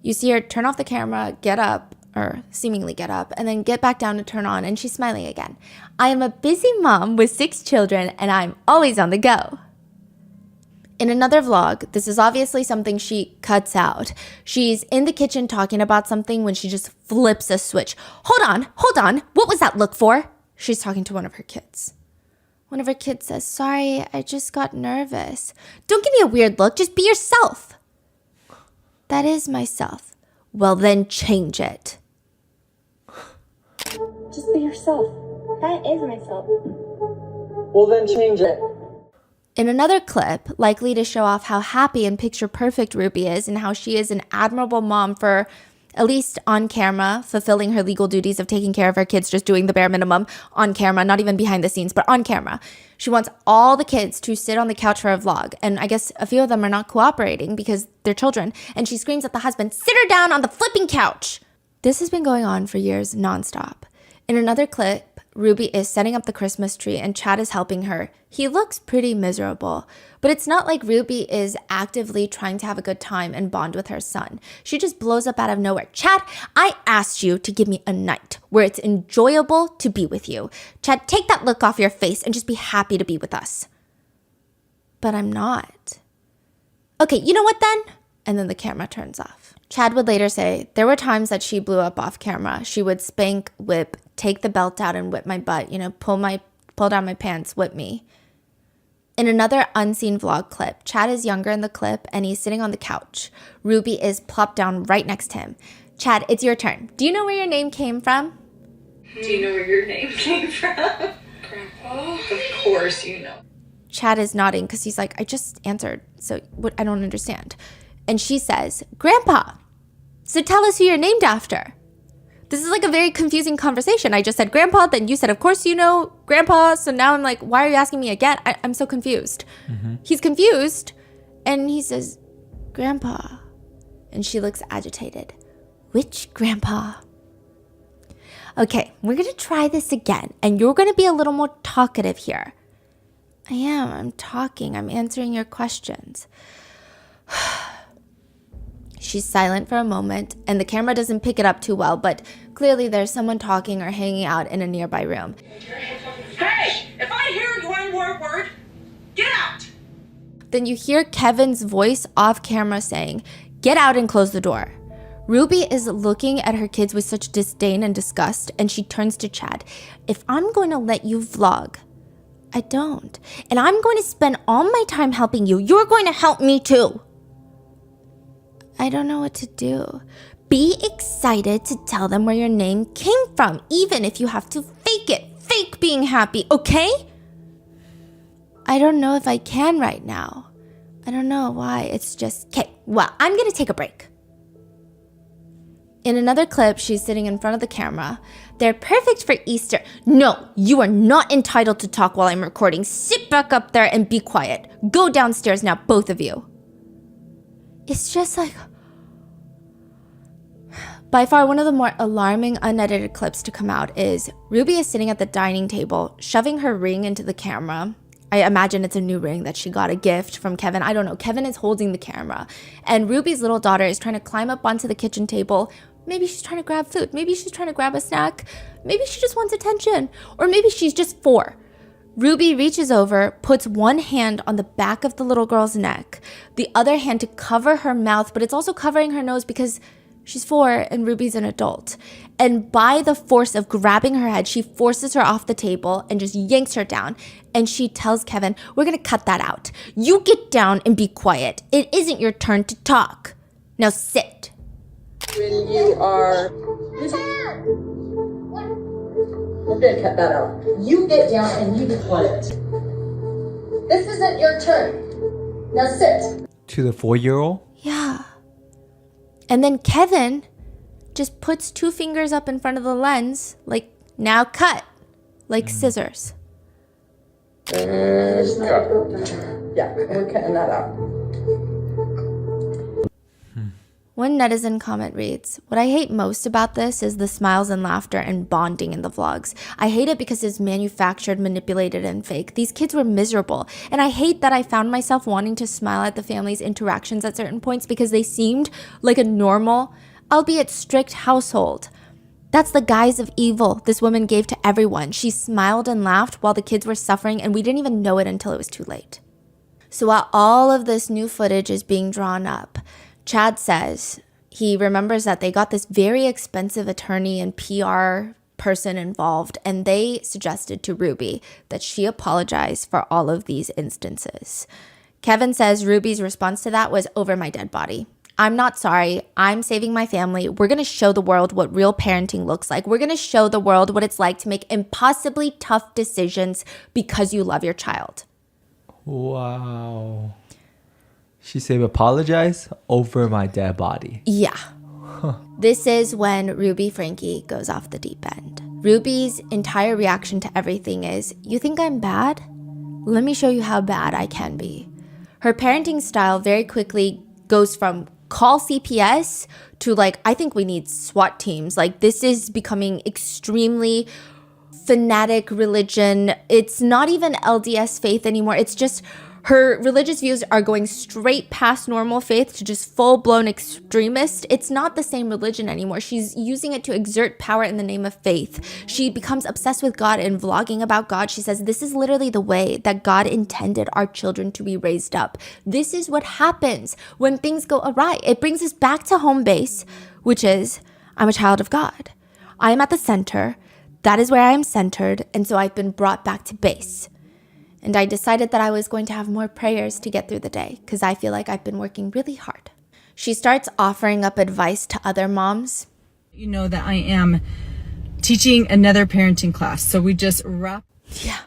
You see her turn off the camera, get up, or seemingly get up, and then get back down to turn on, and she's smiling again. I am a busy mom with 6 children and I'm always on the go. In another vlog, this is obviously something she cuts out. She's in the kitchen talking about something when she just flips a switch. Hold on, what was that look for? She's talking to one of her kids. One of her kids says, sorry, I just got nervous. Don't give me a weird look, just be yourself. That is myself. Well, then change it. Just be yourself. That is myself. Well, then change it. In another clip, likely to show off how happy and picture perfect Ruby is and how she is an admirable mom for, at least on camera, fulfilling her legal duties of taking care of her kids, just doing the bare minimum on camera, not even behind the scenes, but on camera. She wants all the kids to sit on the couch for a vlog, and I guess a few of them are not cooperating because they're children, and she screams at the husband, sit her down on the flipping couch! This has been going on for years nonstop. In another clip, Ruby is setting up the Christmas tree and Chad is helping her. He looks pretty miserable, but it's not like Ruby is actively trying to have a good time and bond with her son. She just blows up out of nowhere. Chad, I asked you to give me a night where it's enjoyable to be with you. Chad, take that look off your face and just be happy to be with us. But I'm not. Okay, you know what then? and then the camera turns off. Chad would later say, there were times that she blew up off camera. She would spank, whip, take the belt out and whip my butt, pull down my pants, whip me. In another unseen vlog clip, Chad is younger in the clip and he's sitting on the couch. Ruby is plopped down right next to him. Chad, it's your turn. Do you know where your name came from? Do you know where your name came from? Grandpa? Of course you know. Chad is nodding because he's like, I just answered, so what? I don't understand. And she says, Grandpa. So tell us who you're named after. This is like a very confusing conversation. I just said Grandpa, then you said, of course you know Grandpa. So now I'm like, why are you asking me again? I'm so confused. He's confused. And he says, Grandpa. And she looks agitated. Which Grandpa? Okay, we're going to try this again. And you're going to be a little more talkative here. I am. I'm talking. I'm answering your questions. She's silent for a moment, and the camera doesn't pick it up too well, but clearly there's someone talking or hanging out in a nearby room. Hey, if I hear one more word, get out! Then you hear Kevin's voice off camera saying, get out and close the door. Ruby is looking at her kids with such disdain and disgust, and she turns to Chad. If I'm going to let you vlog, I don't. And I'm going to spend all my time helping you. You're going to help me too. I don't know what to do. Be excited to tell them where your name came from, even if you have to fake it. Fake being happy, okay? I don't know if I can right now. I don't know why. It's just, okay, well, I'm going to take a break. In another clip, she's sitting in front of the camera. They're perfect for Easter. No, you are not entitled to talk while I'm recording. Sit back up there and be quiet. Go downstairs now, both of you. It's just like, by far one of the more alarming unedited clips to come out is Ruby is sitting at the dining table, shoving her ring into the camera. I imagine it's a new ring that she got a gift from Kevin. I don't know. Kevin is holding the camera. And Ruby's little daughter is trying to climb up onto the kitchen table. Maybe she's trying to grab food. Maybe she's trying to grab a snack. Maybe she just wants attention. Or maybe she's just 4. Ruby reaches over, puts one hand on the back of the little girl's neck, the other hand to cover her mouth, but it's also covering her nose because she's 4 and Ruby's an adult. And by the force of grabbing her head, she forces her off the table and just yanks her down. And she tells Kevin, we're going to cut that out. You get down and be quiet. It isn't your turn to talk. Now sit. When you are... We're gonna cut that out. You get down and you be quiet. This isn't your turn. Now sit. To the 4-year-old? Yeah. And then Kevin just puts 2 fingers up in front of the lens, like, now cut. Like scissors. Cut. Yeah, we're cutting that out. One netizen comment reads, what I hate most about this is the smiles and laughter and bonding in the vlogs. I hate it because it's manufactured, manipulated, and fake. These kids were miserable. And I hate that I found myself wanting to smile at the family's interactions at certain points because they seemed like a normal, albeit strict household. That's the guise of evil this woman gave to everyone. She smiled and laughed while the kids were suffering, and we didn't even know it until it was too late. So while all of this new footage is being drawn up, Chad says he remembers that they got this very expensive attorney and PR person involved, and they suggested to Ruby that she apologize for all of these instances. Kevin says Ruby's response to that was, over my dead body. I'm not sorry. I'm saving my family. We're going to show the world what real parenting looks like. We're going to show the world what it's like to make impossibly tough decisions because you love your child. Wow. She said apologize over my dead body. Yeah. This is when Ruby Franke goes off the deep end. Ruby's entire reaction to everything is, you think I'm bad? Let me show you how bad I can be. Her parenting style very quickly goes from call CPS to like, I think we need SWAT teams. Like, this is becoming extremely fanatic religion. It's not even LDS faith anymore. It's just Her religious views are going straight past normal faith to just full-blown extremist. It's not the same religion anymore. She's using it to exert power in the name of faith. She becomes obsessed with God and vlogging about God. She says, this is literally the way that God intended our children to be raised up. This is what happens when things go awry. It brings us back to home base, which is, I'm a child of God. I am at the center. That is where I am centered. And so I've been brought back to base. And I decided that I was going to have more prayers to get through the day because I feel like I've been working really hard. She starts offering up advice to other moms. You know that I am teaching another parenting class. So we just wrap. Yeah.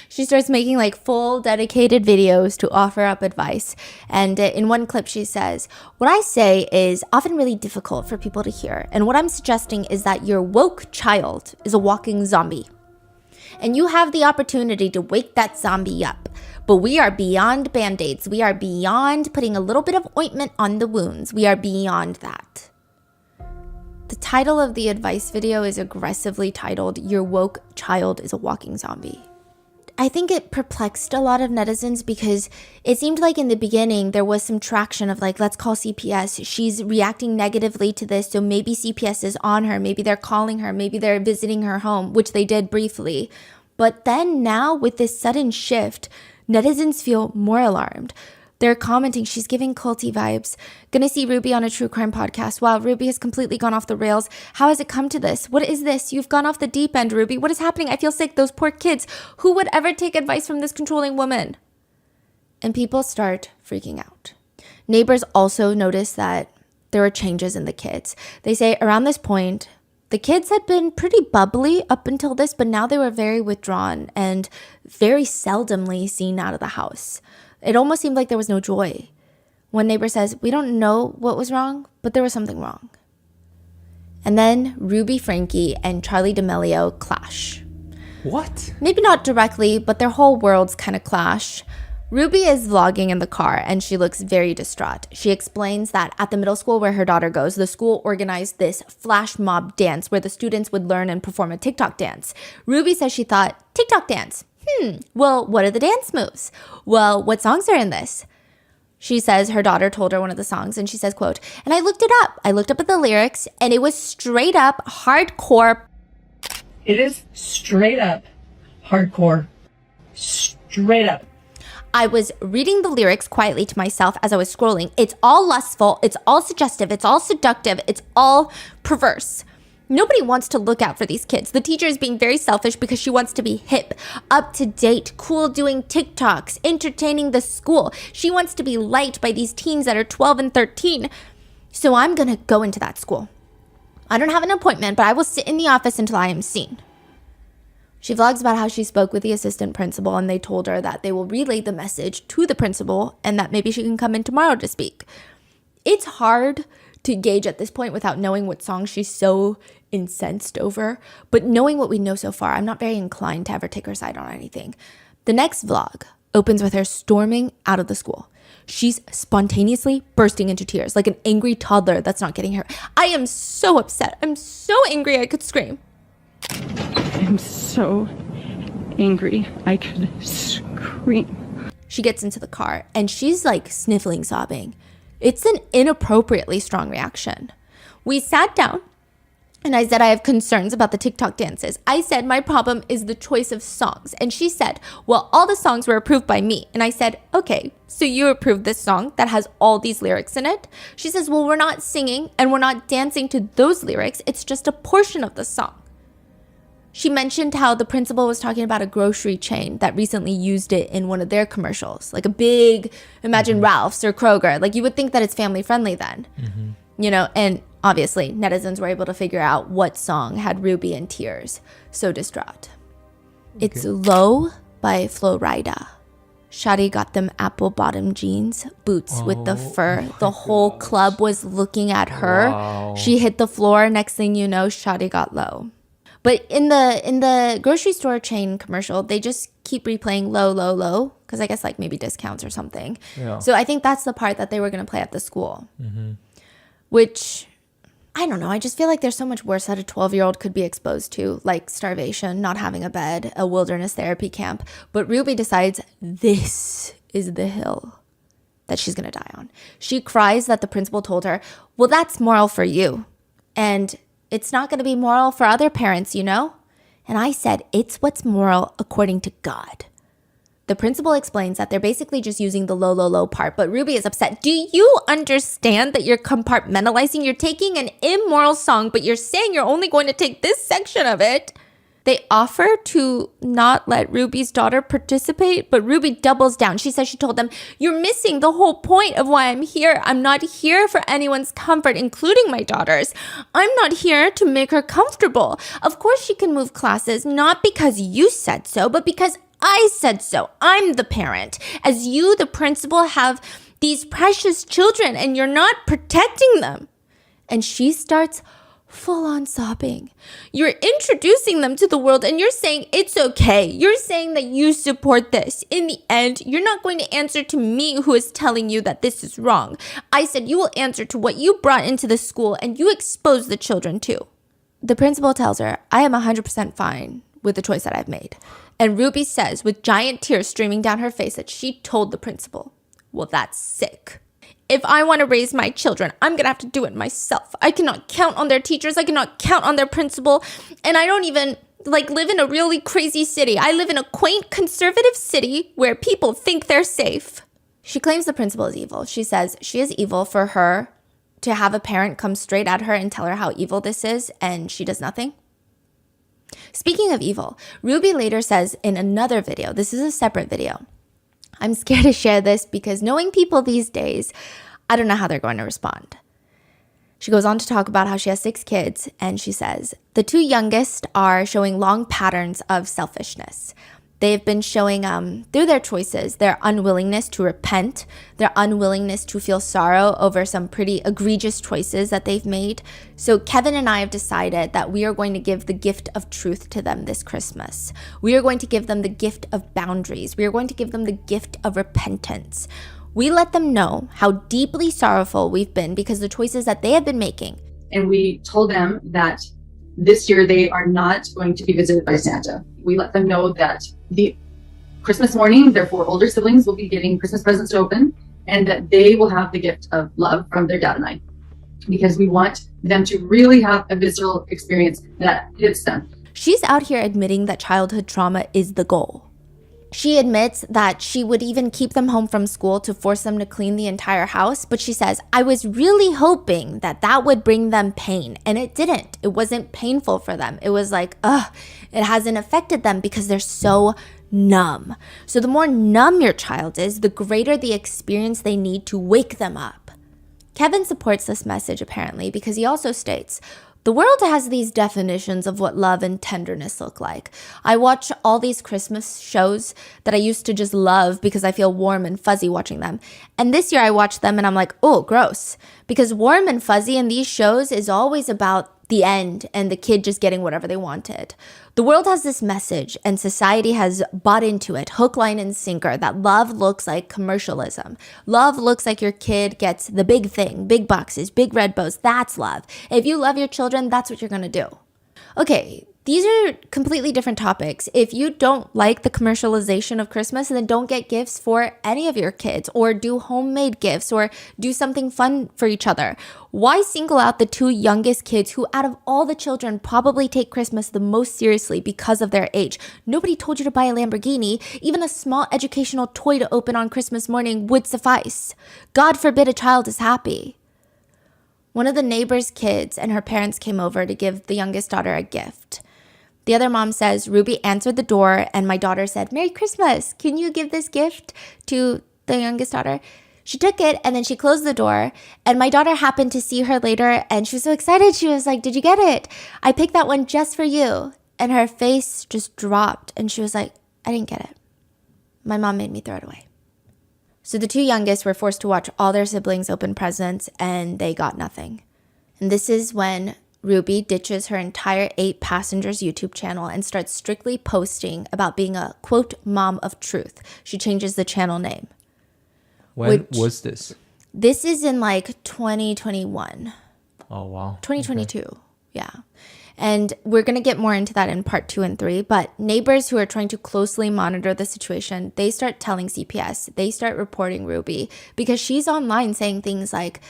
She starts making like full dedicated videos to offer up advice. And in one clip, she says, what I say is often really difficult for people to hear. And what I'm suggesting is that your woke child is a walking zombie. And you have the opportunity to wake that zombie up. But we are beyond band-aids. We are beyond putting a little bit of ointment on the wounds. We are beyond that. The title of the advice video is aggressively titled, Your Woke Child is a Walking Zombie. I think it perplexed a lot of netizens because it seemed like in the beginning there was some traction of like, let's call CPS. She's reacting negatively to this, so maybe CPS is on her. Maybe they're calling her. Maybe they're visiting her home, which they did briefly. But then now with this sudden shift, netizens feel more alarmed. They're commenting, she's giving culty vibes. Gonna see Ruby on a true crime podcast. Wow, Ruby has completely gone off the rails. How has it come to this? What is this? You've gone off the deep end, Ruby. What is happening? I feel sick. Those poor kids. Who would ever take advice from this controlling woman? And people start freaking out. Neighbors also notice that there were changes in the kids. They say around this point, the kids had been pretty bubbly up until this, but now they were very withdrawn and very seldomly seen out of the house. It almost seemed like there was no joy. One neighbor says, we don't know what was wrong, but there was something wrong. And then Ruby Franke and Charlie D'Amelio clash. What? Maybe not directly, but their whole worlds kind of clash. Ruby is vlogging in the car and she looks very distraught. She explains that at the middle school where her daughter goes, the school organized this flash mob dance where the students would learn and perform a TikTok dance. Ruby says she thought, TikTok dance? Well, what are the dance moves? Well, what songs are in this? She says her daughter told her one of the songs and she says, quote, and I looked it up. I looked up at the lyrics and it was straight up hardcore. It is straight up hardcore. Straight up. I was reading the lyrics quietly to myself as I was scrolling. It's all lustful. It's all suggestive. It's all seductive. It's all perverse. Nobody wants to look out for these kids. The teacher is being very selfish because she wants to be hip, up to date, cool, doing TikToks, entertaining the school. She wants to be liked by these teens that are 12 and 13. So I'm going to go into that school. I don't have an appointment, but I will sit in the office until I am seen. She vlogs about how she spoke with the assistant principal and they told her that they will relay the message to the principal and that maybe she can come in tomorrow to speak. It's hard to gauge at this point without knowing what song she's so incensed over. But knowing what we know so far, I'm not very inclined to ever take her side on anything. The next vlog opens with her storming out of the school. She's spontaneously bursting into tears like an angry toddler that's not getting her. I am so upset. I'm so angry I could scream. I'm so angry I could scream. She gets into the car and she's like sniffling, sobbing. It's an inappropriately strong reaction. We sat down and I said, I have concerns about the TikTok dances. I said, my problem is the choice of songs. And she said, well, all the songs were approved by me. And I said, okay, so you approved this song that has all these lyrics in it? She says, well, we're not singing and we're not dancing to those lyrics. It's just a portion of the song. She mentioned how the principal was talking about a grocery chain that recently used it in one of their commercials, like a big, imagine Ralph's or Kroger. Like you would think that it's family friendly then, you know, and obviously netizens were able to figure out what song had Ruby in tears, so distraught. Okay. It's Low by Flo Rida. Shawty got them apple bottom jeans, boots with the fur. The whole club was looking at her. Wow. She hit the floor. Next thing you know, Shawty got low. But in the grocery store chain commercial, they just keep replaying low, low, low, because I guess like maybe discounts or something. Yeah. So I think that's the part that they were going to play at the school, which I don't know. I just feel like there's so much worse that a 12-year-old could be exposed to, like starvation, not having a bed, a wilderness therapy camp. But Ruby decides this is the hill that she's going to die on. She cries that the principal told her, well, that's moral for you. And it's not going to be moral for other parents, you know? And I said, it's what's moral according to God. The principal explains that they're basically just using the low part, but Ruby is upset. Do you understand that you're compartmentalizing? You're taking an immoral song, but you're saying you're only going to take this section of it. They offer to not let Ruby's daughter participate, but Ruby doubles down. She says she told them, you're missing the whole point of why I'm here. I'm not here for anyone's comfort, including my daughter's. I'm not here to make her comfortable. Of course she can move classes, not because you said so, but because I said so. I'm the parent. As you, the principal, have these precious children and you're not protecting them. And she starts full on sobbing. You're introducing them to the world and you're saying it's okay. You're saying that you support this. In the end, you're not going to answer to me who is telling you that this is wrong. I said you will answer to what you brought into the school and you expose the children to. The principal tells her, I am 100% fine with the choice that I've made. And Ruby says, with giant tears streaming down her face, that she told the principal, well, that's sick. If I want to raise my children, I'm going to have to do it myself. I cannot count on their teachers. I cannot count on their principal. And I don't even live in a really crazy city. I live in a quaint conservative city where people think they're safe. She claims the principal is evil. She says she is evil for her to have a parent come straight at her and tell her how evil this is, and she does nothing. Speaking of evil, Ruby later says in another video, this is a separate video, I'm scared to share this because knowing people these days, I don't know how they're going to respond. She goes on to talk about how she has 6 kids, and she says, the 2 youngest are showing long patterns of selfishness. They've been showing, through their choices, their unwillingness to repent, their unwillingness to feel sorrow over some pretty egregious choices that they've made. So Kevin and I have decided that we are going to give the gift of truth to them this Christmas. We are going to give them the gift of boundaries. We are going to give them the gift of repentance. We let them know how deeply sorrowful we've been because of the choices that they have been making. And we told them that this year they are not going to be visited by Santa. We let them know that the Christmas morning, their 4 older siblings will be getting Christmas presents to open, and that they will have the gift of love from their dad and I, because we want them to really have a visceral experience that hits them. She's out here admitting that childhood trauma is the goal. She admits that she would even keep them home from school to force them to clean the entire house. But she says, I was really hoping that that would bring them pain. And it didn't. It wasn't painful for them. It was like, it hasn't affected them because they're so numb. So the more numb your child is, the greater the experience they need to wake them up. Kevin supports this message apparently because he also states, the world has these definitions of what love and tenderness look like. I watch all these Christmas shows that I used to just love because I feel warm and fuzzy watching them. And this year I watched them and I'm like, oh, gross. Because warm and fuzzy in these shows is always about the end and the kid just getting whatever they wanted. The world has this message and society has bought into it, hook, line, and sinker, that love looks like commercialism. Love looks like your kid gets the big thing, big boxes, big red bows. That's love. If you love your children, that's what you're going to do. Okay, these are completely different topics. If you don't like the commercialization of Christmas, then don't get gifts for any of your kids, or do homemade gifts, or do something fun for each other. Why single out the 2 youngest kids who, out of all the children, probably take Christmas the most seriously because of their age? Nobody told you to buy a Lamborghini. Even a small educational toy to open on Christmas morning would suffice. God forbid a child is happy. One of the neighbor's kids and her parents came over to give the youngest daughter a gift. The other mom says, Ruby answered the door and my daughter said, Merry Christmas. Can you give this gift to the youngest daughter? She took it and then she closed the door, and my daughter happened to see her later and she was so excited. She was like, did you get it? I picked that one just for you. And her face just dropped and she was like, I didn't get it. My mom made me throw it away. So the 2 youngest were forced to watch all their siblings open presents and they got nothing. And this is when Ruby ditches her entire 8 passengers YouTube channel and starts strictly posting about being a, quote, mom of truth. She changes the channel name. When was this? This is in 2021. Oh, wow. 2022. Okay. Yeah. And we're going to get more into that in part 2 and 3. But neighbors who are trying to closely monitor the situation, they start telling CPS, they start reporting Ruby because she's online saying things like,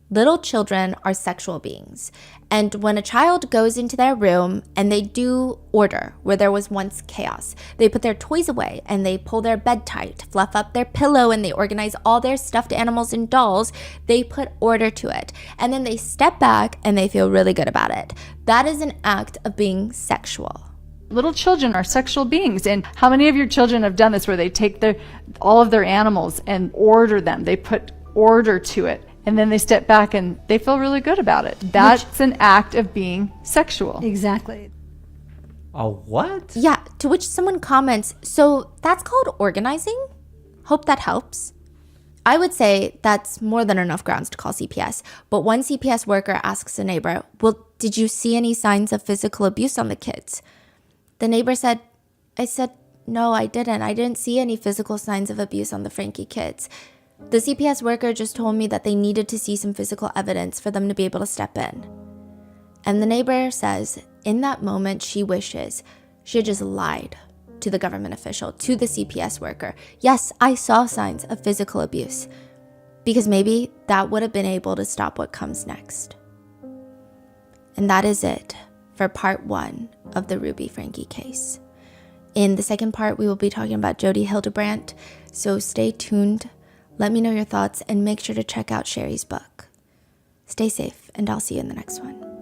little children are sexual beings. And when a child goes into their room and they do order where there was once chaos, they put their toys away and they pull their bed tight, fluff up their pillow, and they organize all their stuffed animals and dolls. They put order to it. And then they step back and they feel really good about it. That is an act of being sexual. Little children are sexual beings, and how many of your children have done this where they take all of their animals and order them? They put order to it. And then they step back and they feel really good about it. That's an act of being sexual. Exactly. A what? Yeah, to which someone comments, so that's called organizing? Hope that helps. I would say that's more than enough grounds to call CPS. But one CPS worker asks a neighbor, well, did you see any signs of physical abuse on the kids? The neighbor said, no, I didn't. I didn't see any physical signs of abuse on the Franke kids. The CPS worker just told me that they needed to see some physical evidence for them to be able to step in. And the neighbor says, in that moment, she wishes she had just lied to the government official, to the CPS worker. Yes, I saw signs of physical abuse, because maybe that would have been able to stop what comes next. And that is it for part 1 of the Ruby Franke case. In the second part, we will be talking about Jodi Hildebrandt, so stay tuned. Let me know your thoughts and make sure to check out Sherry's book. Stay safe, and I'll see you in the next one.